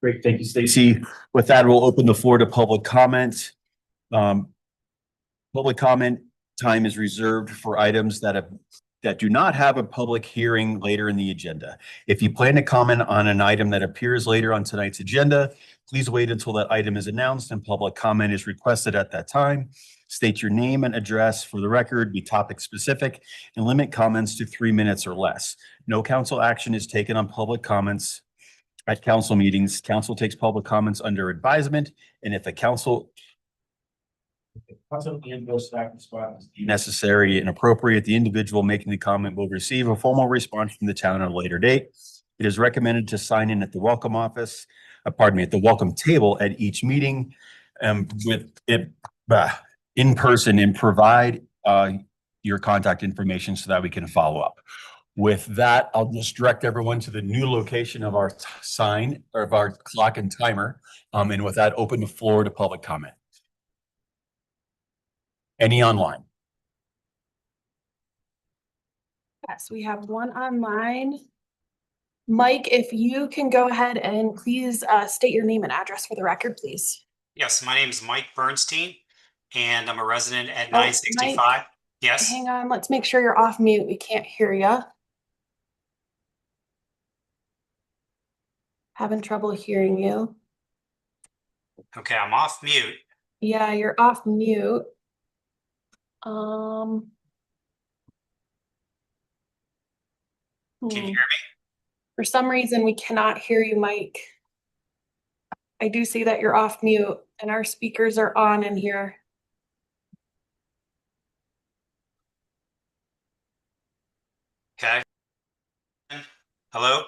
Great, thank you, Stacy. With that, we'll open the floor to public comment. Public comment time is reserved for items that do not have a public hearing later in the agenda. If you plan to comment on an item that appears later on tonight's agenda, please wait until that item is announced and public comment is requested at that time. State your name and address for the record, be topic specific, and limit comments to 3 minutes or less. No council action is taken on public comments at council meetings. Council takes public comments under advisement, and if the council necessary and appropriate, the individual making the comment will receive a formal response from the town at a later date. It is recommended to sign in at the welcome office, at the welcome table at each meeting, with it in person, and provide your contact information so that we can follow up. With that, I'll just direct everyone to the new location of our sign, or of our clock and timer. And with that, open the floor to public comment. Any online? Yes, we have one online. Mike, if you can go ahead and please state your name and address for the record, please. Yes, my name is Mike Bernstein, and I'm a resident at Oh, 965. Mike, Yes, hang on, let's make sure you're off mute. We can't hear you. Having trouble hearing you. okay, I'm off mute. Yeah, you're off mute. Can you hear me? For some reason, we cannot hear you, Mike. I do see that you're off mute and our speakers are on in here. Okay. Hello?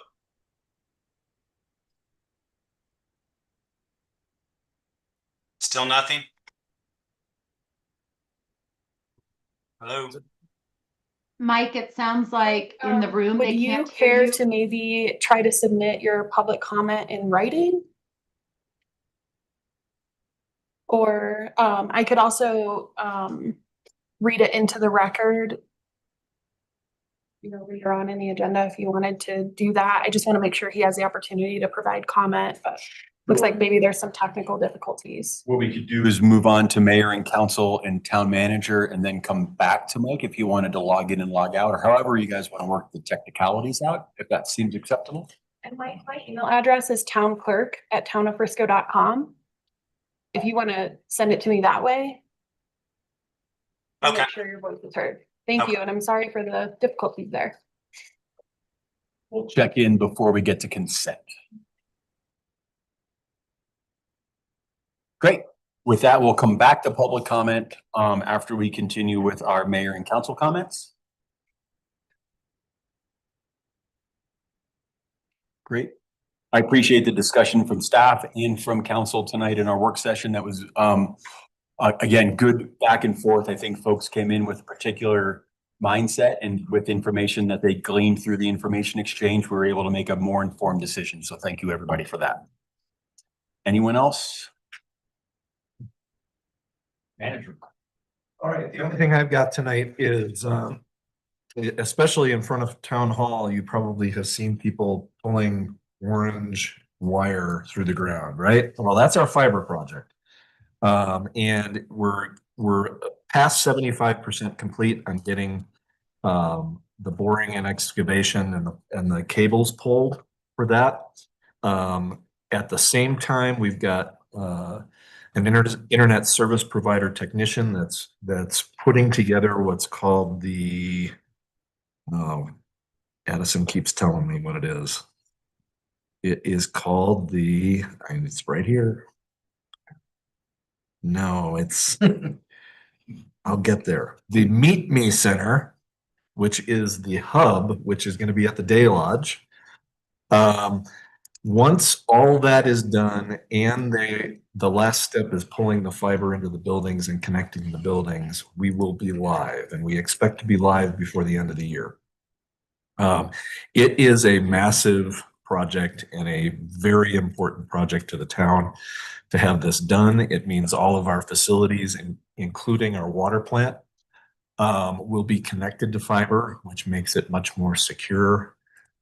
Still nothing? Hello? Mike, it sounds like in the room, Would they you can't hear care you. to maybe try to submit your public comment in writing? Or I could also read it into the record. You know, later on in the agenda if you wanted to do that. I just want to make sure he has the opportunity to provide comment, but looks like maybe there's some technical difficulties. What we could do is move on to mayor and council and town manager, and then come back to Mike if you wanted to log in and log out, or however you guys want to work the technicalities out, if that seems acceptable. And my email address is townclerk@townoffrisco.com. If you want to send it to me that way. I'll Okay. make sure your voice is heard. Thank Okay. you, and I'm sorry for the difficulties there. We'll check in before we get to consent. Great. With that, we'll come back to public comment after we continue with our mayor and council comments. Great. I appreciate the discussion from staff and from council tonight in our work session. That was, again, good back and forth. I think folks came in with a particular mindset and with information that they gleaned through the information exchange, we were able to make a more informed decision. So thank you, everybody, for that. Anyone else? Manager. All right, the only thing I've got tonight is, especially in front of town hall, you probably have seen people pulling orange wire through the ground, right? Well, that's our fiber project. And we're past 75% complete on getting the boring and excavation and the cables pulled for that. At the same time, we've got an internet service provider technician that's putting together what's called the, Addison keeps telling me what it is. It is called it's right here. No, it's I'll get there. The Meet Me Center, which is the hub, which is going to be at the Day Lodge. Once all that is done and the last step is pulling the fiber into the buildings and connecting the buildings, we will be live, and we expect to be live before the end of the year. It is a massive project and a very important project to the town to have this done. It means all of our facilities, including our water plant, will be connected to fiber, which makes it much more secure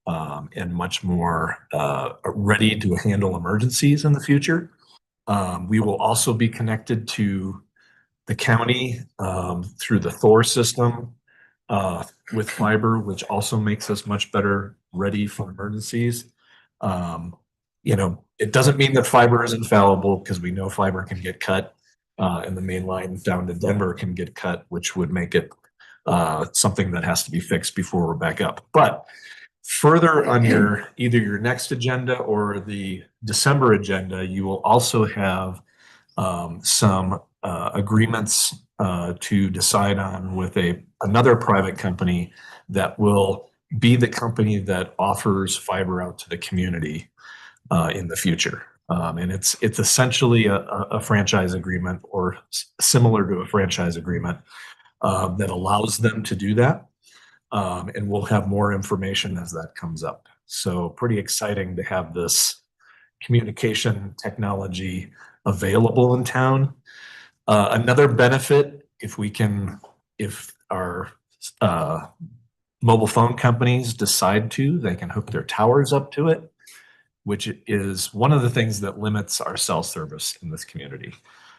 and much more ready to handle emergencies in the future. We will also be connected to the county through the Thor system with fiber, which also makes us much better ready for emergencies. It doesn't mean that fiber is infallible, because we know fiber can get cut and the main line down to Denver can get cut, which would make it something that has to be fixed before we're back up. But further on either your next agenda or the December agenda, you will also have some agreements to decide on with another private company that will be the company that offers fiber out to the community in the future. And it's essentially a franchise agreement, or similar to a franchise agreement, that allows them to do that. And we'll have more information as that comes up. So pretty exciting to have this communication technology available in town. Another benefit, if our mobile phone companies decide to, they can hook their towers up to it, which is one of the things that limits our cell service in this community.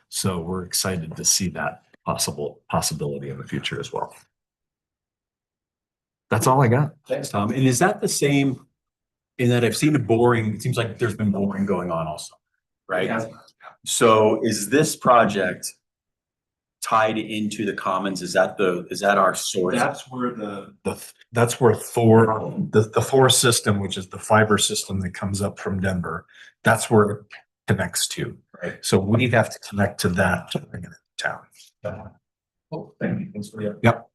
So we're excited to see that possibility in the future as well. That's all I got. Thanks, Tom. And is that the same in that I've seen it seems like there's been boring going on also, right? Yeah. So is this project tied into the commons? Is that our source? That's where that's where Thor, the Thor system, which is the fiber system that comes up from Denver, that's where it connects to. Right. So we have to connect to that to bring it into town. Oh, thank you. Thanks for the. Yep.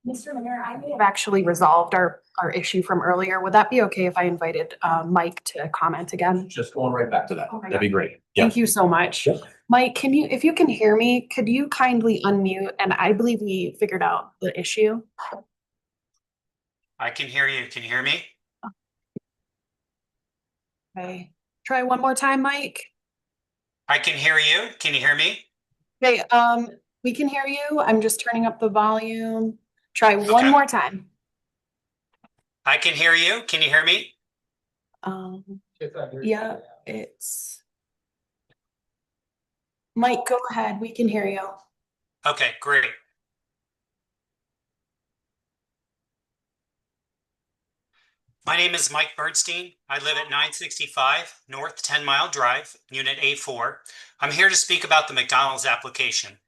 Mr. Mayor, I may have actually resolved our issue from earlier. Would that be okay if I invited Mike to comment again? Just going right back to that. Oh my That'd be great. Thank you so much. Yep. Mike, if you can hear me, could you kindly unmute? And I believe we figured out the issue. I can hear you. Can you hear me? Okay, try one more time, Mike. I can hear you. Can you hear me? Okay, we can hear you. I'm just turning up the volume. Try one Okay. more time. I can hear you. Can you hear me? Yeah, it's Mike, go ahead. We can hear you. Okay, great. My name is Mike Bernstein. I live at 965 North 10 Mile Drive, Unit A4. I'm here to speak about the McDonald's application,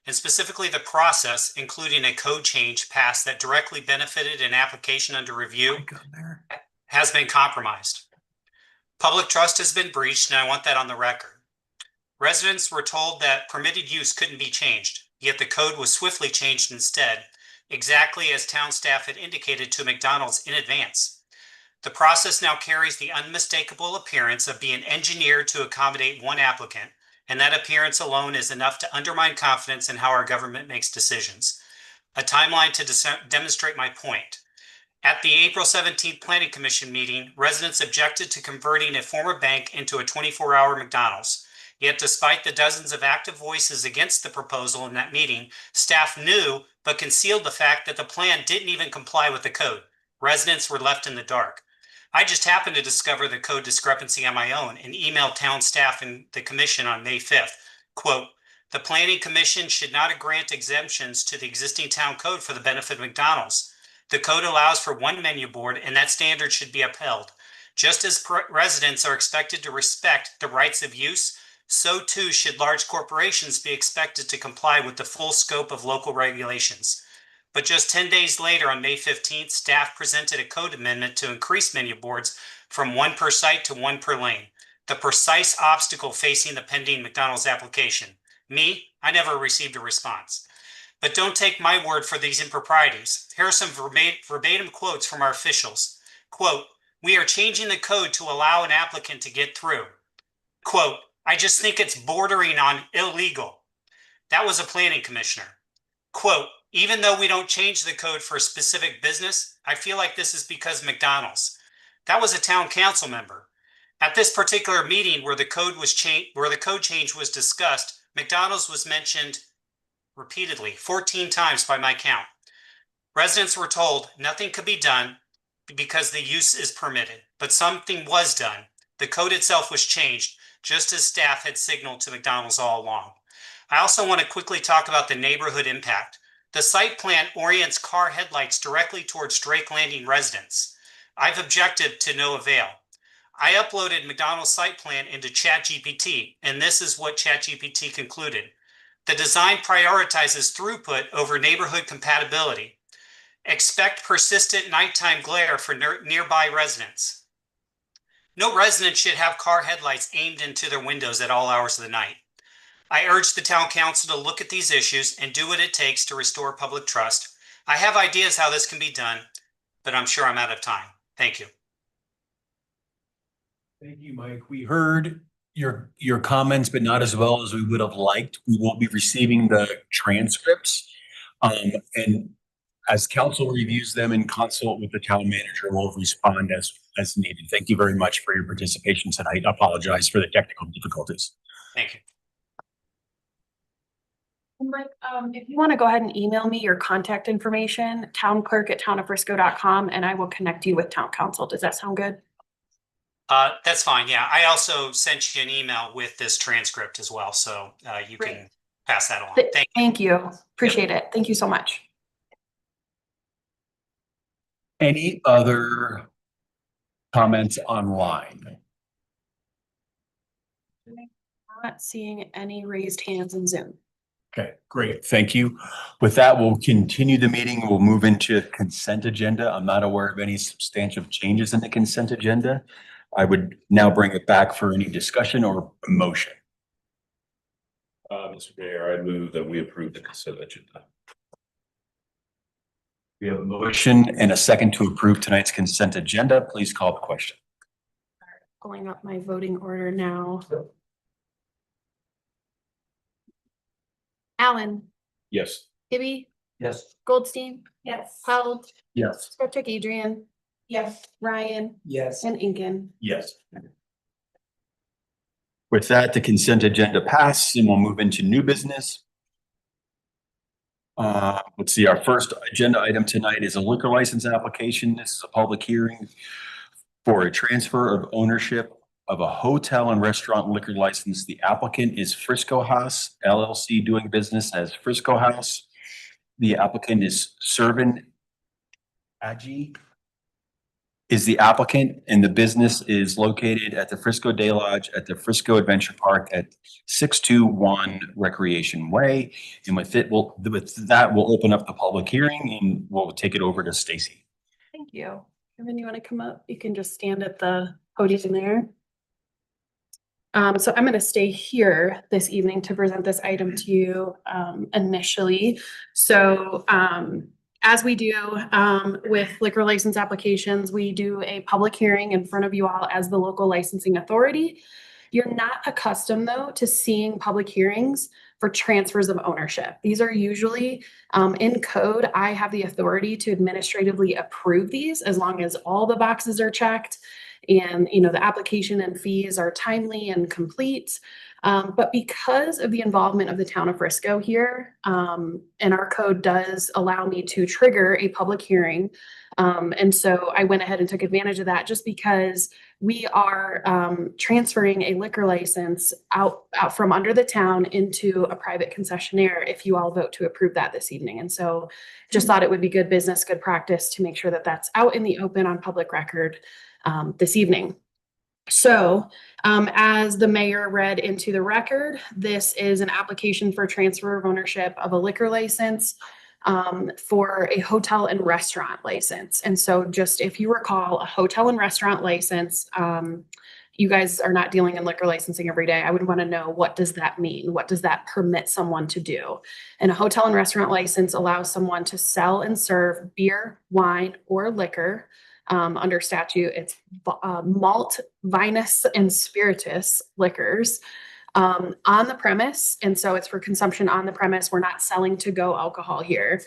and specifically the process, including a code change passed that directly benefited an application under review, has been compromised. Public trust has been breached, and I want that on the record. Residents were told that permitted use couldn't be changed, yet the code was swiftly changed instead, exactly as town staff had indicated to McDonald's in advance. The process now carries the unmistakable appearance of being engineered to accommodate one applicant, and that appearance alone is enough to undermine confidence in how our government makes decisions. A timeline to demonstrate my point. At the April 17th Planning Commission meeting, residents objected to converting a former bank into a 24-hour McDonald's. Yet despite the dozens of active voices against the proposal in that meeting, staff knew but concealed the fact that the plan didn't even comply with the code. Residents were left in the dark. I just happened to discover the code discrepancy on my own and emailed town staff and the commission on May 5th. Quote, the Planning Commission should not grant exemptions to the existing town code for the benefit of McDonald's. The code allows for one menu board, and that standard should be upheld. Just as residents are expected to respect the rights of use, so too should large corporations be expected to comply with the full scope of local regulations. But just 10 days later, on May 15th, staff presented a code amendment to increase menu boards from one per site to one per lane, the precise obstacle facing the pending McDonald's application. Me, I never received a response. But don't take my word for these improprieties. Here are some verbatim quotes from our officials. Quote, "We are changing the code to allow an applicant to get through." Quote, "I just think it's bordering on illegal." That was a planning commissioner. Quote, "Even though we don't change the code for a specific business, I feel like this is because McDonald's." That was a town council member. At this particular meeting where the code change was discussed, McDonald's was mentioned repeatedly, 14 times by my count. Residents were told nothing could be done because the use is permitted, but something was done. The code itself was changed, just as staff had signaled to McDonald's all along. I also want to quickly talk about the neighborhood impact. The site plan orients car headlights directly towards Drake Landing residents. I've objected to no avail. I uploaded McDonald's site plan into ChatGPT, and this is what ChatGPT concluded. The design prioritizes throughput over neighborhood compatibility. Expect persistent nighttime glare for nearby residents. No resident should have car headlights aimed into their windows at all hours of the night. I urge the town council to look at these issues and do what it takes to restore public trust. I have ideas how this can be done, but I'm sure I'm out of time. Thank you. Thank you, Mike. We heard your comments, but not as well as we would have liked. We will be receiving the transcripts. And as council reviews them and consult with the town manager, we'll respond as needed. Thank you very much for your participation tonight. I apologize for the technical difficulties. Thank you. Mike, if you want to go ahead and email me your contact information, townclerk@townoffrisco.com, and I will connect you with town council. Does that sound good? That's fine. Yeah, I also sent you an email with this transcript as well, so you can pass that along. Thank you. Appreciate it. Thank you so much. Any other comments online? Not seeing any raised hands in Zoom. Okay, great. Thank you. With that, we'll continue the meeting. We'll move into consent agenda. I'm not aware of any substantial changes in the consent agenda. I would now bring it back for any discussion or motion. Mr. Mayor, I move that we approve the consent agenda. We have a motion and a second to approve tonight's consent agenda. Please call the question. Pulling up my voting order now. Allen, Yes. Hibby, Yes. Goldstein. Yes. Held, Yes. Skopchak Adrian. Yes. Ryan. Yes. And Incan. Yes. With that, the consent agenda passed and we'll move into new business. Let's see, our first agenda item tonight is a liquor license application. This is a public hearing for a transfer of ownership of a hotel and restaurant liquor license. The applicant is Frisco House LLC, doing business as Frisco House. The applicant is Servin Aji is the applicant, and the business is located at the Frisco Day Lodge at the Frisco Adventure Park at 621 Recreation Way. And with that, we'll open up the public hearing and we'll take it over to Stacy. Thank you. Kevin, you want to come up? You can just stand at the podium there. So I'm going to stay here this evening to present this item to you initially. So as we do with liquor license applications, we do a public hearing in front of you all as the local licensing authority. You're not accustomed, though, to seeing public hearings for transfers of ownership. These are usually in code. I have the authority to administratively approve these as long as all the boxes are checked and the application and fees are timely and complete. But because of the involvement of the town of Frisco here, and our code does allow me to trigger a public hearing. And so I went ahead and took advantage of that just because we are transferring a liquor license out from under the town into a private concessionaire if you all vote to approve that this evening. And so just thought it would be good business, good practice to make sure that that's out in the open on public record this evening. So as the mayor read into the record, this is an application for transfer of ownership of a liquor license for a hotel and restaurant license. And so just if you recall, a hotel and restaurant license, you guys are not dealing in liquor licensing every day. I would want to know, what does that mean? What does that permit someone to do? And a hotel and restaurant license allows someone to sell and serve beer, wine, or liquor. Under statute, it's malt, vinous, and spirituous liquors on the premise. And so it's for consumption on the premise. We're not selling to-go alcohol here.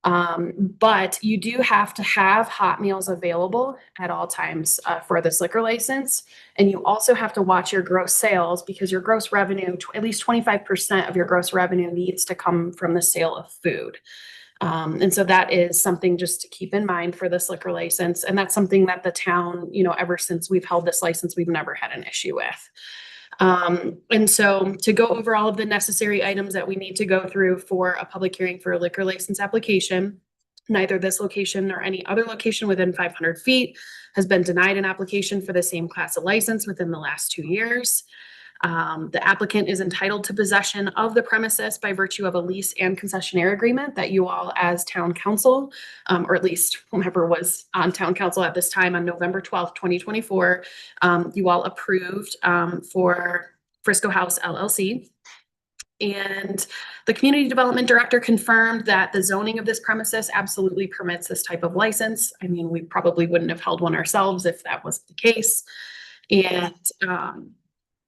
But you do have to have hot meals available at all times for this liquor license. And you also have to watch your gross sales, because your gross revenue, at least 25% of your gross revenue needs to come from the sale of food. And so that is something just to keep in mind for this liquor license. And that's something that the town, ever since we've held this license, we've never had an issue with. And so to go over all of the necessary items that we need to go through for a public hearing for a liquor license application, neither this location nor any other location within 500 feet has been denied an application for the same class of license within the last 2 years. The applicant is entitled to possession of the premises by virtue of a lease and concessionaire agreement that you all, as town council, or at least whomever was on town council at this time on November 12th, 2024, you all approved for Frisco House LLC. And the community development director confirmed that the zoning of this premises absolutely permits this type of license. I mean, we probably wouldn't have held one ourselves if that was the case. And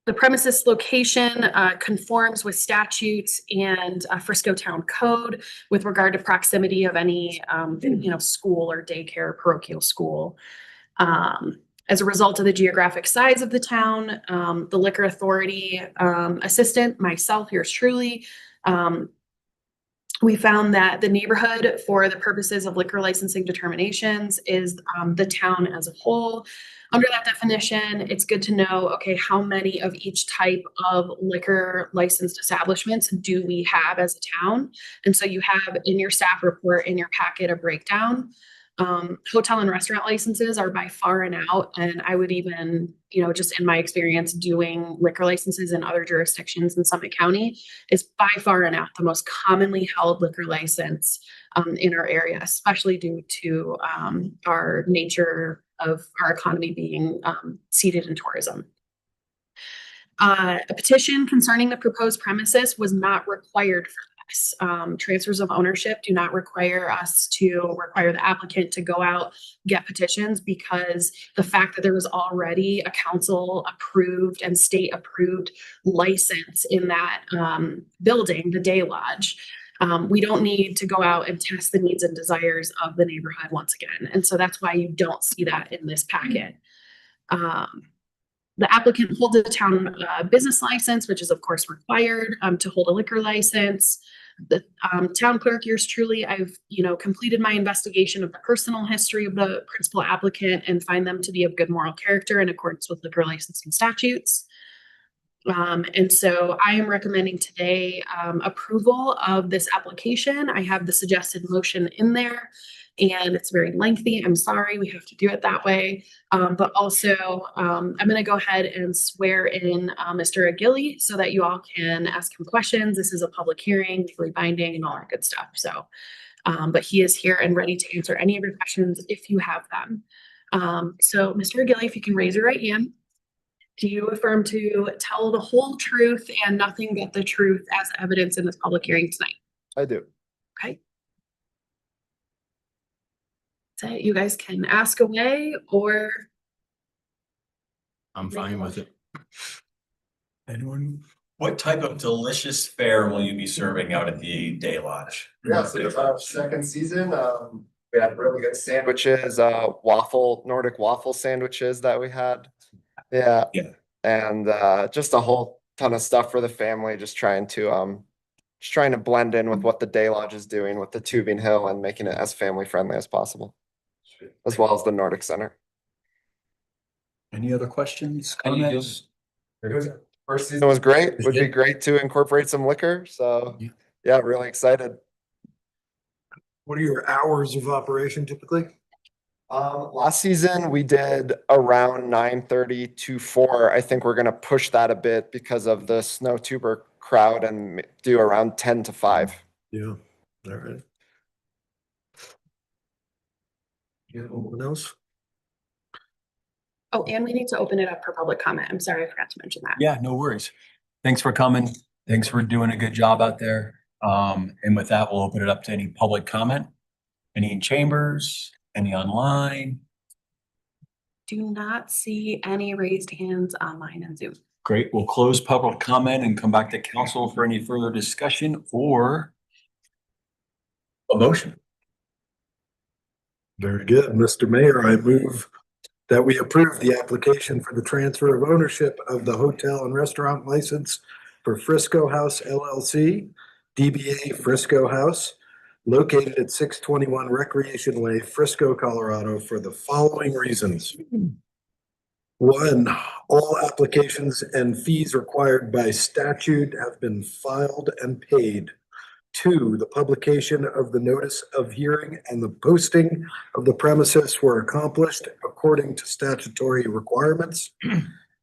the premises location conforms with statutes and Frisco Town Code with regard to proximity of any, school or daycare, parochial school. As a result of the geographic size of the town, the liquor authority assistant, myself, yours truly, we found that the neighborhood for the purposes of liquor licensing determinations is the town as a whole. Under that definition, it's good to know, okay, how many of each type of liquor licensed establishments do we have as a town? And so you have in your staff report, in your packet, a breakdown. Hotel and restaurant licenses are by far and out. And I would even, just in my experience doing liquor licenses in other jurisdictions in Summit County, is by far and out the most commonly held liquor license in our area, especially due to our nature of our economy being seated in tourism. A petition concerning the proposed premises was not required for this. Transfers of ownership do not require us to require the applicant to go out, get petitions, because the fact that there was already a council approved and state approved license in that building, the Day Lodge, we don't need to go out and test the needs and desires of the neighborhood once again. And so that's why you don't see that in this packet. The applicant holds a town business license, which is of course required to hold a liquor license. The town clerk, yours truly, I've completed my investigation of the personal history of the principal applicant and find them to be of good moral character in accordance with liquor licensing statutes. And so I am recommending today approval of this application. I have the suggested motion in there, and it's very lengthy. I'm sorry, we have to do it that way. But also, I'm going to go ahead and swear in Mr. Aguirre so that you all can ask him questions. This is a public hearing, legally binding, and all that good stuff. So, but he is here and ready to answer any of your questions if you have them. So, Mr. Aguirre, if you can raise your right hand. Do you affirm to tell the whole truth and nothing but the truth as evidence in this public hearing tonight? I do. Okay. So you guys can ask away, or I'm fine with it. Anyone? What type of delicious fare will you be serving out at the Day Lodge? Yeah, so it's our second season. We had really good sandwiches, Nordic waffle sandwiches that we had. Yeah. And just a whole ton of stuff for the family, just trying to blend in with what the Day Lodge is doing with the Tubing Hill and making it as family friendly as possible, as well as the Nordic Center. Any other questions, comments? First season was great. Would be great to incorporate some liquor. So yeah, really excited. What are your hours of operation typically? Last season we did around 9:30 to 4. I think we're gonna push that a bit because of the snow tuber crowd and do around 10 to 5. Yeah, all right. Yeah, anyone else? Oh, and we need to open it up for public comment. I'm sorry, I forgot to mention that. Yeah, no worries. Thanks for coming. Thanks for doing a good job out there. And with that, we'll open it up to any public comment. Any in chambers, any online? Do not see any raised hands online and Zoom. Great. We'll close public comment and come back to council for any further discussion or a motion. Very good. Mr. Mayor, I move that we approve the application for the transfer of ownership of the hotel and restaurant license for Frisco House LLC, DBA Frisco House, located at 621 Recreation Way, Frisco, Colorado, for the following reasons. 1, all applications and fees required by statute have been filed and paid. 2, the publication of the notice of hearing and the posting of the premises were accomplished according to statutory requirements.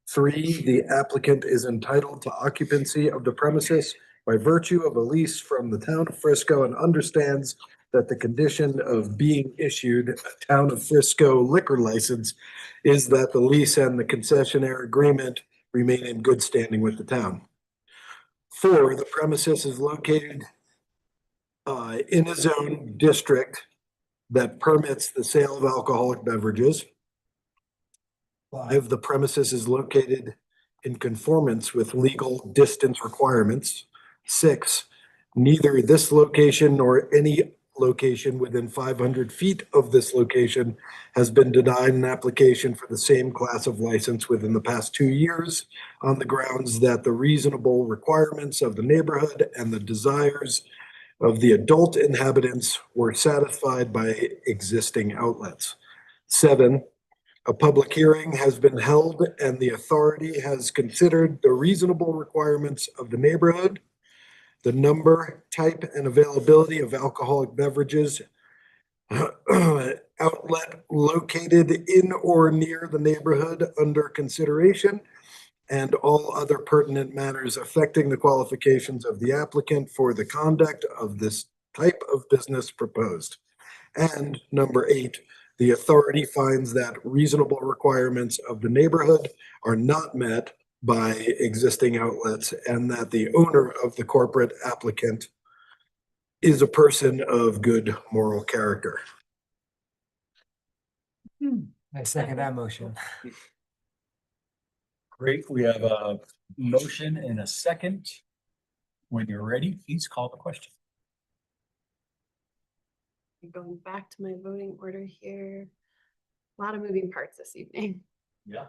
3, the applicant is entitled to occupancy of the premises by virtue of a lease from the town of Frisco and understands that the condition of being issued a town of Frisco liquor license is that the lease and the concessionaire agreement remain in good standing with the town. 4, the premises is located in a zone district that permits the sale of alcoholic beverages. 5, the premises is located in conformance with legal distance requirements. 6, neither this location nor any location within 500 feet of this location has been denied an application for the same class of license within the past 2 years on the grounds that the reasonable requirements of the neighborhood and the desires of the adult inhabitants were satisfied by existing outlets. 7, a public hearing has been held and the authority has considered the reasonable requirements of the neighborhood, the number, type, and availability of alcoholic beverages outlet located in or near the neighborhood under consideration, and all other pertinent matters affecting the qualifications of the applicant for the conduct of this type of business proposed. And number 8, the authority finds that reasonable requirements of the neighborhood are not met by existing outlets and that the owner of the corporate applicant is a person of good moral character. I second that motion. Great. We have a motion and a second. When you're ready, please call the question. Going back to my voting order here. A lot of moving parts this evening. Yeah.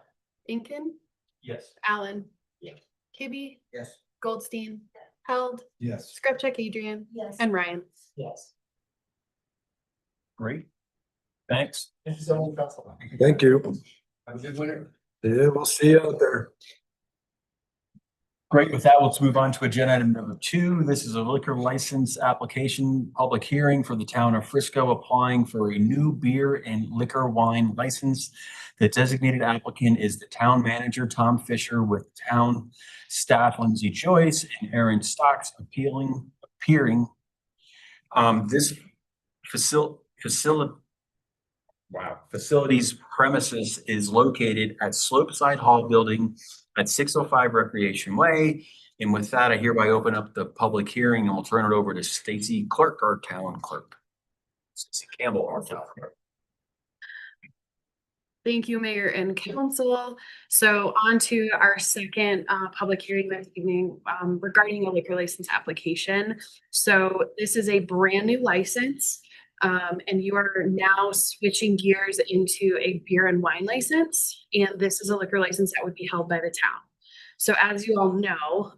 Incan, Yes. Allen. Yeah. Kibbe, Yes. Goldstein, Held, Yes. Skripchak, Adrian. Yes. And Ryan. Yes. Great. Thanks. Thank you. Have a good winter. Yeah, we'll see you out there. Great. With that, let's move on to agenda item number 2. This is a liquor license application, public hearing for the town of Frisco applying for a new beer and liquor wine license. The designated applicant is the town manager, Tom Fisher, with town staff, Lindsay Joyce and Aaron Stocks appearing. This facilities premises is located at Slopeside Hall Building at 605 Recreation Way. And with that, I hereby open up the public hearing and we'll turn it over to Stacy Clark, our town clerk. Stacy Campbell, our town clerk. Thank you, Mayor and Council. So on to our second public hearing this evening regarding a liquor license application. So this is a brand new license and you are now switching gears into a beer and wine license. And this is a liquor license that would be held by the town. So as you all know,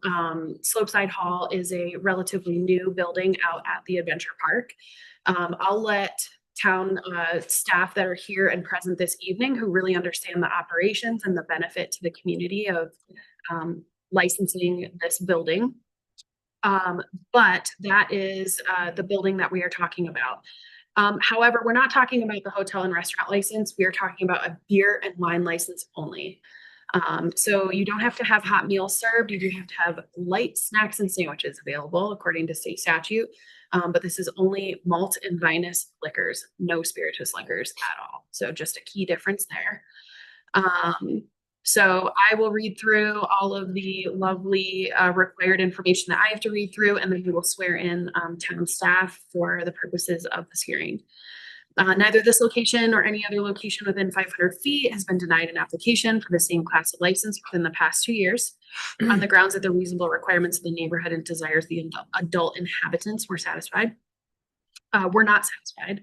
Slopeside Hall is a relatively new building out at the Adventure Park. I'll let town staff that are here and present this evening who really understand the operations and the benefit to the community of licensing this building. But that is the building that we are talking about. However, we're not talking about the hotel and restaurant license. We are talking about a beer and wine license only. So you don't have to have hot meals served. You do have to have light snacks and sandwiches available according to state statute. But this is only malt and vinous liquors, no spirituous liquors at all. So just a key difference there. So I will read through all of the lovely required information that I have to read through, and then we will swear in town staff for the purposes of this hearing. Neither this location or any other location within 500 feet has been denied an application for the same class of license within the past 2 years on the grounds that the reasonable requirements of the neighborhood and desires of the adult inhabitants were satisfied. Were not satisfied.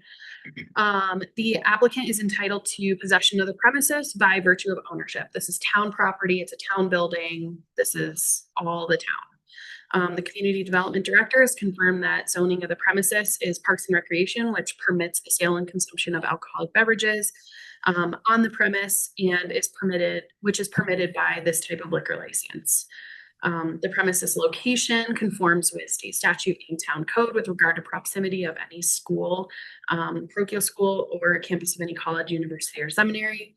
The applicant is entitled to possession of the premises by virtue of ownership. This is town property. It's a town building. This is all the town. The community development director has confirmed that zoning of the premises is Parks and Recreation, which permits the sale and consumption of alcoholic beverages on the premise and which is permitted by this type of liquor license. The premises location conforms with state statute and town code with regard to proximity of any school, parochial school, or campus of any college, university, or seminary.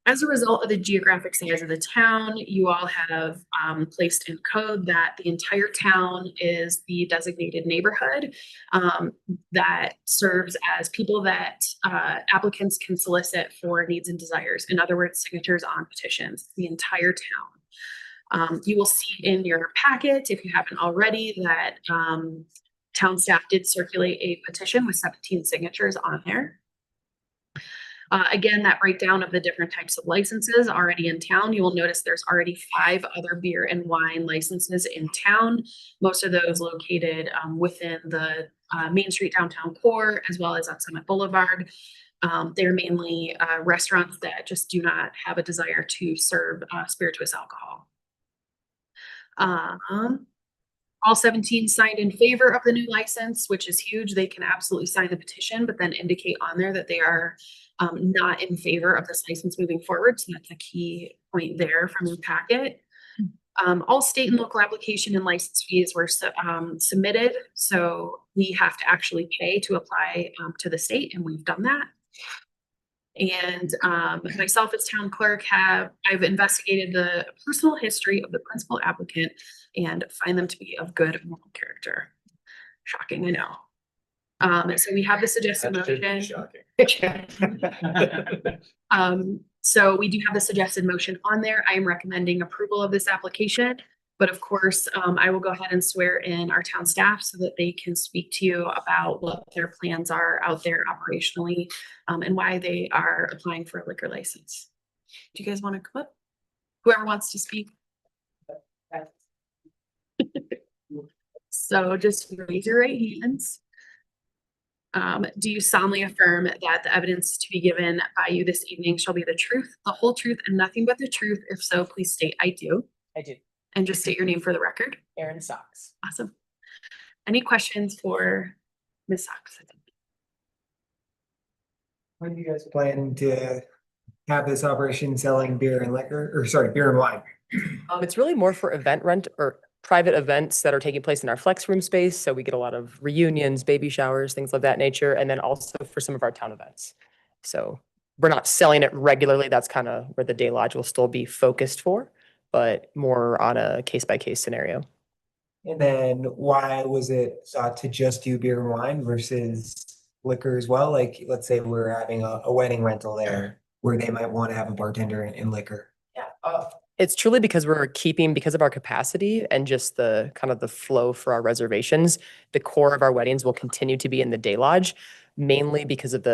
As a result of the geographic size of the town, you all have placed in code that the entire town is the designated neighborhood that serves as people that applicants can solicit for needs and desires. In other words, signatures on petitions, the entire town. You will see in your packet, if you haven't already, that town staff did circulate a petition with 17 signatures on there. Again, that breakdown of the different types of licenses already in town, you will notice there's already 5 other beer and wine licenses in town. Most of those located within the Main Street downtown core, as well as on Summit Boulevard. They're mainly restaurants that just do not have a desire to serve spirituous alcohol. All 17 signed in favor of the new license, which is huge. They can absolutely sign the petition, but then indicate on there that they are not in favor of this license moving forward. So that's a key point there from the packet. All state and local application and license fees were submitted. So we have to actually pay to apply to the state, and we've done that. And myself as town clerk I've investigated the personal history of the principal applicant and find them to be of good moral character. Shocking, I know. So we have the suggested motion. So we do have the suggested motion on there. I am recommending approval of this application. But of course, I will go ahead and swear in our town staff so that they can speak to you about what their plans are out there operationally and why they are applying for a liquor license. Do you guys want to come up? Whoever wants to speak. So just raise your right hands. Do you solemnly affirm that the evidence to be given by you this evening shall be the truth, the whole truth, and nothing but the truth? If so, please state I do. I do. And just state your name for the record. Erin Socks. Awesome. Any questions for Ms. Socks? When do you guys plan to have this operation selling beer and liquor, or sorry, beer and wine? It's really more for event rent or private events that are taking place in our flex room space. So we get a lot of reunions, baby showers, things of that nature. And then also for some of our town events. So we're not selling it regularly. That's kind of where the day lodge will still be focused for, but more on a case-by-case scenario. And then why was it thought to just do beer and wine versus liquor as well? Like, let's say we're having a wedding rental there where they might want to have a bartender and liquor. Yeah. It's truly because because of our capacity and just the kind of the flow for our reservations, the core of our weddings will continue to be in the day lodge, mainly because of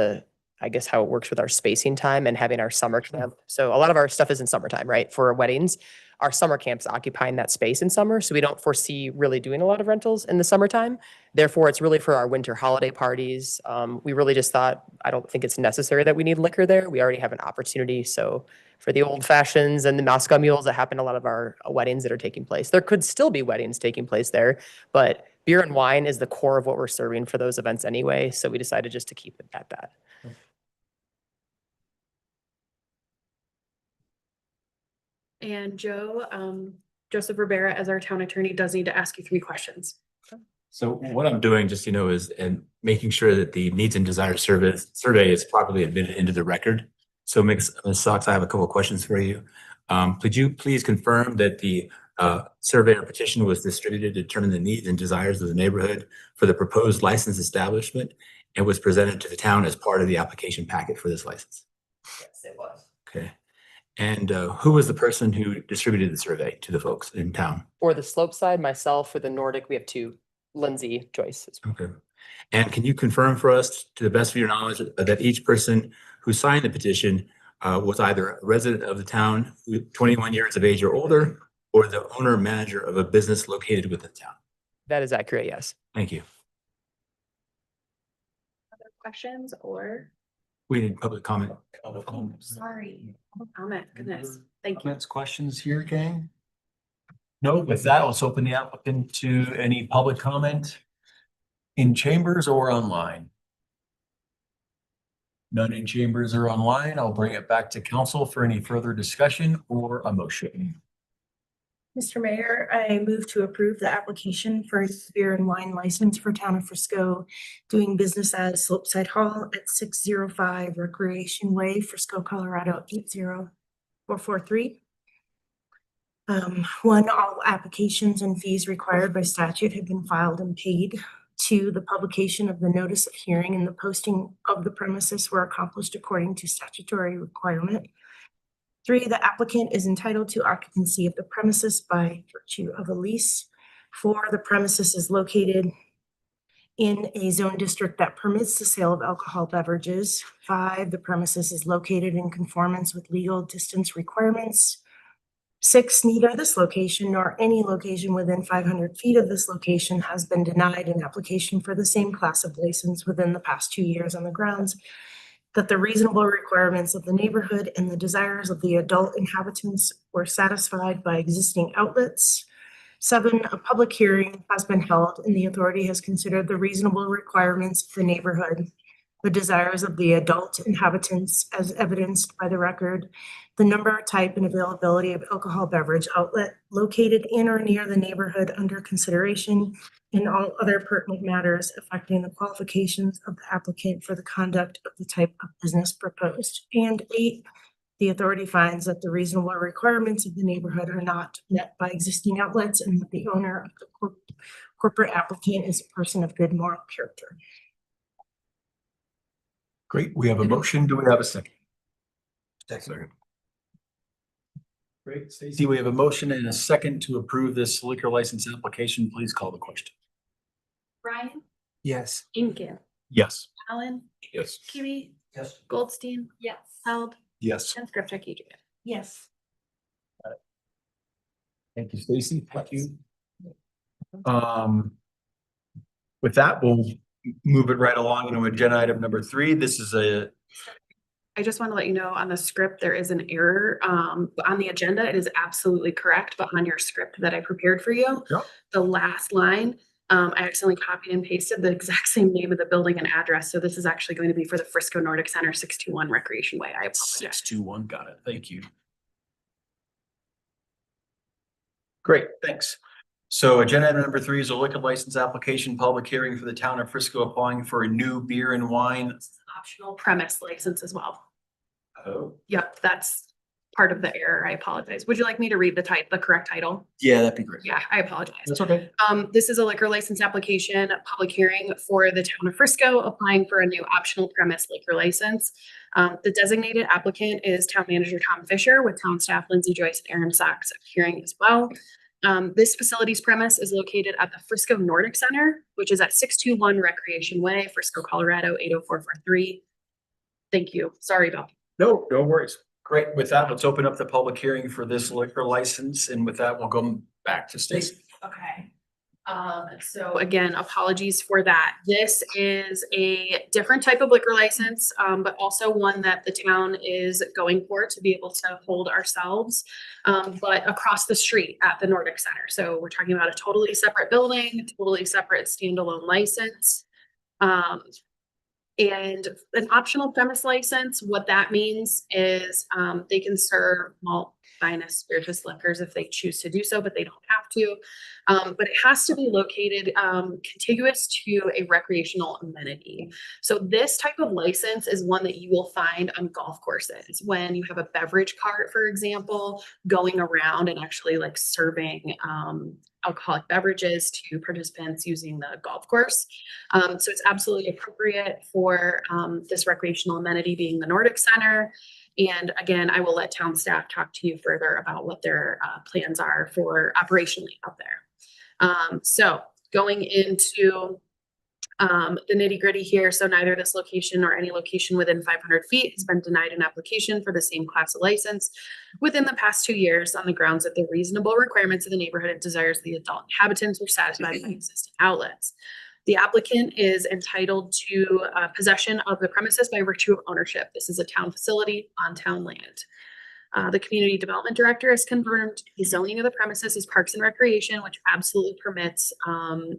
I guess how it works with our spacing time and having our summer camp. So a lot of our stuff is in summertime, right? For our weddings, our summer camps occupying that space in summer. So we don't foresee really doing a lot of rentals in the summertime. Therefore, it's really for our winter holiday parties. We really just thought, I don't think it's necessary that we need liquor there. We already have an opportunity. So for the old fashions and the Moscow mules that happen, a lot of our weddings that are taking place, there could still be weddings taking place there, but beer and wine is the core of what we're serving for those events anyway. So we decided just to keep it at that. And Joseph Rivera, as our town attorney, does need to ask you 3 questions. So what I'm doing, just, is making sure that the needs and desires survey is properly admitted into the record. So Ms. Socks, I have a couple of questions for you. Could you please confirm that the survey or petition was distributed to determine the needs and desires of the neighborhood for the proposed license establishment and was presented to the town as part of the application packet for this license? Yes, it was. Okay. And who was the person who distributed the survey to the folks in town? For the slope side, myself, for the Nordic, we have two, Lindsay, Joyce. Okay. And can you confirm for us, to the best of your knowledge, that each person who signed the petition was either a resident of the town, 21 years of age or older, or the owner or manager of a business located within town? That is accurate, yes. Thank you. Other questions or? We need public comment. Sorry, public comment, goodness, thank you. Comments, questions here, gang? No, with that, let's open the applicant to any public comment in chambers or online. None in chambers or online. I'll bring it back to council for any further discussion or a motion. Mr. Mayor, I move to approve the application for a beer and wine license for Town of Frisco, doing business as Slopeside Hall at 605 Recreation Way, Frisco, Colorado 80443. One, all applications and fees required by statute have been filed and paid. Two, the publication of the notice of hearing and the posting of the premises were accomplished according to statutory requirement. Three, the applicant is entitled to occupancy of the premises by virtue of a lease. Four, the premises is located in a zone district that permits the sale of alcohol beverages. Five, the premises is located in conformance with legal distance requirements. Six, neither this location nor any location within 500 feet of this location has been denied an application for the same class of license within the past 2 years on the grounds that the reasonable requirements of the neighborhood and the desires of the adult inhabitants were satisfied by existing outlets. Seven, a public hearing has been held and the authority has considered the reasonable requirements of the neighborhood, the desires of the adult inhabitants as evidenced by the record, the number, type, and availability of alcohol beverage outlet located in or near the neighborhood under consideration, and all other pertinent matters affecting the qualifications of the applicant for the conduct of the type of business proposed. And eight, the authority finds that the reasonable requirements of the neighborhood are not met by existing outlets and that the owner of the corporate applicant is a person of good moral character. Great, we have a motion. Do we have a second? Second. Great, Stacy, we have a motion and a second to approve this liquor license application. Please call the question. Brian, Yes. Incan, Yes. Allen, Yes. Kiwi, Yes. Goldstein, yes, Held, Yes. and Scripture Adrian. Yes. Thank you, Stacy. Thank you. With that, we'll move it right along into agenda item number 3. This is a I just want to let you know on the script, there is an error. But on the agenda, it is absolutely correct, but on your script that I prepared for you, the last line, I accidentally copied and pasted the exact same name of the building and address. So this is actually going to be for the Frisco Nordic Center, 621 Recreation Way. I apologize. 621, got it. Thank you. Great, thanks. So agenda item number 3 is a liquor license application public hearing for the town of Frisco applying for a new beer and wine. Optional premise license as well. Oh. Yep, that's part of the error. I apologize. Would you like me to read the correct title? Yeah, that'd be great. Yeah, I apologize. That's okay. This is a liquor license application, public hearing for the town of Frisco applying for a new optional premise liquor license. The designated applicant is town manager Tom Fisher with town staff Lindsay Joyce and Aaron Sachs appearing as well. This facility's premise is located at the Frisco Nordic Center, which is at 621 Recreation Way, Frisco, Colorado, 80443. Thank you. Sorry about that. No worries. Great. With that, let's open up the public hearing for this liquor license. And with that, we'll go back to Stacy. Okay. So again, apologies for that. This is a different type of liquor license, but also one that the town is going for to be able to hold ourselves, but across the street at the Nordic Center. So we're talking about a totally separate building, totally separate standalone license. And an optional premise license, what that means is they can serve malt, finest, spirituous liquors if they choose to do so, but they don't have to. But it has to be located contiguous to a recreational amenity. So this type of license is one that you will find on golf courses when you have a beverage cart, for example, going around and actually like serving alcoholic beverages to participants using the golf course. So it's absolutely appropriate for this recreational amenity being the Nordic Center. And again, I will let town staff talk to you further about what their plans are for operationally out there. So going into the nitty gritty here. So neither this location or any location within 500 feet has been denied an application for the same class of license within the past 2 years on the grounds that the reasonable requirements of the neighborhood and desires of the adult inhabitants were satisfied by existing outlets. The applicant is entitled to possession of the premises by virtue of ownership. This is a town facility on town land. The community development director has confirmed the zoning of the premises is parks and recreation, which absolutely permits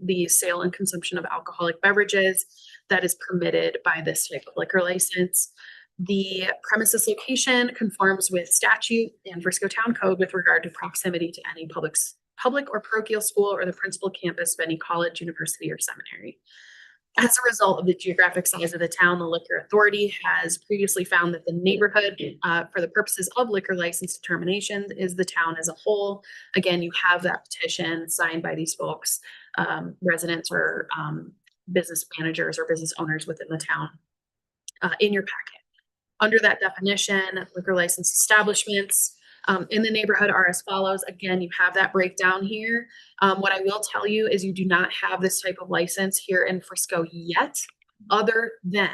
the sale and consumption of alcoholic beverages that is permitted by this type of liquor license. The premises location conforms with statute and Frisco Town Code with regard to proximity to any public or parochial school or the principal campus of any college, university, or seminary. As a result of the geographic size of the town, the Liquor Authority has previously found that the neighborhood, for the purposes of liquor license determination, is the town as a whole. Again, you have that petition signed by these folks, residents or business managers or business owners within the town in your packet. Under that definition, liquor license establishments in the neighborhood are as follows. Again, you have that breakdown here. What I will tell you is you do not have this type of license here in Frisco yet, other than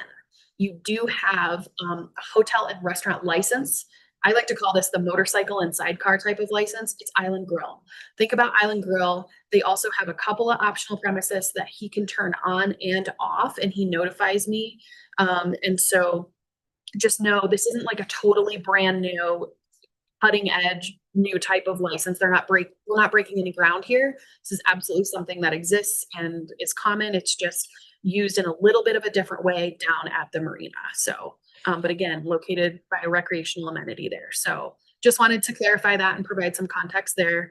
you do have a hotel and restaurant license. I like to call this the motorcycle and sidecar type of license. It's Island Grill. Think about Island Grill. They also have a couple of optional premises that he can turn on and off, and he notifies me. And so just know this isn't like a totally brand new cutting edge new type of license. We're not breaking any ground here. This is absolutely something that exists and is common. It's just used in a little bit of a different way down at the marina. So, but again, located by a recreational amenity there. So just wanted to clarify that and provide some context there.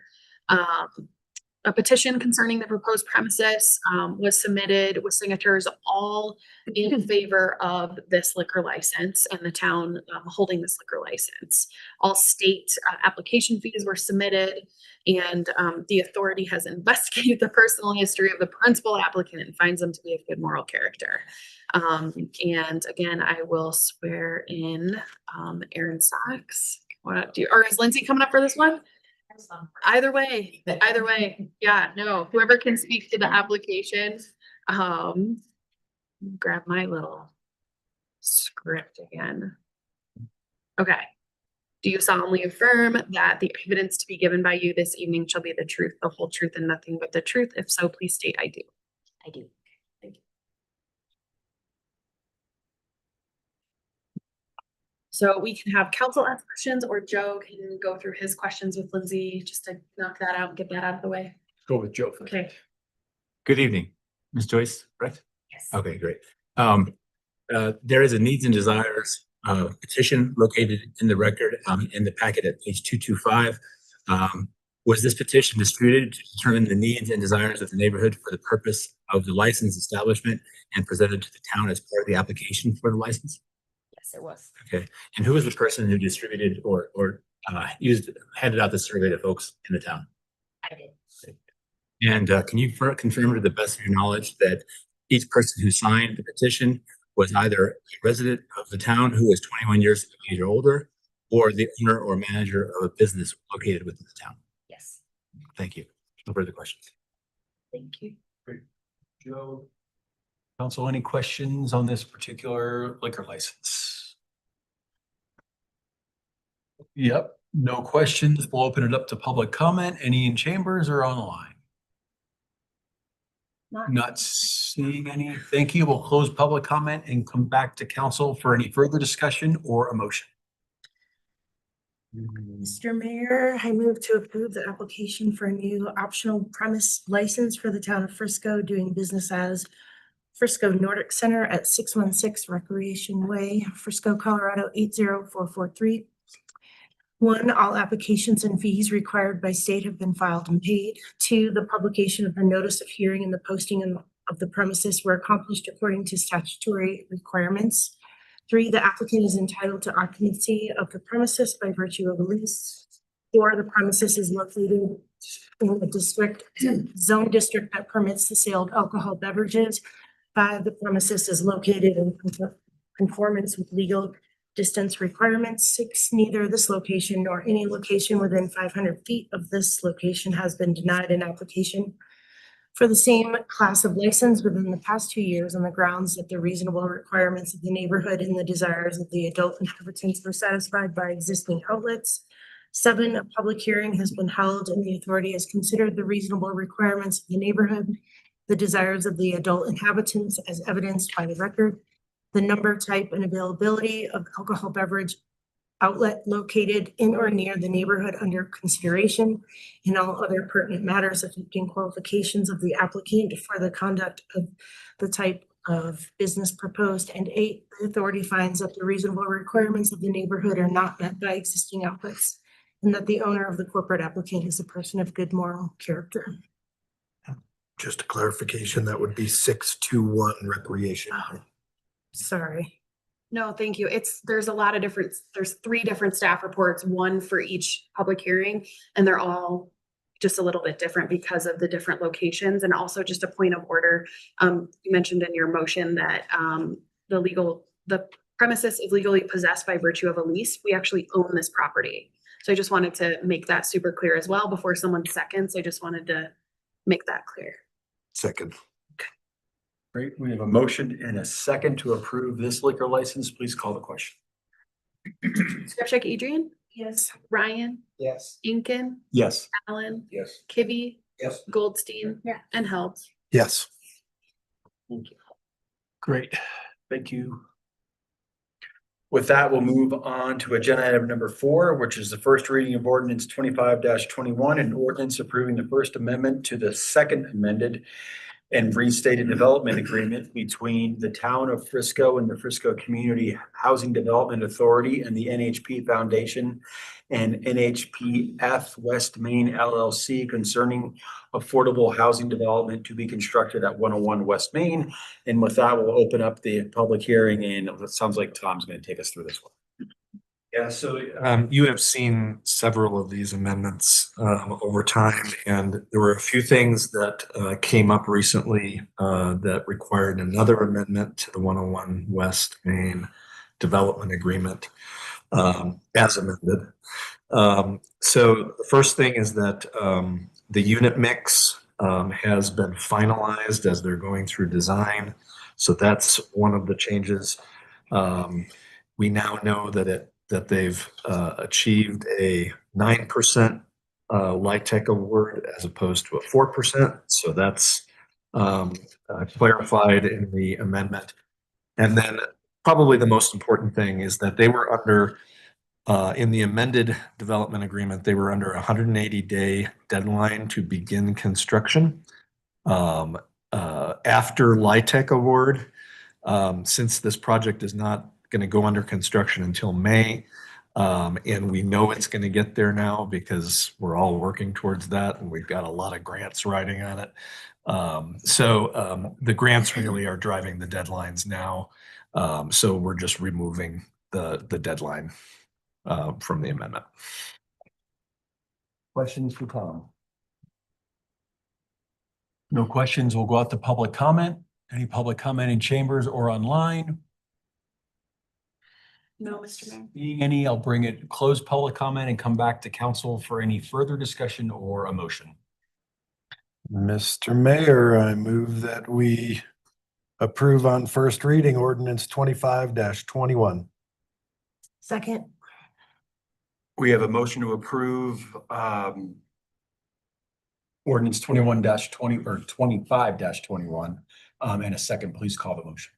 A petition concerning the proposed premises was submitted with signatures all in favor of this liquor license and the town holding this liquor license. All state application fees were submitted, and the authority has investigated the personal history of the principal applicant and finds them to be of good moral character. And again, I will swear in Aaron Sachs. Or is Lindsay coming up for this one? Either way, yeah, no, whoever can speak to the application, grab my little script again. Okay. Do you solemnly affirm that the evidence to be given by you this evening shall be the truth, the whole truth, and nothing but the truth? If so, please state I do. I do. Thank you. So we can have council ask questions, or Joe can go through his questions with Lindsay just to knock that out and get that out of the way. Go with Joe. Okay. Good evening, Ms. Joyce, correct? Yes. Okay, great. There is a needs and desires petition located in the record in the packet at page 225. Was this petition distributed to determine the needs and desires of the neighborhood for the purpose of the license establishment and presented to the town as part of the application for the license? Yes, it was. Okay, and who was the person who distributed or handed out the survey to folks in the town? I did. And can you confirm to the best of your knowledge that each person who signed the petition was either a resident of the town who was 21 years of age or older, or the owner or manager of a business located within the town? Yes. Thank you. No further questions. Thank you. Great. Joe, council, any questions on this particular liquor license? Yep, no questions. We'll open it up to public comment. Any in chambers or online? Not seeing any. Thank you. We'll close public comment and come back to council for any further discussion or a motion. Mr. Mayor, I move to approve the application for a new optional premise license for the town of Frisco doing business as Frisco Nordic Center at 616 Recreation Way, Frisco, Colorado 80443. 1, all applications and fees required by state have been filed and paid. 2, the publication of the notice of hearing and the posting of the premises were accomplished according to statutory requirements. 3, the applicant is entitled to occupancy of the premises by virtue of a lease. 4, the premises is located in a zone district that permits the sale of alcohol beverages. 5, the premises is located in conformance with legal Distance requirements, 6, neither this location nor any location within 500 feet of this location has been denied an application for the same class of license within the past 2 years on the grounds that the reasonable requirements of the neighborhood and the desires of the adult inhabitants were satisfied by existing outlets. 7, a public hearing has been held and the authority has considered the reasonable requirements of the neighborhood, the desires of the adult inhabitants as evidenced by the record, the number, type, and availability of alcohol beverage outlet located in or near the neighborhood under consideration, and all other pertinent matters affecting qualifications of the applicant for the conduct of the type of business proposed. And 8, the authority finds that the reasonable requirements of the neighborhood are not met by existing outlets, and that the owner of the corporate applicant is a person of good moral character. Just a clarification, that would be 621 recreation. Sorry. No, thank you. There's a lot of different, there's 3 different staff reports, one for each public hearing, and they're all just a little bit different because of the different locations. And also just a point of order, you mentioned in your motion that the premises is legally possessed by virtue of a lease. We actually own this property. So I just wanted to make that super clear as well before someone seconds. I just wanted to make that clear. Second. Great. We have a motion and a second to approve this liquor license. Please call the question. Skrzypczak, Adrian? Yes. Ryan? Yes. Inken? Yes. Allen? Yes. Kibbe? Yes. Goldstein? Yeah. And Held. Yes. Great. Thank you. With that, we'll move on to agenda item number 4, which is the first reading of ordinance 25-21, an ordinance approving the First Amendment to the Second Amended and restated development agreement between the town of Frisco and the Frisco Community Housing Development Authority and the NHP Foundation and NHPF West Main LLC concerning affordable housing development to be constructed at 101 West Main. And with that, we'll open up the public hearing, and it sounds like Tom's going to take us through this one. Yeah, so you have seen several of these amendments over time, and there were a few things that came up recently that required another amendment to the 101 West Main Development Agreement as amended. So the first thing is that the unit mix has been finalized as they're going through design. So that's one of the changes. We now know that they've achieved a 9% LIHTC award as opposed to a 4%. So that's clarified in the amendment. And then probably the most important thing is that they were under, in the amended development agreement, they were under a 180-day deadline to begin construction. After LIHTC award, since this project is not going to go under construction until May, and we know it's going to get there now because we're all working towards that, and we've got a lot of grants riding on it. So the grants really are driving the deadlines now. So we're just removing the deadline from the amendment. Questions for Tom? No questions. We'll go out to public comment. Any public comment in chambers or online? No, Mr. Mayor. Being any, I'll bring it close public comment and come back to council for any further discussion or a motion. Mr. Mayor, I move that we approve on first reading ordinance 25-21. Second. We have a motion to approve ordinance 21-20 or 25-21 and a second. Please call the motion.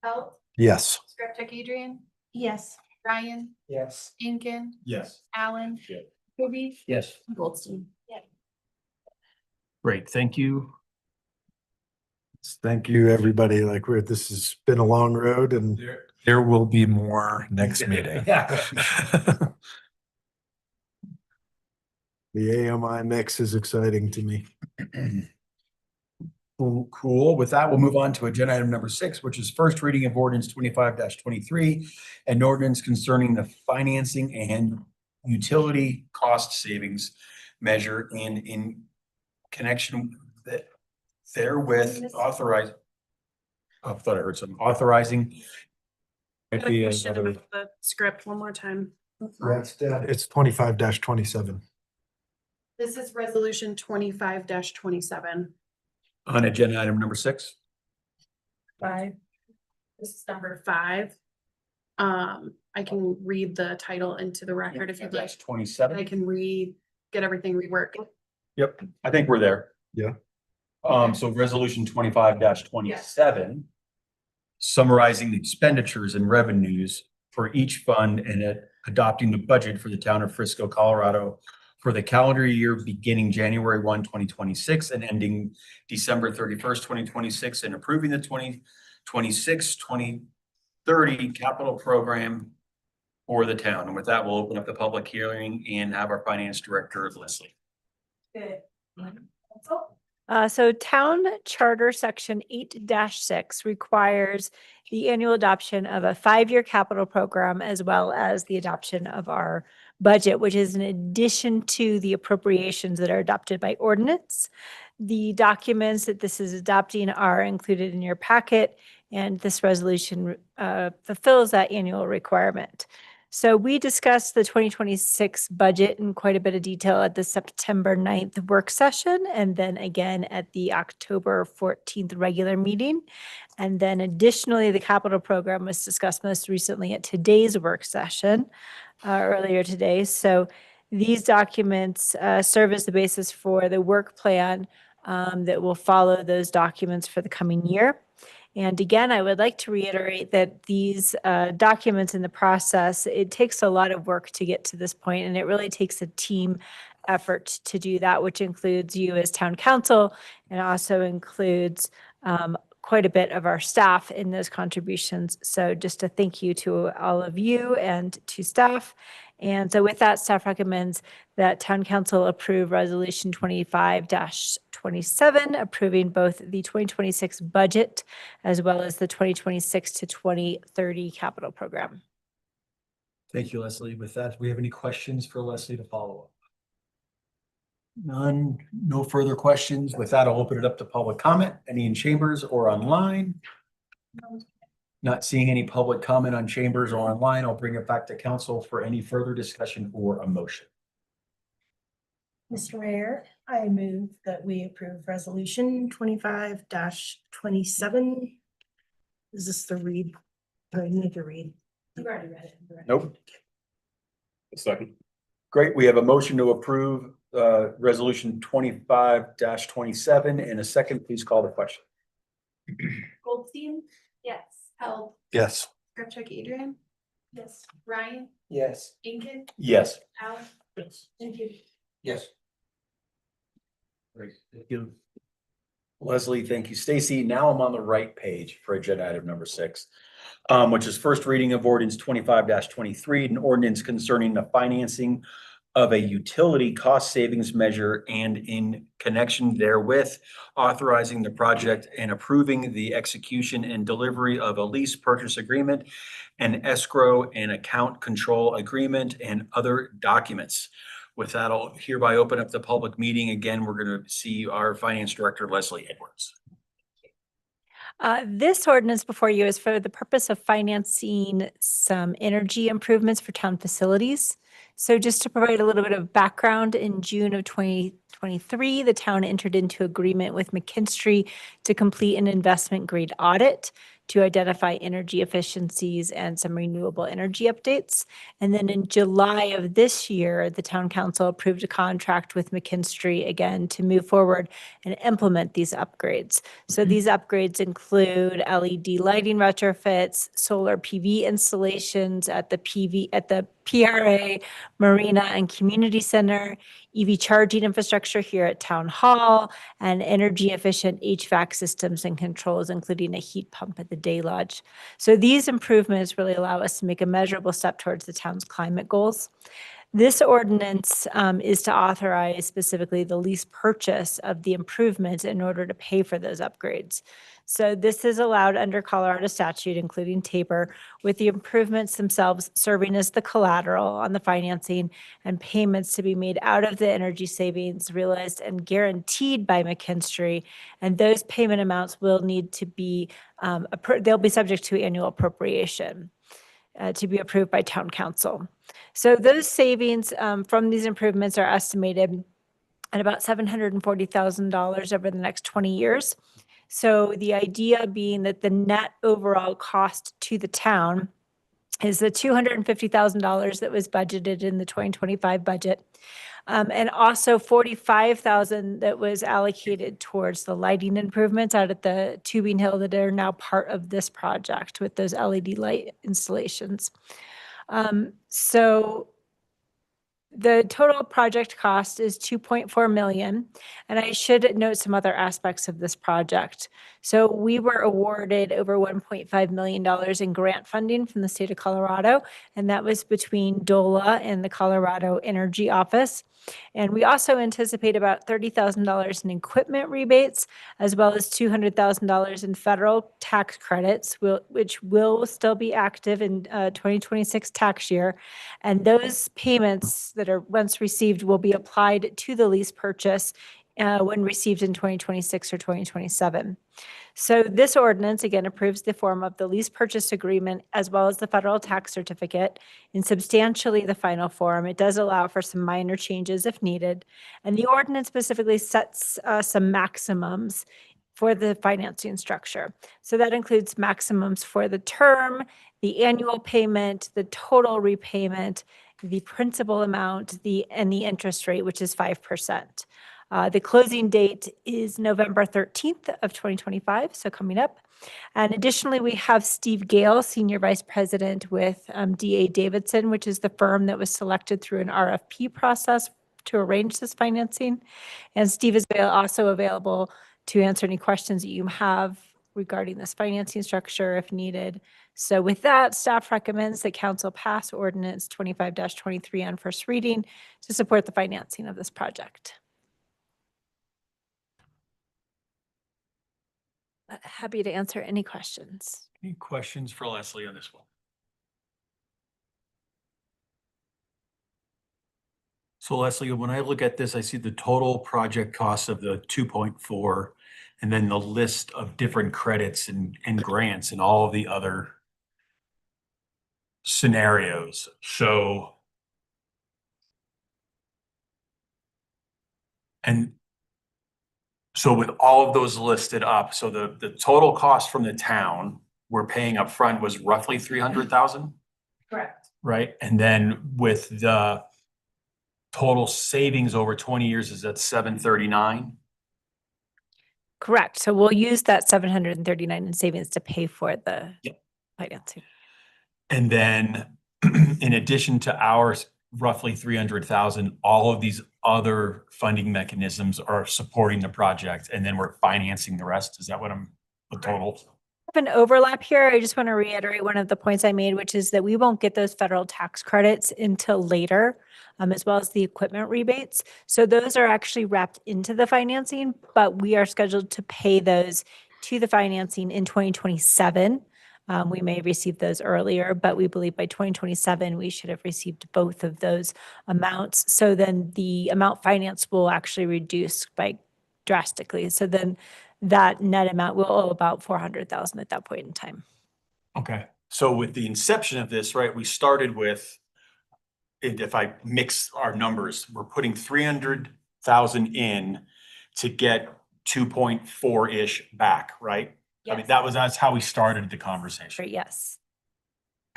Held. Yes. Skrzypczak, Adrian? Yes. Ryan? Yes. Inken? Yes. Allen? Yes. Kibbe? Yes. Goldstein? Yeah. Great. Thank you. Thank you, everybody. This has been a long road, and There will be more next meeting. the AMI mix is exciting to me. Cool. With that, we'll move on to agenda item number 6, which is first reading of ordinance 25-23, an ordinance concerning the financing and utility cost savings measure and in connection that therewith authorizing Got a question about the script one more time. It's 25-27. This is resolution 25-27. On agenda item number 6. 5. This is number 5. I can read the title into the record if you'd like. That's 27. I can get everything reworked. Yep, I think we're there. Yeah. So resolution 25-27. Summarizing the expenditures and revenues for each fund and adopting the budget for the town of Frisco, Colorado for the calendar year beginning January 1, 2026 and ending December 31st, 2026, and approving the 2026-2030 capital program for the town. And with that, we'll open up the public hearing and have our finance director, Leslie. So Town Charter Section 8-6 requires the annual adoption of a 5-year capital program as well as the adoption of our budget, which is in addition to the appropriations that are adopted by ordinance. The documents that this is adopting are included in your packet, and this resolution fulfills that annual requirement. So we discussed the 2026 budget in quite a bit of detail at the September 9th work session, and then again at the October 14th regular meeting. And then additionally, the capital program was discussed most recently at today's work session earlier today. So these documents serve as the basis for the work plan that will follow those documents for the coming year. And again, I would like to reiterate that these documents in the process, it takes a lot of work to get to this point, and it really takes a team effort to do that, which includes you as town council and also includes quite a bit of our staff in those contributions. So just a thank you to all of you and to staff. And so with that, staff recommends that town council approve resolution 25-27, approving both the 2026 budget as well as the 2026 to 2030 capital program. Thank you, Leslie. With that, do we have any questions for Leslie to follow up? None, no further questions. With that, I'll open it up to public comment. Any in chambers or online? Not seeing any public comment on chambers or online, I'll bring it back to council for any further discussion or a motion. Mr. Mayor, I move that we approve resolution 25-27. Is this the read? Do I need to read? You've already read it. Nope. A second. Great. We have a motion to approve resolution 25-27 and a second. Please call the question. Goldstein? Yes. Held? Yes. Grabcheck, Adrian? Yes. Ryan? Yes. Incan? Yes. Alan? Yes. Thank you. Yes. Great. Thank you. Leslie, thank you. Stacy, now I'm on the right page for agenda item number 6, which is first reading of ordinance 25-23, an ordinance concerning the financing of a utility cost savings measure and in connection therewith, authorizing the project and approving the execution and delivery of a lease purchase agreement, an escrow and account control agreement, and other documents. With that, I'll hereby open up the public meeting. Again, we're going to see our finance director, Leslie Edwards. This ordinance before you is for the purpose of financing some energy improvements for town facilities. So just to provide a little bit of background, in June of 2023, the town entered into agreement with McKinstry to complete an investment grade audit to identify energy efficiencies and some renewable energy updates. And then in July of this year, the town council approved a contract with McKinstry again to move forward and implement these upgrades. So these upgrades include LED lighting retrofits, solar PV installations at the PRA, Marina and Community Center, EV charging infrastructure here at Town Hall, and energy efficient HVAC systems and controls, including a heat pump at the Day Lodge. So these improvements really allow us to make a measurable step towards the town's climate goals. This ordinance is to authorize specifically the lease purchase of the improvements in order to pay for those upgrades. So this is allowed under Colorado statute, including TABOR, with the improvements themselves serving as the collateral on the financing and payments to be made out of the energy savings realized and guaranteed by McKinstry. And those payment amounts will need to be, they'll be subject to annual appropriation. to be approved by town council. So those savings from these improvements are estimated at about $740,000 over the next 20 years. So the idea being that the net overall cost to the town is the $250,000 that was budgeted in the 2025 budget. And also 45,000 that was allocated towards the lighting improvements out at the Tubing Hill that are now part of this project with those LED light installations. So the total project cost is 2.4 million. And I should note some other aspects of this project. So we were awarded over $1.5 million in grant funding from the state of Colorado, and that was between DOLA and the Colorado Energy Office. And we also anticipate about $30,000 in equipment rebates, as well as $200,000 in federal tax credits, which will still be active in 2026 tax year. And those payments that are once received will be applied to the lease purchase when received in 2026 or 2027. So this ordinance, again, approves the form of the lease purchase agreement as well as the federal tax certificate in substantially the final form. It does allow for some minor changes if needed. And the ordinance specifically sets some maximums for the financing structure. So that includes maximums for the term, the annual payment, the total repayment, the principal amount, and the interest rate, which is 5%. The closing date is November 13th of 2025, so coming up. And additionally, we have Steve Gale, Senior Vice President with D.A. Davidson, which is the firm that was selected through an RFP process to arrange this financing. And Steve is also available to answer any questions that you have regarding this financing structure if needed. So with that, staff recommends that council pass ordinance 25-23 on first reading to support the financing of this project. Happy to answer any questions. Any questions for Leslie on this one? So Leslie, when I look at this, I see the total project cost of the 2.4 and then the list of different credits and grants and all of the other scenarios. So, so with all of those listed up, so the total cost from the town we're paying up front was roughly 300,000, Correct. right? And then with the total savings over 20 years is at 739. Correct. So we'll use that 739 in savings to pay for the financing. And then in addition to ours, roughly 300,000, all of these other funding mechanisms are supporting the project, and then we're financing the rest. Is that what the total? An overlap here. I just want to reiterate one of the points I made, which is that we won't get those federal tax credits until later, as well as the equipment rebates. So those are actually wrapped into the financing, but we are scheduled to pay those to the financing in 2027. We may receive those earlier, but we believe by 2027, we should have received both of those amounts. So then the amount financed will actually reduce by drastically. So then that net amount will owe about 400,000 at that point in time. Okay. So with the inception of this, right, we started with, if I mix our numbers, we're putting 300,000 in to get 2.4-ish back, right? I mean, that's how we started the conversation. Yes.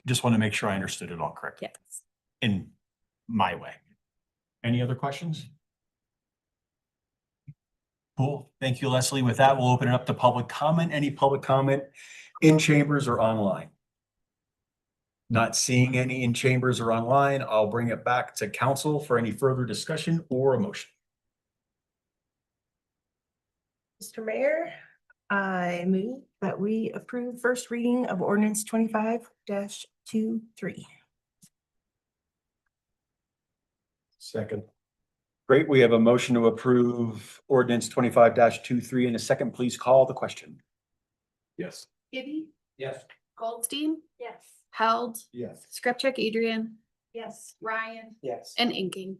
Just want to make sure I understood it all correctly. Yes. In my way. Any other questions? Cool. Thank you, Leslie. With that, we'll open it up to public comment. Any public comment in chambers or online? Not seeing any in chambers or online, I'll bring it back to council for any further discussion or a motion. Mr. Mayor, I move that we approve first reading of ordinance 25-23. Second. Great. We have a motion to approve ordinance 25-23 in a second. Please call the question. Yes. Gibby? Yes. Goldstein? Yes. Held? Yes. Skripchuk, Adrian? Yes. Ryan? Yes. And Inking.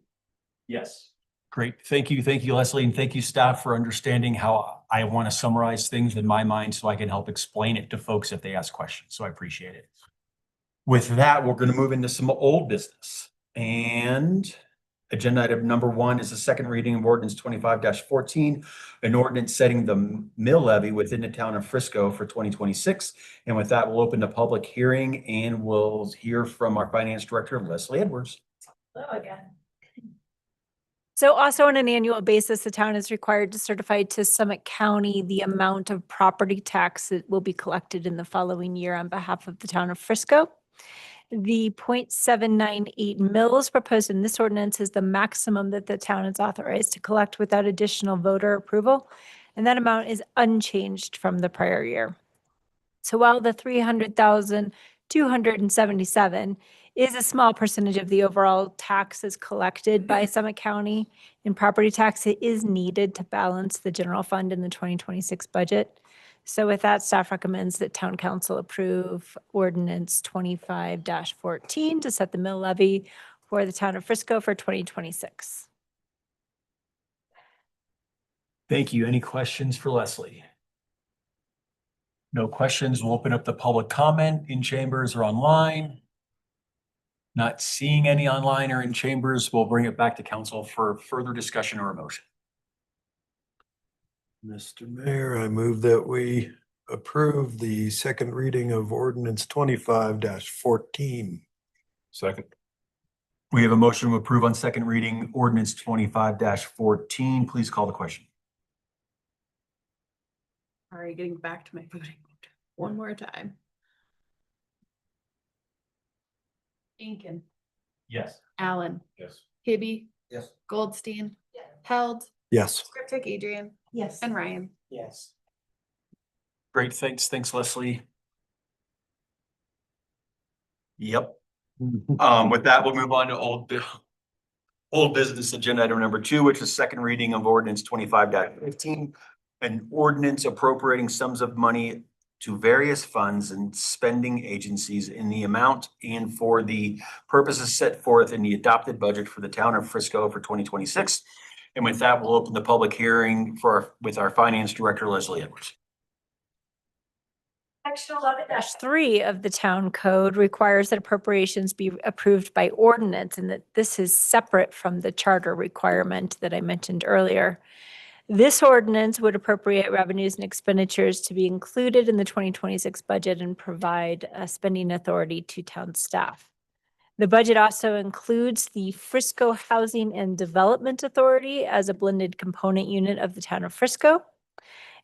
Yes. Great. Thank you, Leslie, and thank you, staff, for understanding how I want to summarize things in my mind so I can help explain it to folks if they ask questions. So I appreciate it. With that, we're going to move into some old business. And agenda item number 1 is the second reading of ordinance 25-14, an ordinance setting the mill levy within the town of Frisco for 2026. And with that, we'll open the public hearing and we'll hear from our finance director, Leslie Edwards. Hello again. So also on an annual basis, the town is required to certify to Summit County the amount of property tax that will be collected in the following year on behalf of the town of Frisco. The 0.798 mils proposed in this ordinance is the maximum that the town is authorized to collect without additional voter approval, and that amount is unchanged from the prior year. So while the 300,277 is a small percentage of the overall taxes collected by Summit County in property tax, it is needed to balance the general fund in the 2026 budget. So with that, staff recommends that town council approve ordinance 25-14 to set the mill levy for the town of Frisco for 2026. Thank you. Any questions for Leslie? No questions. We'll open up the public comment in chambers or online. Not seeing any online or in chambers, we'll bring it back to council for further discussion or a motion. Mr. Mayor, I move that we approve the second reading of ordinance 25-14. Second. We have a motion to approve on second reading ordinance 25-14. Please call the question. All right, getting back to my voting one more time. Incan. Yes. Allen. Yes. Hibby. Yes. Goldstein. Held. Yes. Scriptic, Adrian. Yes. And Ryan. Yes. Great, thanks. Thanks, Leslie. Yep. With that, we'll move on to old business agenda item number 2, which is second reading of ordinance 25-15, an ordinance appropriating sums of money to various funds and spending agencies in the amount and for the purposes set forth in the adopted budget for the town of Frisco for 2026. And with that, we'll open the public hearing with our finance director, Leslie Edwards. Section 11-3 of the town code requires that appropriations be approved by ordinance, and that this is separate from the charter requirement that I mentioned earlier. This ordinance would appropriate revenues and expenditures to be included in the 2026 budget and provide a spending authority to town staff. The budget also includes the Frisco Housing and Development Authority as a blended component unit of the town of Frisco.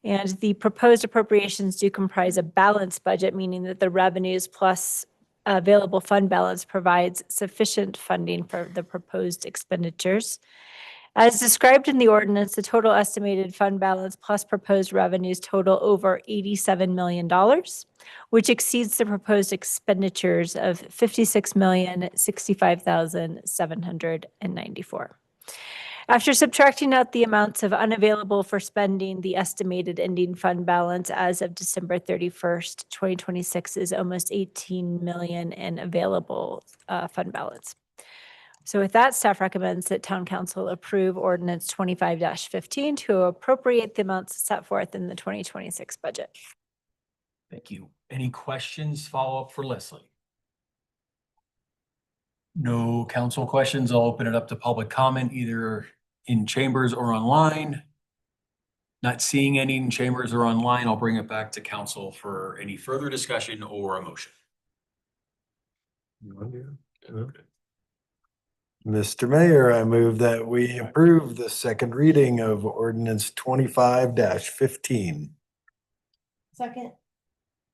And the proposed appropriations do comprise a balanced budget, meaning that the revenues plus available fund balance provides sufficient funding for the proposed expenditures. As described in the ordinance, the total estimated fund balance plus proposed revenues total over $87 million, which exceeds the proposed expenditures of $56,065,794. After subtracting out the amounts of unavailable for spending, the estimated ending fund balance as of December 31st, 2026 is almost $18 million in available fund balance. So with that, staff recommends that town council approve ordinance 25-15 to appropriate the amounts set forth in the 2026 budget. Thank you. Any questions, follow-up for Leslie? No council questions. I'll open it up to public comment, either in chambers or online. Not seeing any in chambers or online, I'll bring it back to council for any further discussion or a motion. Mr. Mayor, I move that we approve the second reading of ordinance 25-15. Second.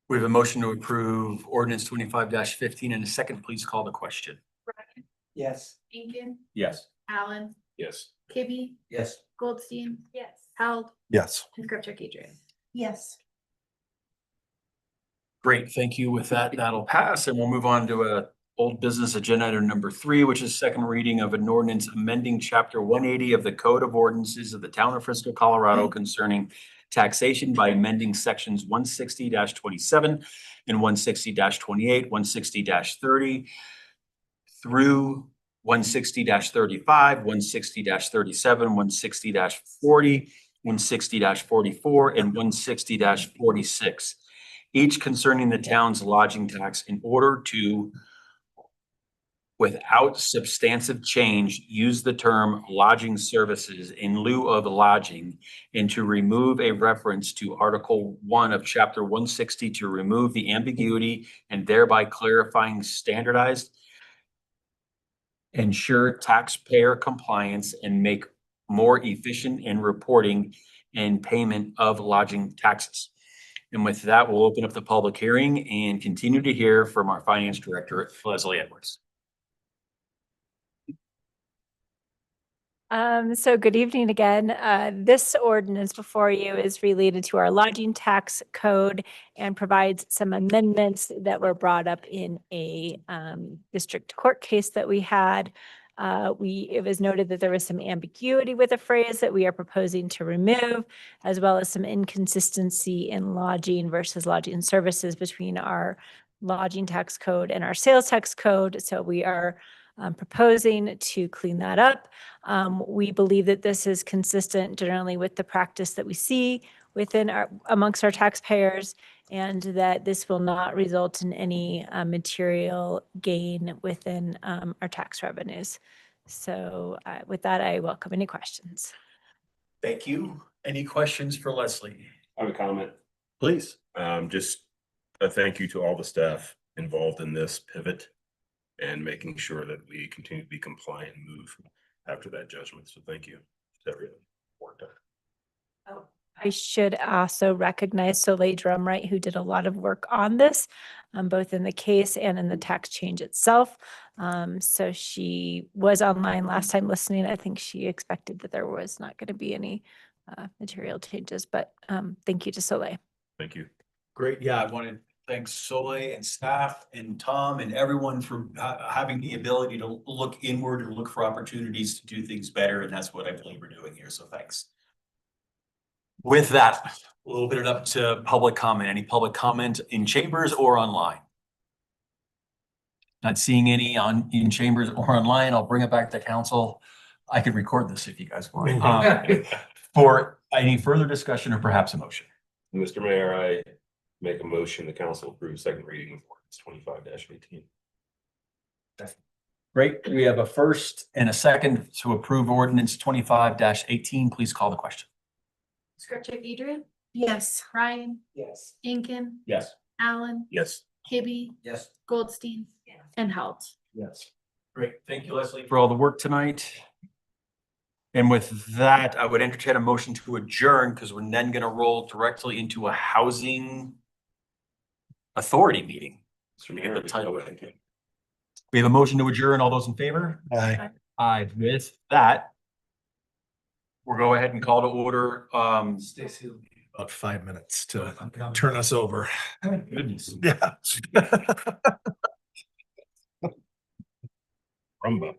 We have a motion to approve ordinance 25-15 and a second. Please call the question. Ryan. Yes. Incan. Yes. Allen. Yes. Kibby. Yes. Goldstein. Yes. Held. Yes. And Scriptic, Adrian. Yes. Great, thank you. With that, that'll pass, and we'll move on to a old business agenda item number 3, which is second reading of an ordinance amending chapter 180 of the Code of Ordinances of the Town of Frisco, Colorado concerning taxation by amending sections 160-27 and 160-28, 160-30 through 160-35, 160-37, 160-40, 160-44, and 160-46. each concerning the town's lodging tax in order to, without substantive change, use the term lodging services in lieu of lodging, and to remove a reference to Article 1 of Chapter 160 to remove the ambiguity and thereby clarifying standardized, ensure taxpayer compliance, and make more efficient in reporting and payment of lodging taxes. And with that, we'll open up the public hearing and continue to hear from our Finance Director, Leslie Edwards. So good evening again. This ordinance before you is related to our lodging tax code and provides some amendments that were brought up in a district court case that we had. It was noted that there was some ambiguity with a phrase that we are proposing to remove, as well as some inconsistency in lodging versus lodging services between our lodging tax code and our sales tax code. So we are proposing to clean that up. We believe that this is consistent generally with the practice that we see amongst our taxpayers, and that this will not result in any material gain within our tax revenues. So with that, I welcome any questions. Thank you. Any questions for Leslie? I have a comment. Please. Just a thank you to all the staff involved in this pivot and making sure that we continue to be compliant and move after that judgment. So thank you to everyone who worked on it. I should also recognize Soleil Drumright, who did a lot of work on this, both in the case and in the tax change itself. So she was online last time listening. I think she expected that there was not going to be any material changes, but thank you to Soleil. Thank you. Great. Yeah, I want to thank Soleil and staff and Tom and everyone for having the ability to look inward and look for opportunities to do things better. And that's what I believe we're doing here. So thanks. With that, we'll open it up to public comment. Any public comment in chambers or online? Not seeing any in chambers or online. I'll bring it back to council. I could record this if you guys want. For any further discussion or perhaps a motion. Mr. Mayor, I make a motion the council approve second reading of ordinance 25-18. Great. We have a first and a second to approve ordinance 25-18. Please call the question. Scripture, Adrian, Yes. Ryan, Yes. Incan, Yes. Allen, Yes. Kibbe, Yes. Goldstein, and Halt. Yes. Great. Thank you, Leslie, for all the work tonight. And with that, I would entertain a motion to adjourn because we're then going to roll directly into a housing authority meeting. So we get the title. We have a motion to adjourn. All those in favor? Aye. Aye. With that, we'll go ahead and call to order. Stacy, about 5 minutes to turn us over. Goodness. Yeah. Rumba.